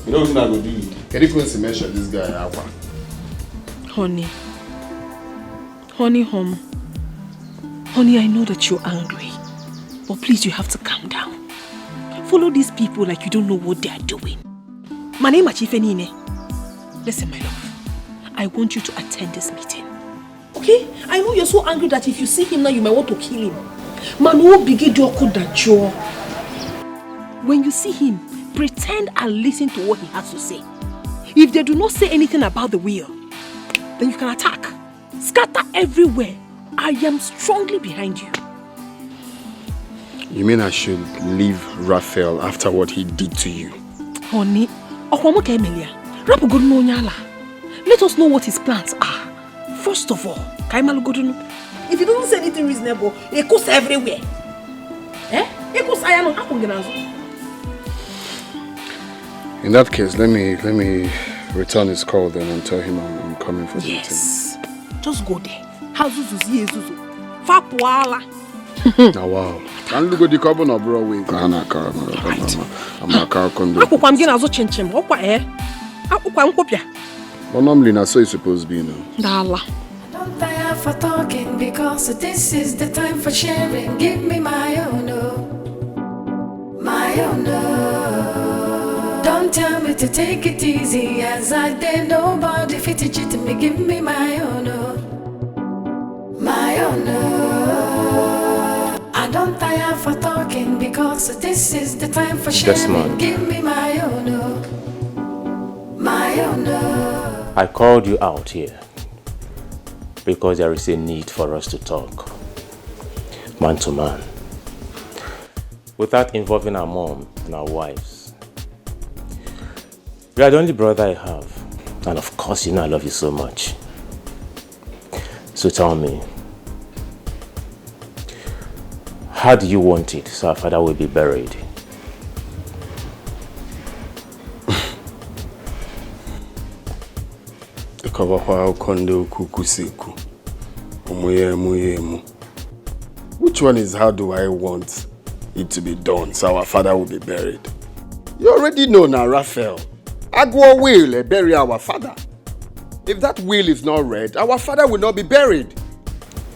you know what I'm going to do? Can you please mention this guy, Alpha? Honey, I know that you're angry, but please, you have to calm down. Follow these people like you don't know what they are doing. My name is Chifenine. Listen, my love, I want you to attend this meeting. Okay? I know you're so angry that if you see him now, you might want to kill him. When you see him, pretend and listen to what he has to say. If they do not say anything about the will, then you can attack. Scatter everywhere. I am strongly behind you. You mean I should leave Rafael after what he did to you? Honey, let us know what his plans are. First of all, if he doesn't say anything reasonable, he goes everywhere. In that case, let me return his call then and tell him I'm coming for the meeting. Yes. Just go there. Now wow. Can you go the carbon or bro way? I'm a car condo. But normally that's so it's supposed to be, you know. Don't tire for talking because this is the time for sharing. Give me my own, my own. Don't tell me to take it easy as I did. Nobody fit it to me. Give me my own, my own. I don't tire for talking because this is the time for sharing. Desmond. Give me my own, my own. I called you out here because there is a need for us to talk, man to man, without involving our mom and our wives. You are the only brother I have, and of course you know I love you so much. So tell me, How do you want it so our father will be buried? Which one is how do I want it to be done so our father will be buried? You already know now, Rafael. Agua will bury our father. If that will is not read, our father will not be buried.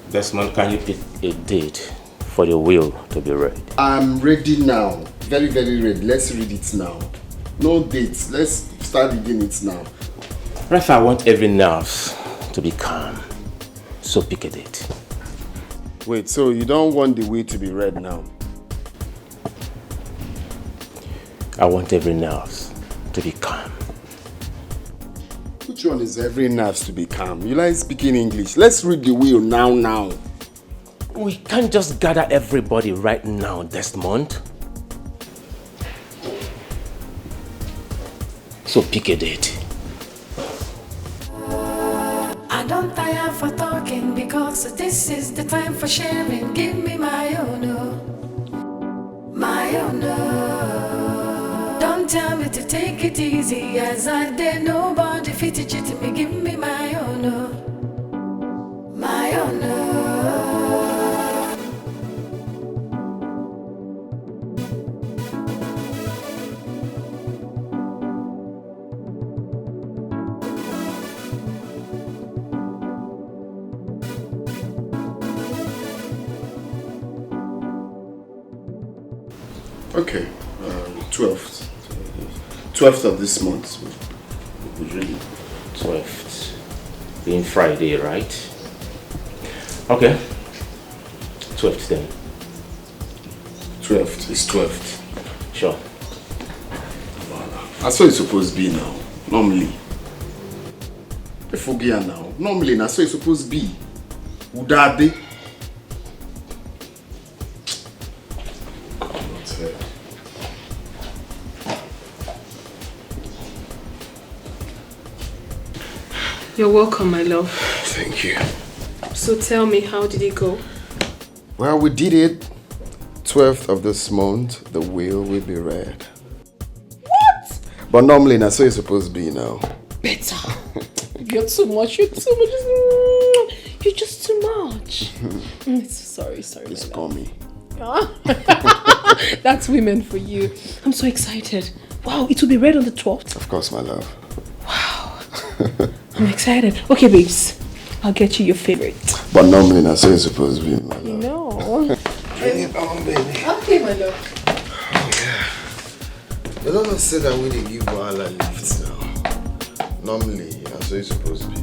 Desmond, can you pick a date for the will to be read? I'm ready now. Very, very ready. Let's read it now. No dates. Let's start reading it now. Rafa, I want every nerve to be calm. So pick a date. Wait, so you don't want the will to be read now? I want every nerve to be calm. Which one is every nerve to be calm? You like speaking English? Let's read the will now. We can't just gather everybody right now, Desmond. So pick a date. I don't tire for talking because this is the time for sharing. Give me my own, my own. Don't tell me to take it easy as I did. Nobody fit it to me. Give me my own, my own. Okay, 12th. 12th of this month. Really? 12th. Being Friday, right? Okay. 12th then. 12th is 12th. Sure. That's what it's supposed to be now. Normally. If we get now. Normally, that's what it's supposed to be. Udade. You're welcome, my love. Thank you. So tell me, how did it go? Well, we did it. 12th of this month, the will be read. What? But normally, that's what it's supposed to be now. Better. You're too much. You're too much. You're just too much. Sorry. Just call me. That's women for you. I'm so excited. Wow, it will be read on the 12th. Of course, my love. I'm excited. Okay, babes. I'll get you your favorite. But normally, that's what it's supposed to be, my love. No. Bring it on, baby. Okay, my love. You don't say that when they give Wahala lifts now. Normally, that's what it's supposed to be.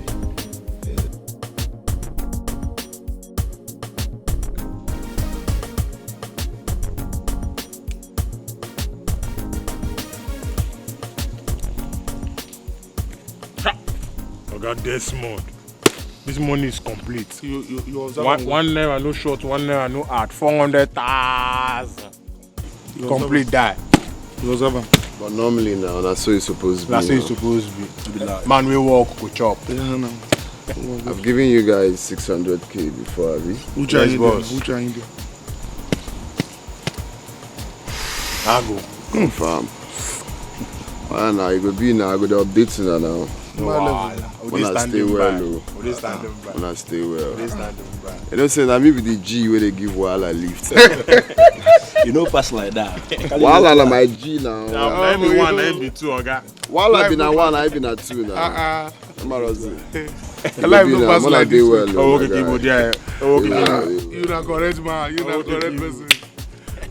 Desmond, this money is complete. You one naira no short, one naira no add. 400,000. Complete that. You observe? But normally now, that's what it's supposed to be. That's what it's supposed to be. Man, we walk, go chop. I've given you guys 600k before, Abi. Which are you doing? Which are you doing? I go. Confirm. Well, now you go be now. I go to update you now. When I stay well, when I stay well. You don't say that maybe the G where they give Wahala lift. You know, pass like that. Wahala na my G now. Now, everyone, every two, okay. Wahala be na one, I be na two now. I like no pass like this. Oh, okay, people there. You not correct man. You not correct person.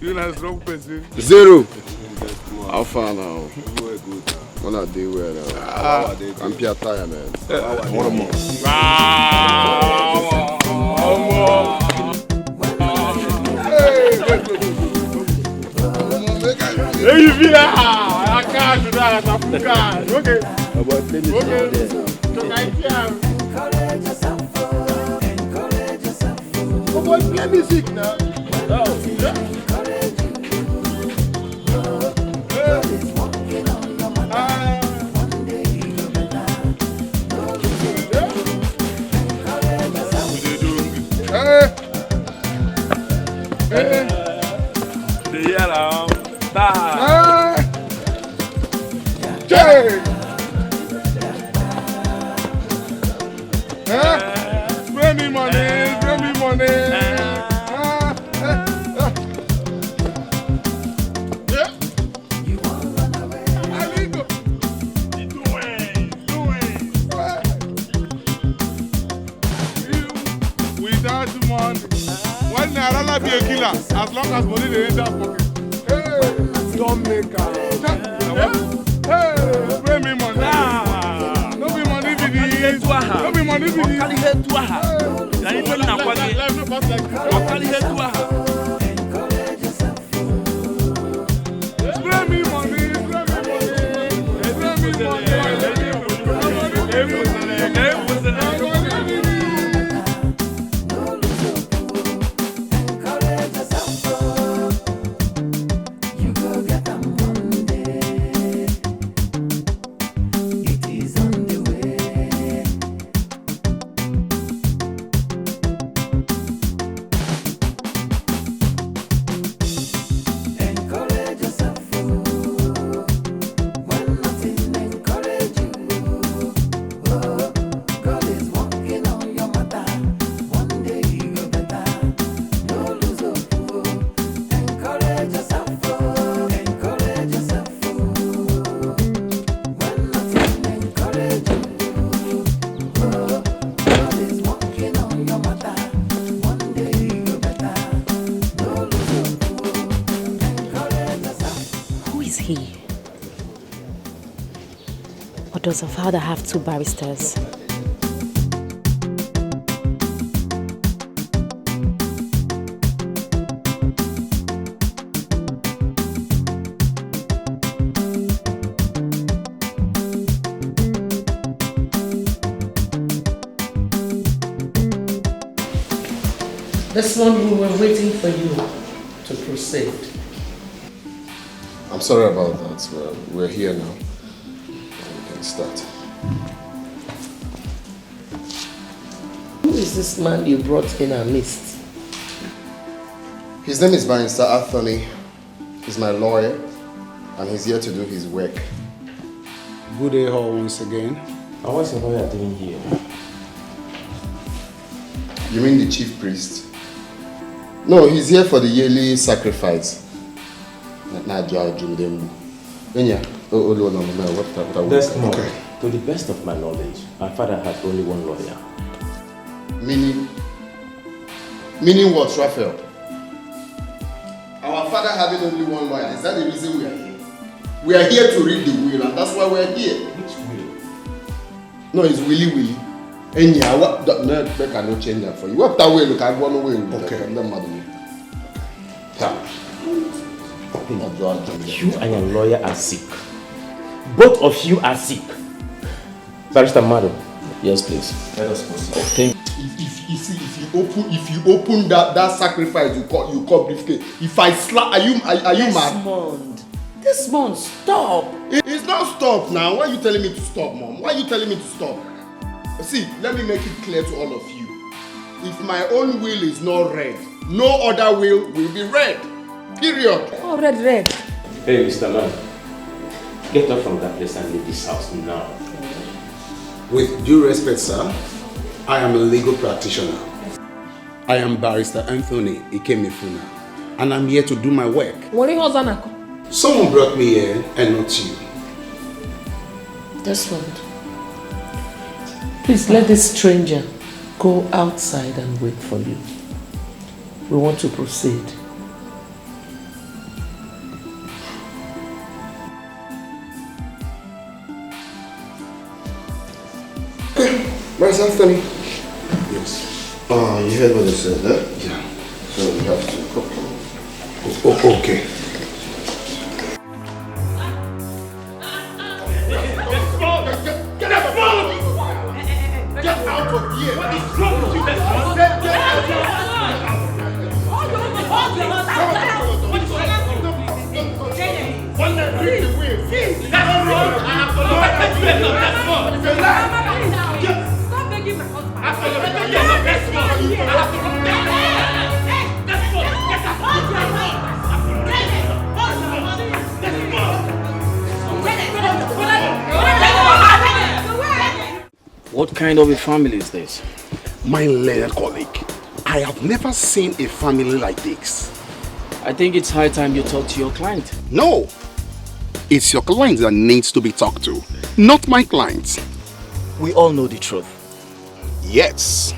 You not strong person. 0. How far now? When I do well now. I'm Pierre Tire, man. One more. Hey, you feel that? I can't do that. Okay. Okay. Boy, play music now. Hey. Hey! Spray me money, spray me money. Without money, when I rather be a killer, as long as money they enter pocket. Hey, don't make hey, spray me money. No be money be this. No be money be spray me money, Does her father have two barristers? Desmond, we were waiting for you to proceed. I'm sorry about that. We're here now. Start. Who is this man you brought in our midst? His name is Barrister Anthony. He's my lawyer, and he's here to do his work. Good day all once again. And what's your lawyer doing here? You mean the chief priest? No, he's here for the yearly sacrifice. Desmond, to the best of my knowledge, my father had only one lawyer. Meaning what, Rafael? Our father having only one lawyer, is that the reason we are here? We are here to read the will, and that's why we are here. Which will? No, it's Willy. And yeah, what I cannot change that for you. What that way look I go away with You and your lawyer are sick. Both of you are sick. Barrister Madam. Yes, please. Let us proceed. If you open that sacrifice you call briefcase, if I slap, are you mad? Desmond, stop. It's not stop now. Why are you telling me to stop, Mom? Why are you telling me to stop? See, let me make it clear to all of you. If my own will is not read, no other will be read. Period. Oh, red. Hey, Mr. Man. Get up from that place and leave this house now. With due respect, sir, I am a legal practitioner. I am Barrister Anthony Ikemefuna, and I'm here to do my work. Someone brought me here and not you. Desmond, please let this stranger go outside and wait for you. We want to proceed. Barrister Anthony. Yes. You heard what they said, eh? Yeah. So we have to go. Oh, okay. Get out of here! What is wrong with you, Desmond? Get out of here! That's wrong! I have to look at the end of Desmond! It's a lie! Stop begging my husband! I have to look at the end of Desmond! I have to look at the end of Desmond! Get out! Hold your money! Hold your money! Desmond! What kind of a family is this? My learned colleague, I have never seen a family like this. I think it's high time you talk to your client. No! It's your client that needs to be talked to, not my client. We all know the truth. Yes.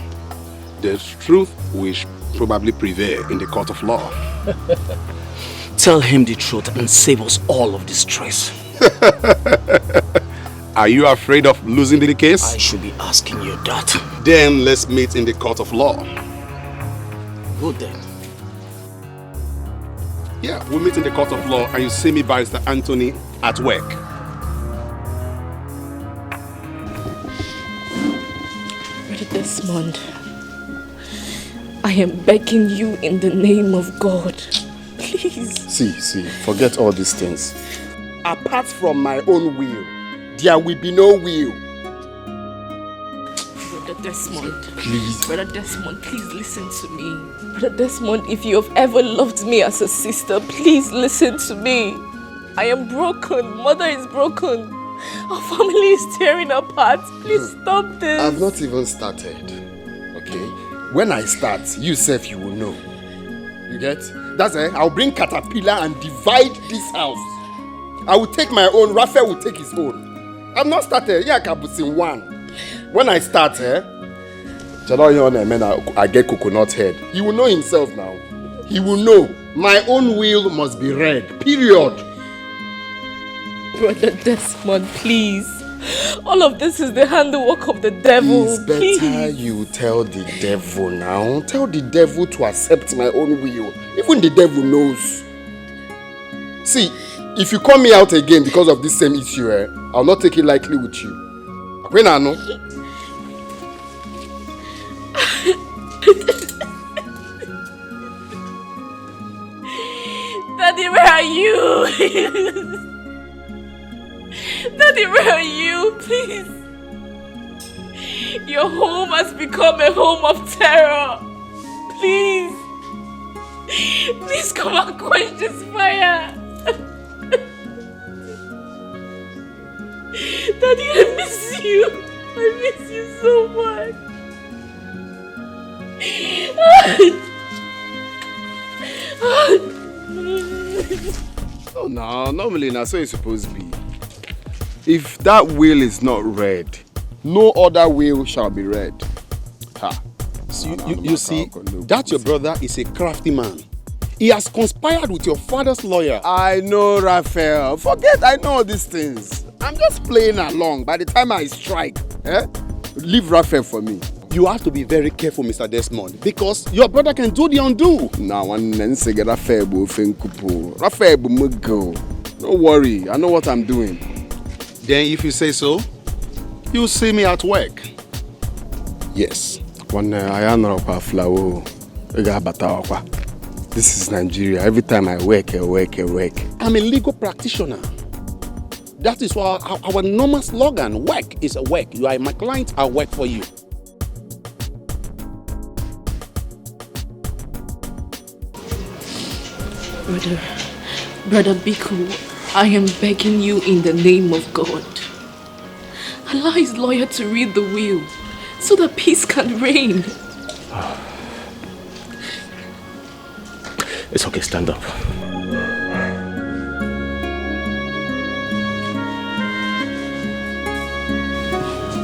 The truth will probably prevail in the court of law. Tell him the truth and save us all of this stress. Are you afraid of losing the case? I should be asking you that. Then let's meet in the court of law. Good then. Yeah, we'll meet in the court of law and you see me, Barrister Anthony, at work. Brother Desmond, I am begging you in the name of God. Please. See, forget all these things. Apart from my own will, there will be no will. Brother Desmond. Please. Brother Desmond, please listen to me. Brother Desmond, if you have ever loved me as a sister, please listen to me. I am broken. Mother is broken. Our family is tearing apart. Please stop this. I've not even started. Okay? When I start, you self, you will know. You get? That's it. I'll bring caterpillar and divide this house. I will take my own. Rafael will take his own. I've not started. Yeah, Kabusin one. When I start, I get coconut head. He will know himself now. He will know. My own will must be read. Period. Brother Desmond, please. All of this is the handiwork of the devil. It's better you tell the devil now. Tell the devil to accept my own will. Even the devil knows. See, if you call me out again because of this same issue, I'll not take it lightly with you. When I know. Daddy, where are you? Daddy, where are you? Please. Your home has become a home of terror. Please. Please come and quench this fire. Daddy, I miss you. I miss you so much. Oh no, normally that's how it's supposed to be. If that will is not read, no other will shall be read. Ha. You see, that your brother is a crafty man. He has conspired with your father's lawyer. I know, Rafael. Forget I know all these things. I'm just playing along. By the time I strike, leave Rafael for me. You have to be very careful, Mr. Desmond, because your brother can do the undo. Rafael, don't worry, I know what I'm doing. Then if you say so, you'll see me at work. Yes. This is Nigeria. Every time I work. I'm a legal practitioner. That is why our normal slogan, work is a work. You are my client, I work for you. Brother Biku, I am begging you in the name of God. Allow his lawyer to read the will so that peace can reign. It's okay, stand up.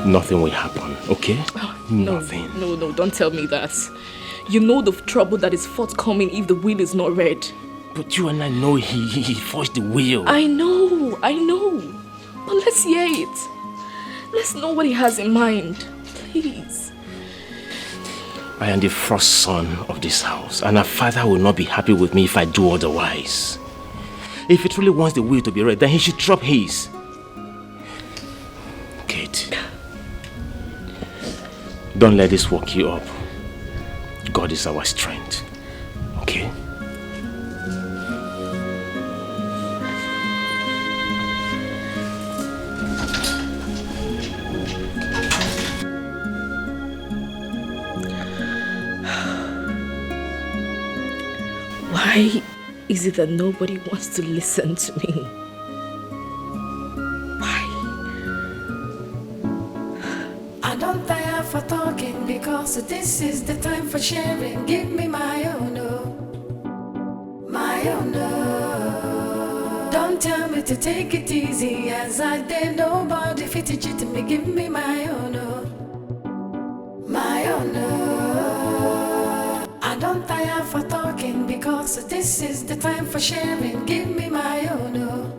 Nothing will happen, okay? Nothing. No, don't tell me that. You know the trouble that is forthcoming if the will is not read. But you and I know he forged the will. I know. But let's hear it. Let's know what he has in mind. Please. I am the first son of this house, and a father will not be happy with me if I do otherwise. If he truly wants the will to be read, then he should drop his. Kate, don't let this work you up. God is our strength, okay? Why is it that nobody wants to listen to me? I don't because this is the time for sharing. Give me my own, oh, my own, oh. Don't tell me to take it easy as I did. Nobody fit to cheat me. Give me my own, oh, my own, oh. I don't tire for talking because this is the time for sharing. Give me my own, oh,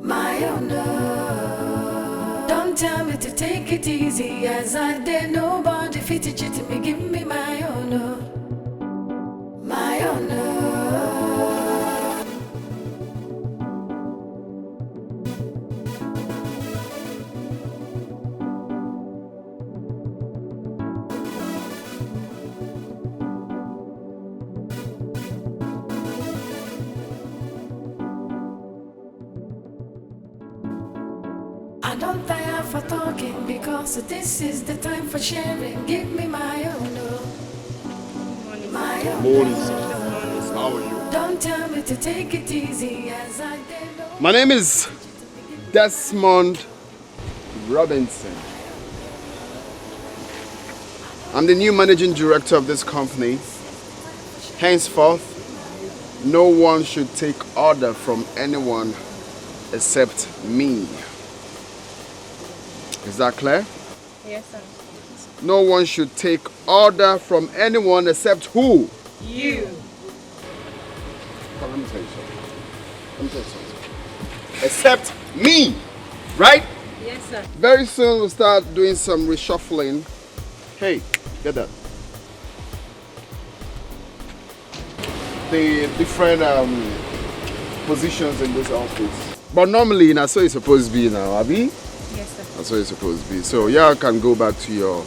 my own, oh. Don't tell me to take it easy as I did. Nobody fit to cheat me. Give me my own, oh, my own, oh. I don't tire for talking because this is the time for sharing. Give me my own, oh, my own, oh. How are you? Don't tell me to take it easy as I did. My name is Desmond Robinson. I'm the new managing director of this company. Henceforth, no one should take order from anyone except me. Is that clear? Yes, sir. No one should take order from anyone except who? You. Let me tell you something. Except me, right? Yes, sir. Very soon we'll start doing some reshuffling. Hey, get that. The different positions in this office. But normally, that's what it's supposed to be now, Abby? Yes, sir. That's what it's supposed to be. So y'all can go back to your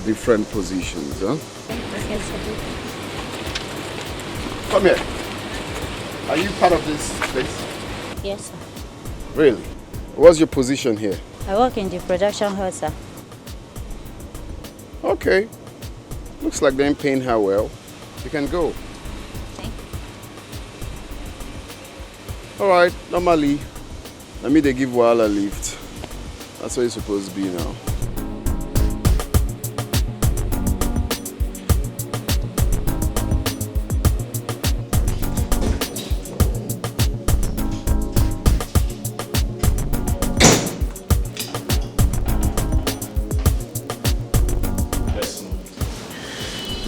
different positions, huh? Yes, sir. Come here. Are you part of this place? Yes, sir. Really? What's your position here? I work in the production hall, sir. Okay. Looks like they ain't paying her well. You can go. Alright, normally, they give Wahala a lift. That's what it's supposed to be now.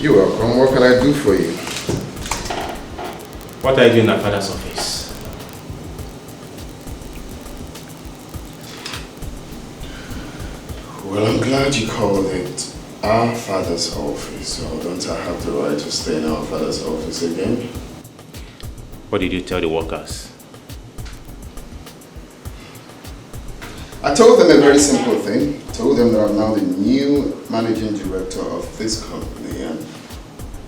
You're welcome. What can I do for you? What are you doing at Father's office? Well, I'm glad you called it our father's office, so don't I have the right to stay in our father's office again? What did you tell the workers? I told them a very simple thing. I told them that I'm now the new managing director of this company and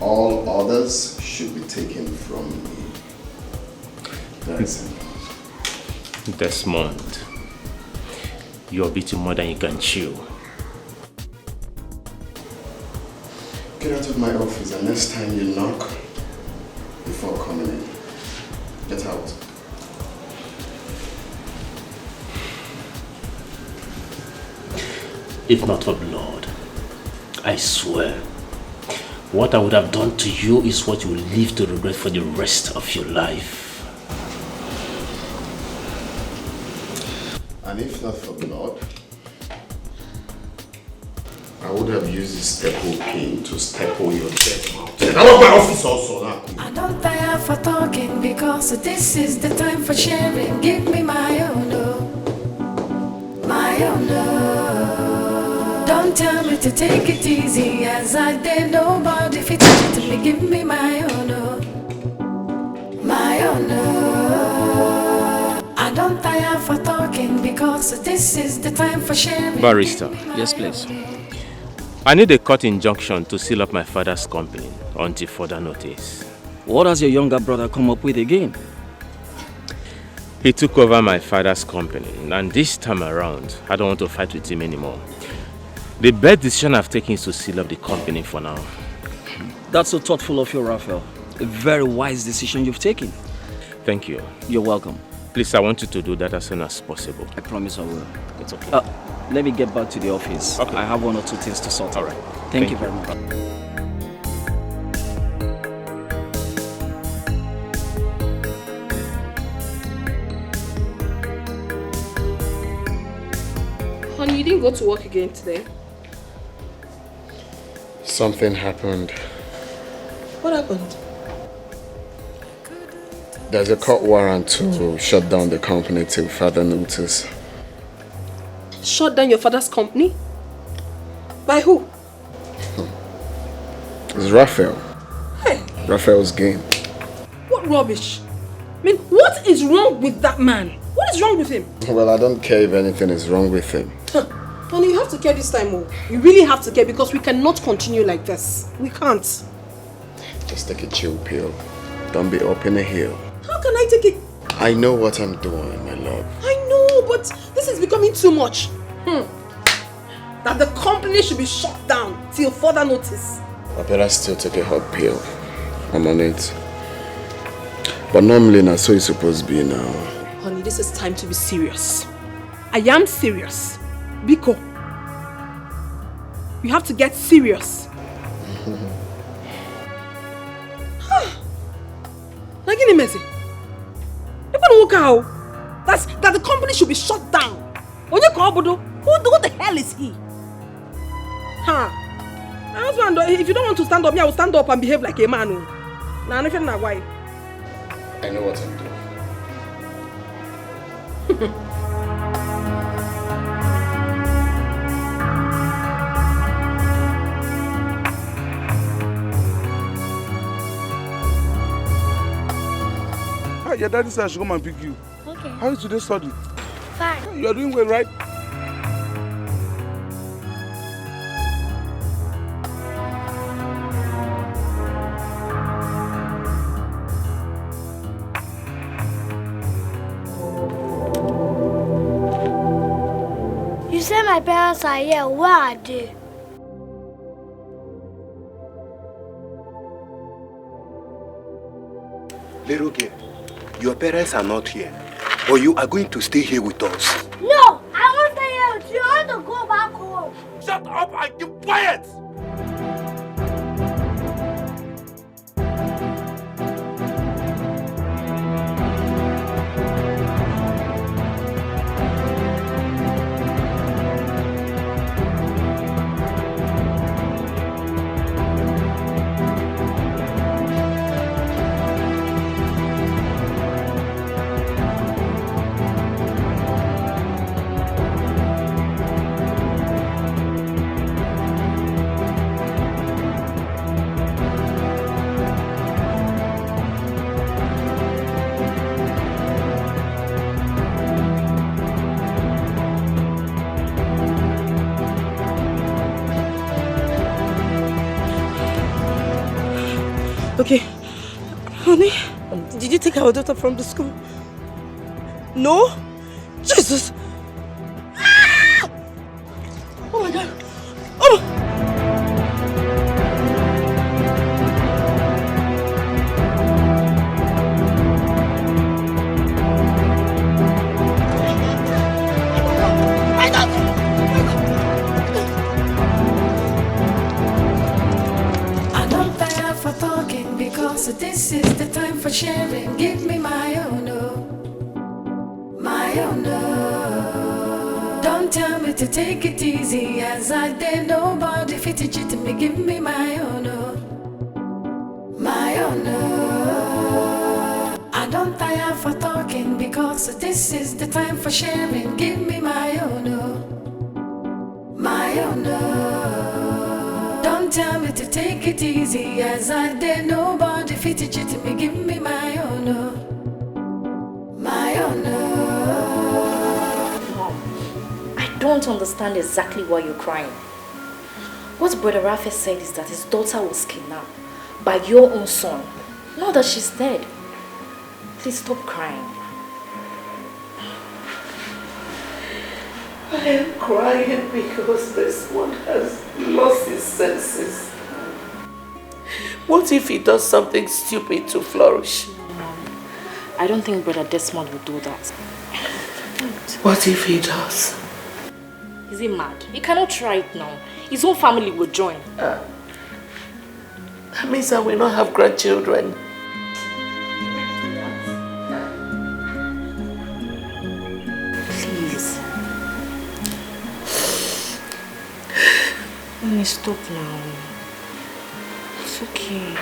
all others should be taken from me. Very simple. Desmond, you're beating more than you can chew. Get out of my office and next time you knock before coming in. Get out. If not for blood, I swear, what I would have done to you is what you will live to regret for the rest of your life. And if not for blood, I would have used the staple pin to staple your dead mouth. Get out of my office also now. I don't tire for talking because this is the time for sharing. Give me my own, oh, my own, oh. Don't tell me to take it easy as I did. Nobody fit to me. Give me my own, oh, my own, oh. I don't tire for talking because this is the time for sharing. Barrister. Yes, please. I need a court injunction to seal up my father's company until further notice. What has your younger brother come up with again? He took over my father's company, and this time around, I don't want to fight with him anymore. The best decision I've taken is to seal up the company for now. That's so thoughtful of you, Rafael. A very wise decision you've taken. Thank you. You're welcome. Please, I want you to do that as soon as possible. I promise I will. It's okay. let me get back to the office. Okay. I have 1 or 2 things to sort. All right. Thank you very much. Honey, you didn't go to work again today. Something happened. What happened? There's a court warrant to shut down the company till further notice. Shut down your father's company? By who? It's Rafael. Hey, Rafael's game. what rubbish? I mean, what is wrong with that man? What is wrong with him? Well, I don't care if anything is wrong with him. Honey, you have to care this time, oh. You really have to care because we cannot continue like this. We can't. Just take a chill pill. Don't be up in a hill. How can I take it? I know what I'm doing, my love. I know, but this is becoming too much. That the company should be shut down till further notice. I better still take a hot pill. I'm on it. But normally, that's so it's supposed to be now. Honey, this is time to be serious. I am serious. Biko, you have to get serious. Nagini Mezi, that the company should be shut down. Who the hell is he? My husband, if you don't want to stand up, I will stand up and behave like a man. Now, I don't know why. I know what I'm doing. Your daddy said I should come and pick you. Okay. How is today's study? Fine. You are doing well, right? You said my parents are here. Where are they? Little girl, your parents are not here, but you are going to stay here with us. No, I won't stay here with you. I want to go back home. Shut up and keep quiet! Okay, honey, did you take our daughter from the school? No? Jesus! Ah! Oh my God! Oh! So this is the time for sharing. Give me my own, oh, my own, oh. Don't tell me to take it easy, as I did. Nobody fit it me. Give me my own, oh, my own, oh. I don't tire for talking because this is the time for sharing. Give me my own, oh, my own, oh. Don't tell me to take it easy, as I did. Nobody fit it to me. Give me my own, oh, my own, oh. Mom, I don't understand exactly why you're crying. What Brother Rafael said is that his daughter was kidnapped by your own son. Now that she's dead. Please stop crying. I am crying because this one has lost his senses. What if he does something stupid to flourish? I don't think Brother Desmond will do that. What if he does? Is he mad? He cannot try it now. His whole family will join. That means I will not have grandchildren. Please. Let me stop now. It's okay.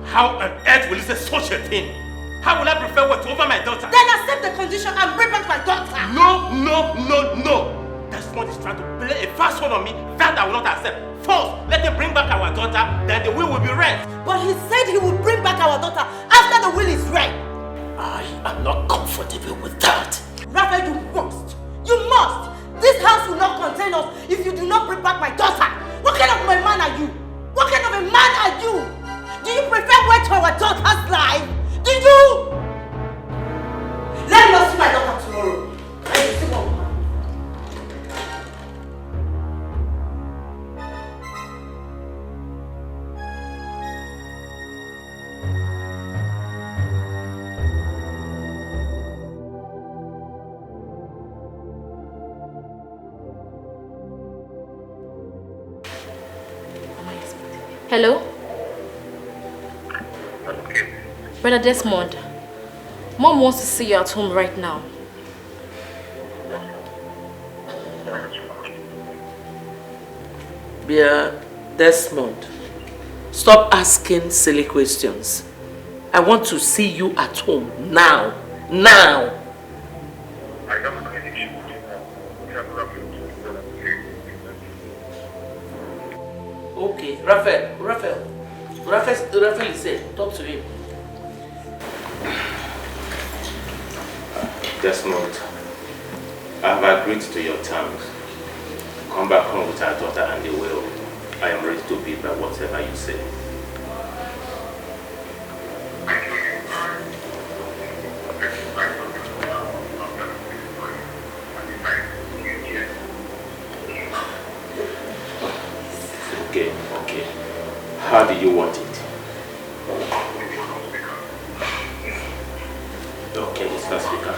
How on earth will you say such a thing? How will I prefer what over my daughter? Then accept the condition and bring back my daughter. No. Desmond is trying to play a fast one on me that I will not accept. First, let him bring back our daughter, then the will be read. But he said he would bring back our daughter after the will is read. I am not comfortable with that. Rafael, you must. You must. This house will not contain us if you do not bring back my daughter. What kind of a man are you? What kind of a man are you? Do you prefer wait for our daughter's life? Do you? Let me not see my daughter tomorrow. I will see what will happen. Hello? Brother Desmond, Mom wants to see you at home right now. Dear Desmond, stop asking silly questions. I want to see you at home now. Now! Okay, Rafael is here. Talk to him. Desmond, I have agreed to your terms. Come back home with our daughter and the will. I am ready to be by whatever you say. Okay. How do you want it? Okay, Mr. Speaker.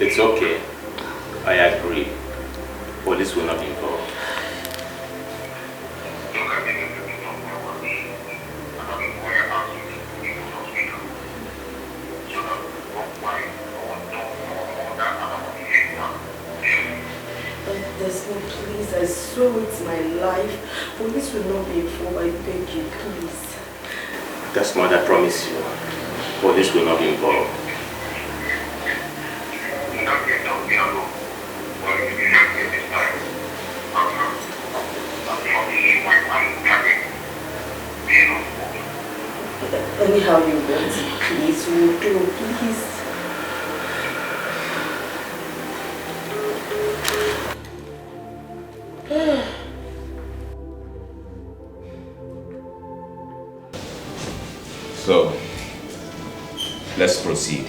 It's okay. I agree. Police will not be involved. Desmond, please, I swear with my life, police will not be involved. I beg you, please. Desmond, I promise you, police will not be involved. Anyhow you want it, please, will do, please. So, let's proceed.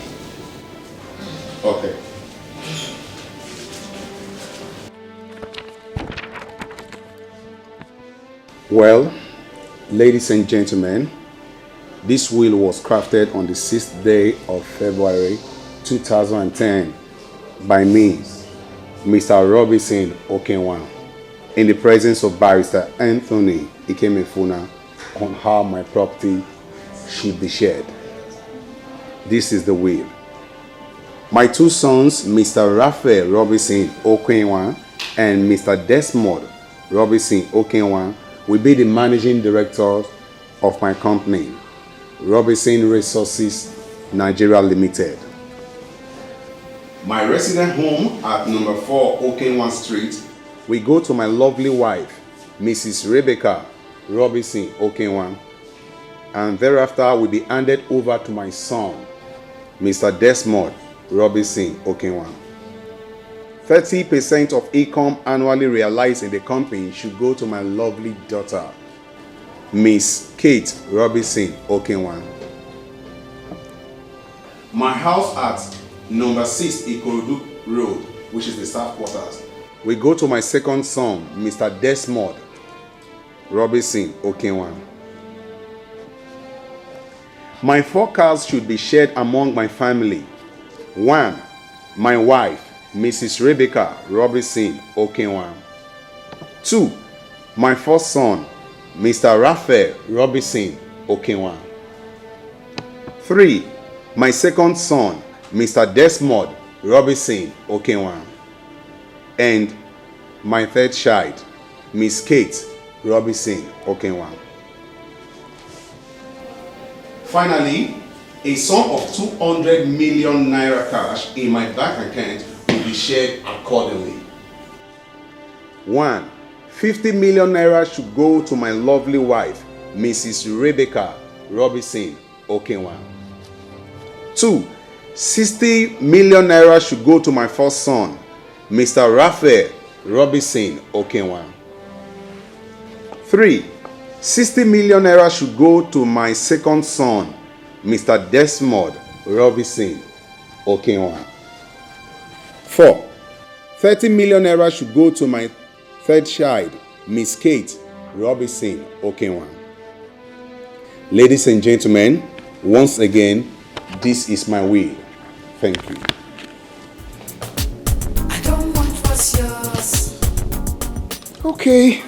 Okay. Well, ladies and gentlemen, this will was crafted on the 6th day of February 2010 by me, Mr. Robinson Okenwa, in the presence of Barrister Anthony Ikemefuna, on how my property should be shared. This is the will. My two sons, Mr. Rafael Robinson Okenwa and Mr. Desmond Robinson Okenwa, will be the managing directors of my company, Robinson Resources Nigeria Limited. My resident home at number 4 Okenwa Street will go to my lovely wife, Mrs. Rebecca Robinson Okenwa, and thereafter will be handed over to my son, Mr. Desmond Robinson Okenwa. 30% of income annually realized in the company should go to my lovely daughter, Miss Kate Robinson Okenwan. My house at number 6 Ikorodu Road, which is the staff quarters, will go to my second son, Mr. Desmond Robinson Okenwan. My 4 cars should be shared among my family. 1, my wife, Mrs. Rebecca Robinson Okenwan. 2, my first son, Mr. Rafael Robinson Okenwan. 3, my second son, Mr. Desmond Robinson Okenwan. And my third child, Miss Kate Robinson Okenwan. Finally, a sum of 200 million naira cash in my bank account will be shared accordingly. 1, 50 million naira should go to my lovely wife, Mrs. Rebecca Robinson Okenwan. 2, 60 million naira should go to my first son, Mr. Rafael Robinson Okenwan. 3, 60 million naira should go to my second son, Mr. Desmond Robinson Okenwan. 4, 30 million naira should go to my third child, Miss Kate Robinson Okenwan. Ladies and gentlemen, once again, this is my will. Thank you. I don't want what's yours. Okay.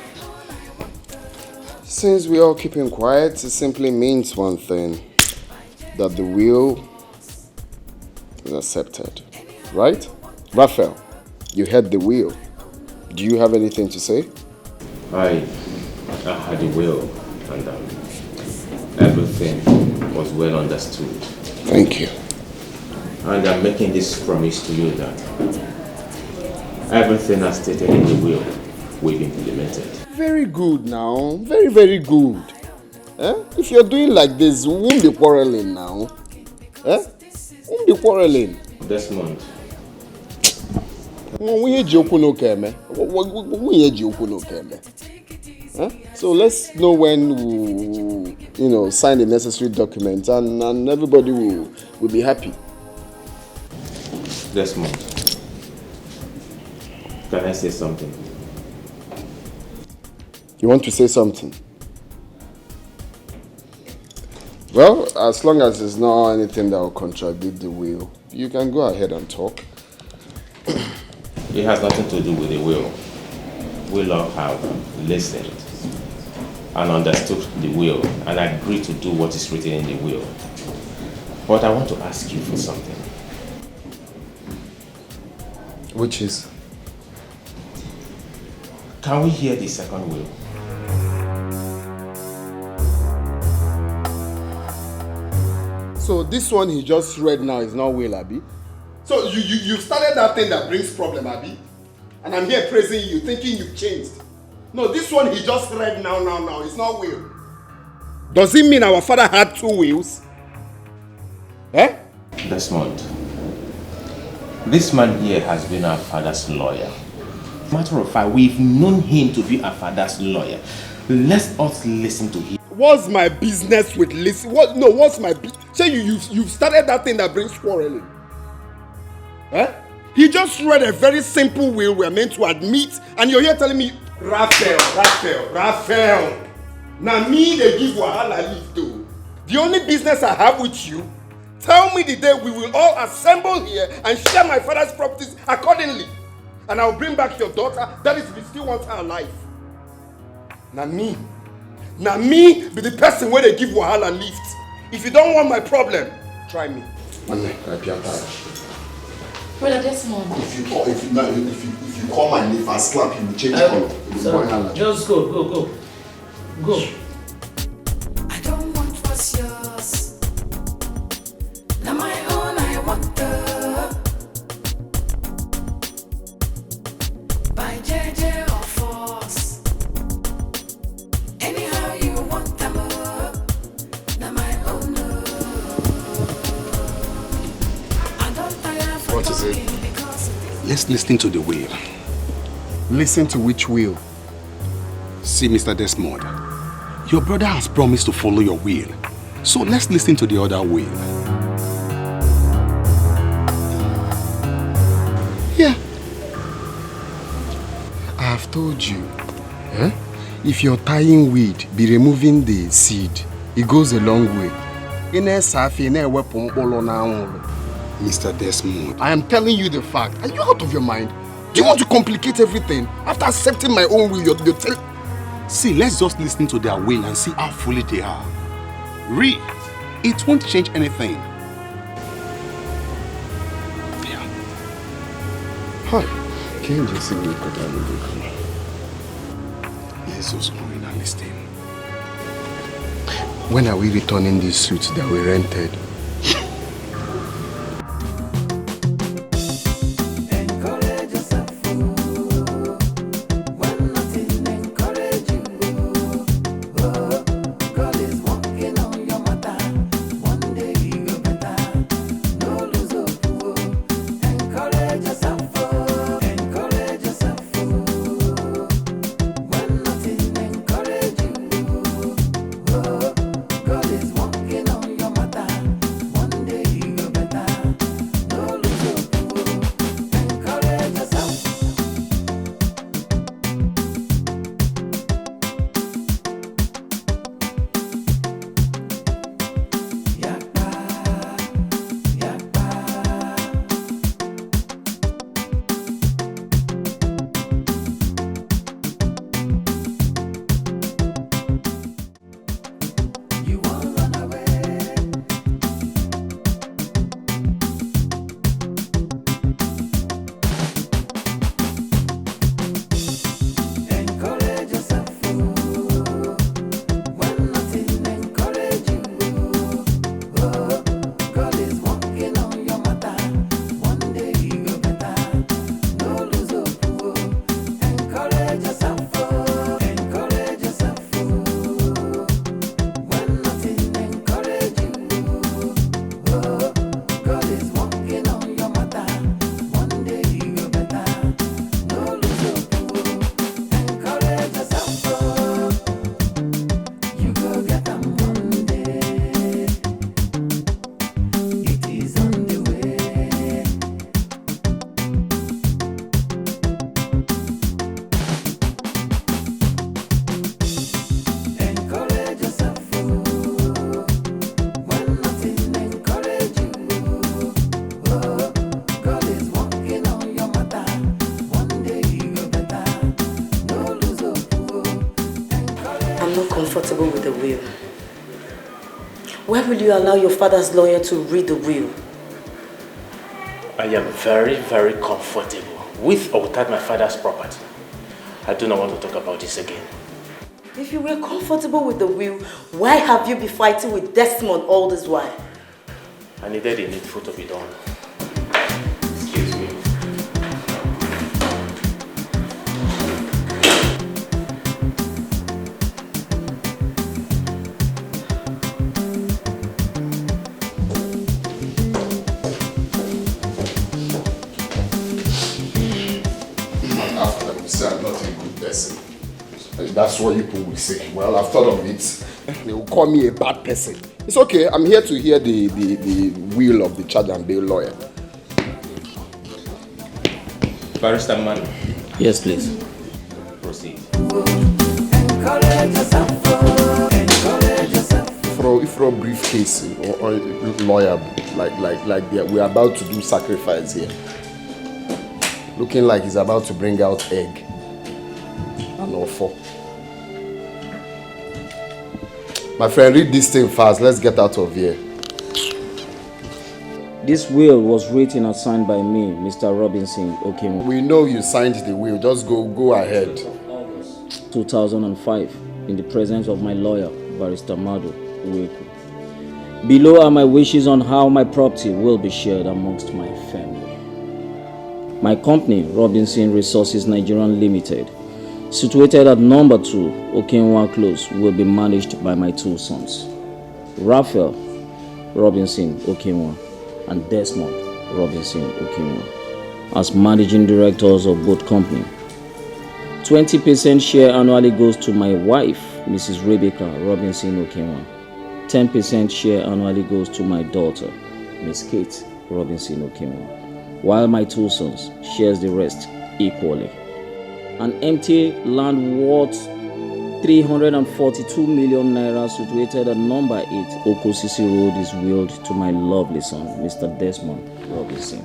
Since we're all keeping quiet, it simply means one thing. That the will is accepted. Right? Rafael, you heard the will. Do you have anything to say? I had a will, and everything was well understood. Thank you. And I'm making this promise to you that everything as stated in the will be implemented. Very good now. Very, very good. If you're doing like this, we won't be quarreling now. Won't be quarreling. Desmond. So let's know when we'll, sign the necessary documents and everybody will be happy. Desmond, can I say something? You want to say something? Well, as long as there's not anything that will contradict the will, you can go ahead and talk. It has nothing to do with the will. We all have listened and understood the will and agreed to do what is written in the will. But I want to ask you for something. Which is? Can we hear the second will? So this one he just read now is not will, Abi? So you started that thing that brings problem, Abi? And I'm here praising you, thinking you've changed. No, this one he just read now, it's not will. Does it mean our father had 2 wills? Desmond, this man here has been our father's lawyer. Matter of fact, we've known him to be our father's lawyer. Let us listen to him. What's my business with listen? What's my business? Say you've started that thing that brings quarreling. He just read a very simple will we're meant to admit, and you're here telling me, Rafael. Now me they give wahala leave though. The only business I have with you, tell me the day we will all assemble here and share my father's properties accordingly. And I'll bring back your daughter, that is if you still want her alive. Now me be the person where they give wahala lift. If you don't want my problem, try me. Brother Desmond. If you call my name and slap him, change color. Just go. I don't want what's yours. Now my own, I want by JJ or force. Anyhow you want them now my own. I don't tire for What is it? let's listen to the will. Listen to which will? See, Mr. Desmond, your brother has promised to follow your will. So let's listen to the other will. Yeah. I have told you. If you're tying weed, be removing the seed. It goes a long way. Mr. Desmond. I am telling you the fact. Are you out of your mind? Do you want to complicate everything? After accepting my own will, you're telling... See, let's just listen to their will and see how foolish they are. It won't change anything. Yeah. Hi. Can you just see me put that in the Jesus, going and listen. When are we returning these suits that we rented? Comfortable with the will. Where will you allow your father's lawyer to read the will? I am very, very comfortable with or without my father's property. I do not want to talk about this again. If you were comfortable with the will, why have you been fighting with Desmond all this while? I needed the needful to be done. Excuse me. I'm not a good person. That's what people will say. Well, I've thought of it. They will call me a bad person. It's okay. I'm here to hear the will of the charge and bail lawyer. Barrister Man. Yes, please. Proceed. For a briefcase or lawyer, like we're about to do sacrifice here. Looking like he's about to bring out egg and offer. My friend, read this thing fast. Let's get out of here. This will was written and signed by me, Mr. Robinson Okenwa. We know you signed the will. Just go ahead. 2005, in the presence of my lawyer, Barrister Mado Uweku. Below are my wishes on how my property will be shared amongst my family. My company, Robinson Resources Nigerian Limited, situated at number 2, Okenwa Close, will be managed by my two sons, Rafael Robinson Okenwa and Desmond Robinson Okenwa. as managing directors of both companies. 20% share annually goes to my wife, Mrs. Rebecca Robinson Okenwa. 10% share annually goes to my daughter, Miss Kate Robinson Okenwa, while my two sons shares the rest equally. An empty land worth 342 million naira situated at number 8 Okosisi Road is willed to my lovely son, Mr. Desmond Robinson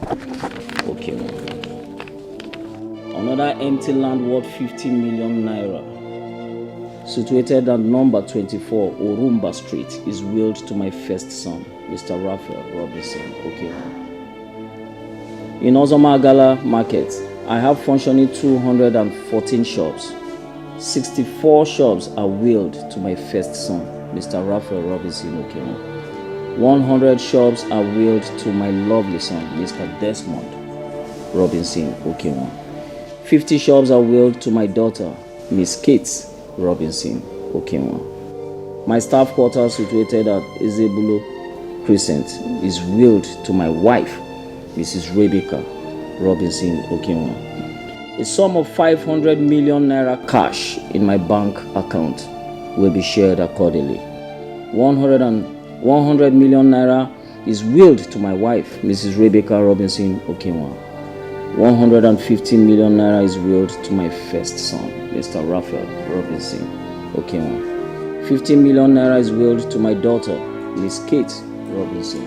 Okenwa. Another empty land worth 50 million naira situated at number 24 Orumba Street is willed to my first son, Mr. Rafael Robinson Okenwa. In Ozomagala Market, I have functioning 214 shops. 64 shops are willed to my first son, Mr. Rafael Robinson Okenwa. 100 shops are willed to my lovely son, Mr. Desmond Robinson Okenwa. 50 shops are willed to my daughter, Miss Kate Robinson Okenwa. My staff quarters situated at Ezebulo Crescent is willed to my wife, Mrs. Rebecca Robinson Okenwa. A sum of 500 million naira cash in my bank account will be shared accordingly. 100 million naira is willed to my wife, Mrs. Rebecca Robinson Okenwa. 150 million naira is willed to my first son, Mr. Rafael Robinson Okenwa. 50 million naira is willed to my daughter, Miss Kate Robinson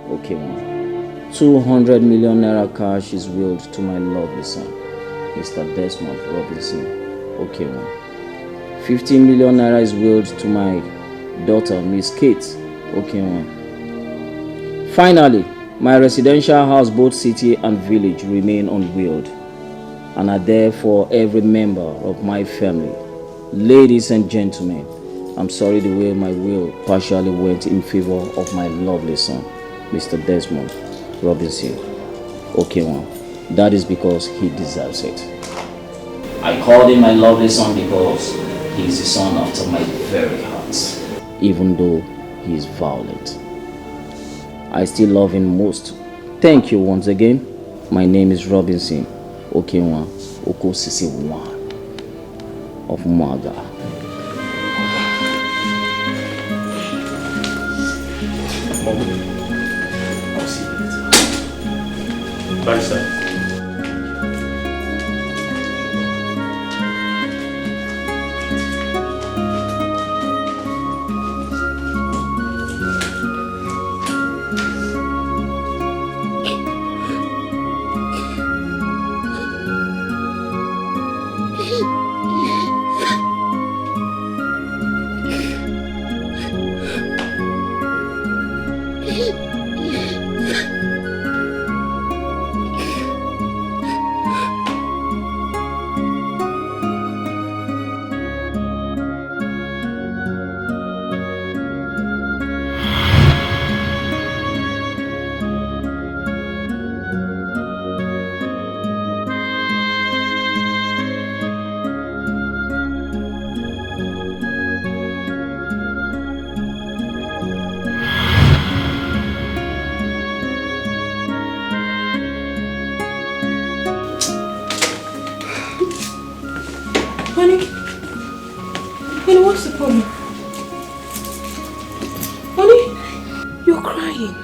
Okenwa. 200 million naira cash is willed to my lovely son, Mr. Desmond Robinson Okenwa. 50 million naira is willed to my daughter, Miss Kate Okenwa. Finally, my residential house, both city and village, remain unwilled and are there for every member of my family. Ladies and gentlemen, I'm sorry the way my will partially went in favor of my lovely son, Mr. Desmond Robinson Okenwa. That is because he deserves it. I called him my lovely son because he is the son after my very heart, even though he is violent. I still love him most. Thank you once again. My name is Robinson Okenwa Okosisi 1 of Maga. I'll see you later. Bye, sir. Honey, what's the problem? Honey, you're crying.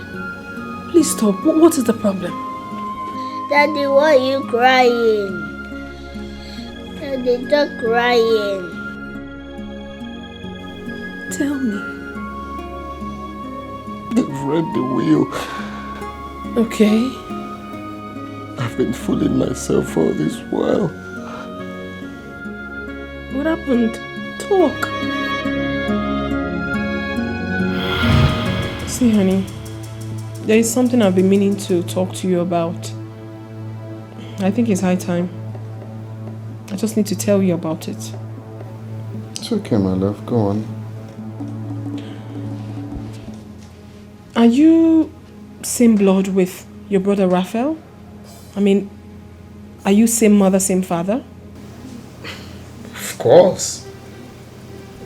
Please stop. What is the problem? Daddy, why are you crying? Daddy, stop crying. Tell me. They've read the will. Okay. I've been fooling myself all this while. What happened? Talk. See, honey, there is something I've been meaning to talk to you about. I think it's high time. I just need to tell you about it. It's okay, my love. Go on. Are you same blood with your brother Rafael? I mean, are you same mother, same father? Of course.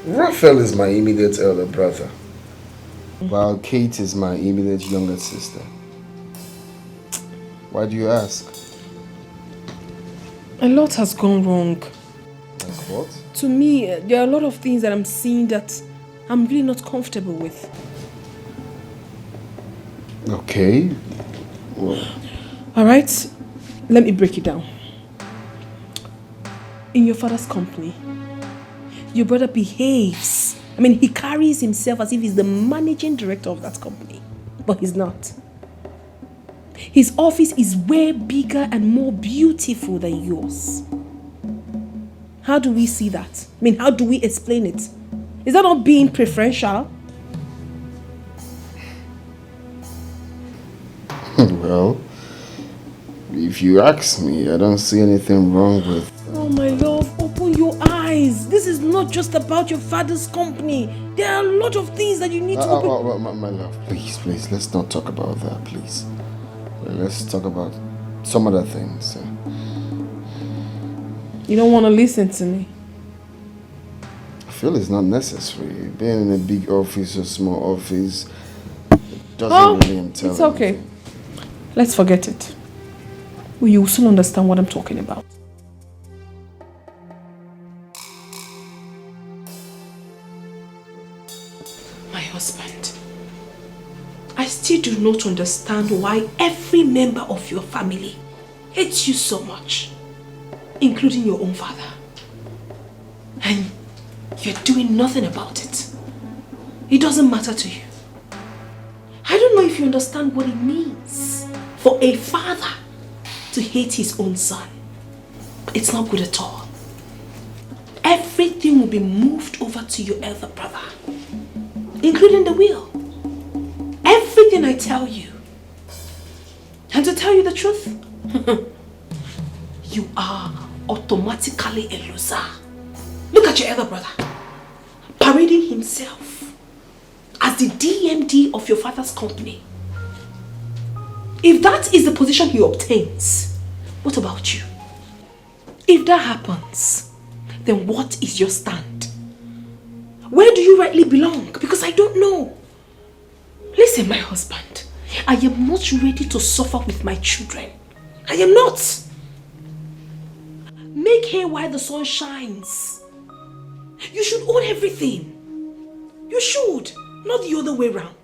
Rafael is my immediate elder brother, while Kate is my immediate younger sister. Why do you ask? A lot has gone wrong. Like what? To me, there are a lot of things that I'm seeing that I'm really not comfortable with. Okay. Well. Alright, let me break it down. In your father's company, your brother behaves. He carries himself as if he's the managing director of that company. But he's not. His office is way bigger and more beautiful than yours. How do we see that? How do we explain it? Is that not being preferential? Well, if you ask me, I don't see anything wrong with... Oh my love, open your eyes. This is not just about your father's company. There are a lot of things that you need to open... My love, please, let's not talk about that, please. Let's talk about some other things. You don't want to listen to me? I feel it's not necessary. Being in a big office or small office doesn't really entail it's okay. anything. Let's forget it. You will soon understand what I'm talking about. My husband, I still do not understand why every member of your family hates you so much, including your own father. And you're doing nothing about it. It doesn't matter to you. I don't know if you understand what it means for a father to hate his own son. It's not good at all. Everything will be moved over to your elder brother, including the will. Everything I tell you. And to tell you the truth, you are automatically a loser. Look at your elder brother, parading himself as the DMD of your father's company. If that is the position he obtains, what about you? If that happens, then what is your stand? Where do you rightly belong? Because I don't know. Listen, my husband, I am not ready to suffer with my children. I am not. Make hay while the sun shines. You should own everything. You should, not the other way around.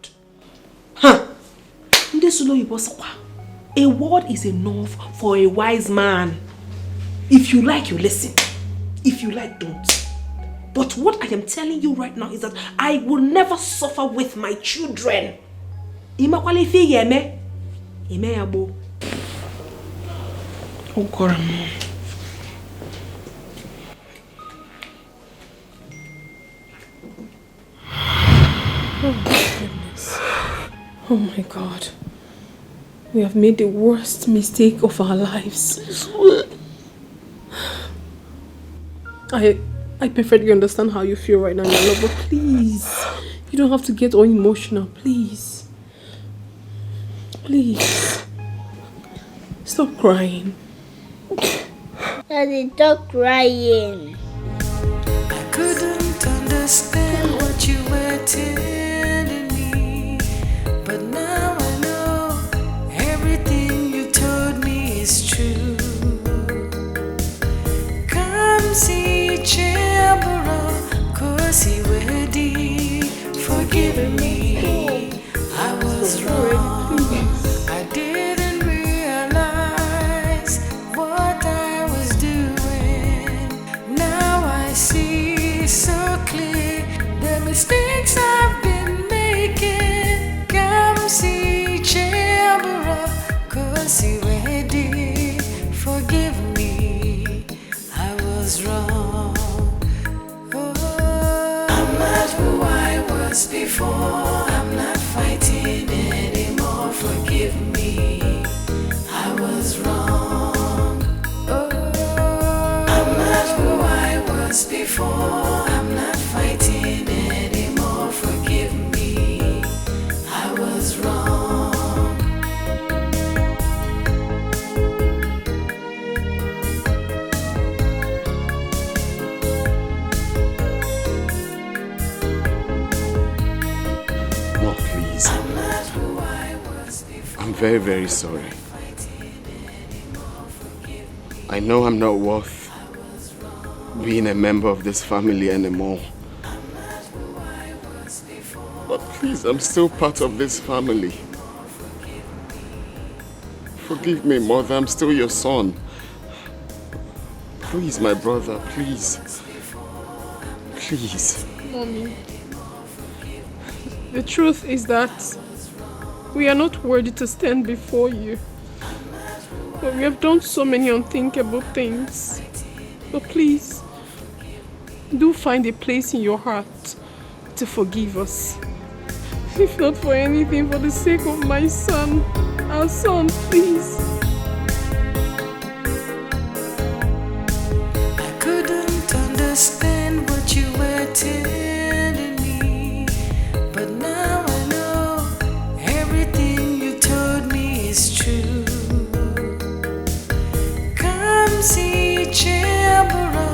A word is enough for a wise man. If you like, you listen. If you like, don't. But what I am telling you right now is that I will never suffer with my children. Oh God. Oh my goodness. Oh my God. We have made the worst mistake of our lives. I perfectly understand how you feel right now, my love, but please, you don't have to get all emotional, please. Please. Stop crying. Daddy, stop crying. I couldn't understand what you were telling me, but now I know everything you told me is true. Come see Chambera, cause he ready, forgive me. I was wrong. I didn't realize what I was doing. Now I see so clear the mistakes I've been making. Come see Chambera, cause he ready, forgive me. I was wrong. Oh, I'm not who I was before. I'm not fighting anymore. Forgive me. I was wrong. Oh, I'm not who I was before. I'm not fighting anymore. Forgive me. I was wrong. No, please. I'm very, very sorry. I know I'm not worth being a member of this family anymore. But please, I'm still part of this family. Forgive me, Mother, I'm still your son. Please, my brother, please. Please. Mommy, the truth is that we are not worthy to stand before you. But we have done so many unthinkable things. But please, do find a place in your heart to forgive us. If not for anything, for the sake of my son, our son, please. I couldn't understand what you were telling me, but now I know everything you told me is true. Come see Chambera,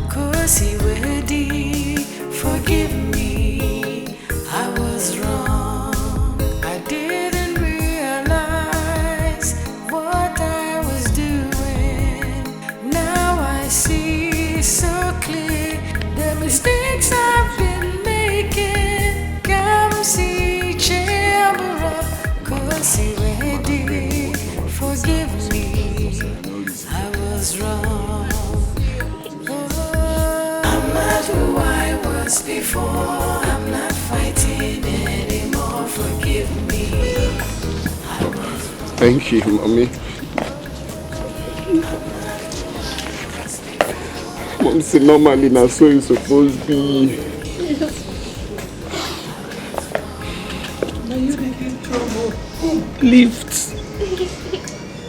cause he ready. Forgive me, I was wrong. I didn't realize what I was doing. Now I see so clear the mistakes I've been making. Come see Chambera, cause he ready. Forgive me, I was wrong. I'm not who I was before. I'm not fighting anymore. Forgive me. Thank you, Mommy. Mom said normally now so it's supposed to be. Now you making trouble. Lift.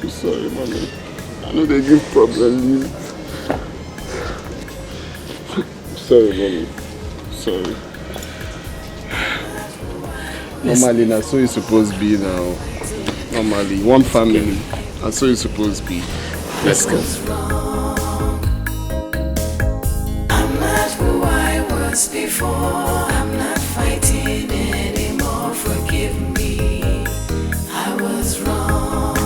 I'm sorry, Mommy. I know they give problem. Lift. Sorry, Mommy. Sorry. Normally now so it's supposed to be now. Normally, one family. That's so it's supposed to be. Let's go. I'm not who I was before. I'm not fighting anymore. Forgive me, I was wrong.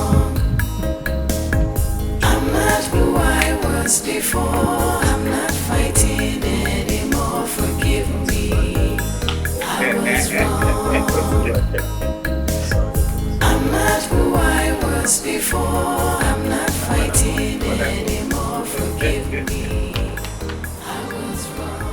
I'm not who I was before. I'm not fighting anymore. Forgive me, I was wrong. I'm not who I was before. I'm not fighting anymore. Forgive me, I was wrong.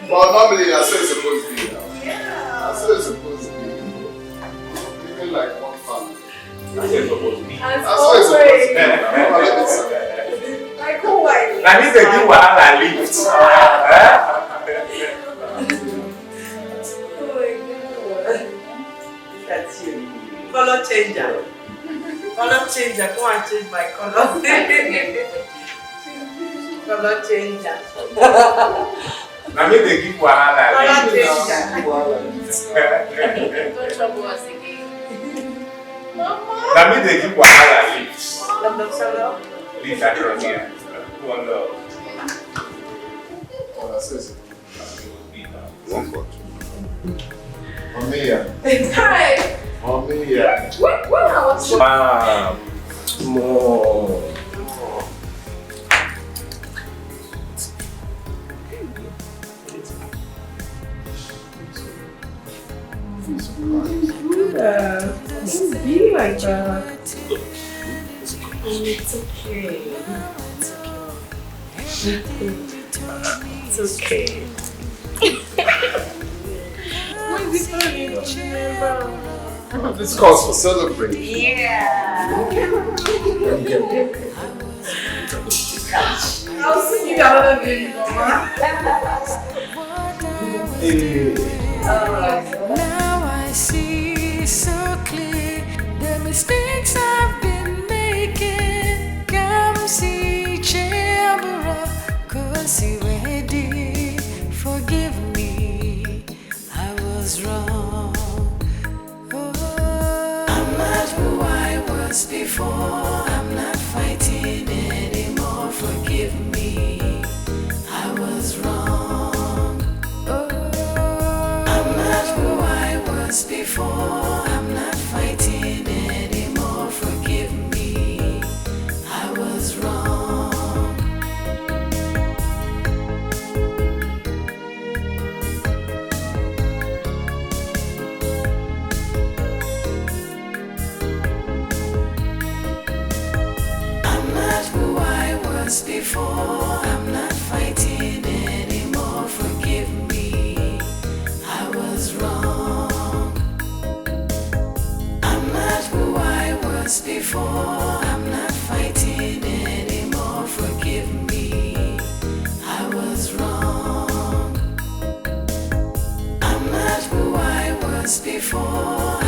Well, normally that's how it's supposed to be now. That's how it's supposed to be. Even like one family. That's how it's supposed to be. That's how it's supposed to be. Like who I I need to do what I live. Look at you. Color changer. Color changer. Go and change my color. Color changer. I need to give what I Color live. changer. Don't trouble us again. I need to give what I live. Leave Leave that around here. Go on, love. Oh, that's it. One foot. Mamiya. Hi. Mamiya. What was Mom. More. Don't be like that. It's okay. It's okay. Why is it funny? This calls for celebration. Yeah. I'll sing you another baby, Mama. Now I see so clear the mistakes I've been making. Come see Chambera, cause he ready. Forgive me, I was wrong. Oh, I'm not who I was before. I'm not fighting anymore. Forgive me. before, I'm not fighting anymore. Forgive me, I was wrong. I'm not who I was before, I'm not fighting anymore. Forgive me, I was wrong. I'm not who I was before, I'm not fighting anymore. Forgive me, I was wrong. I'm not who I was before.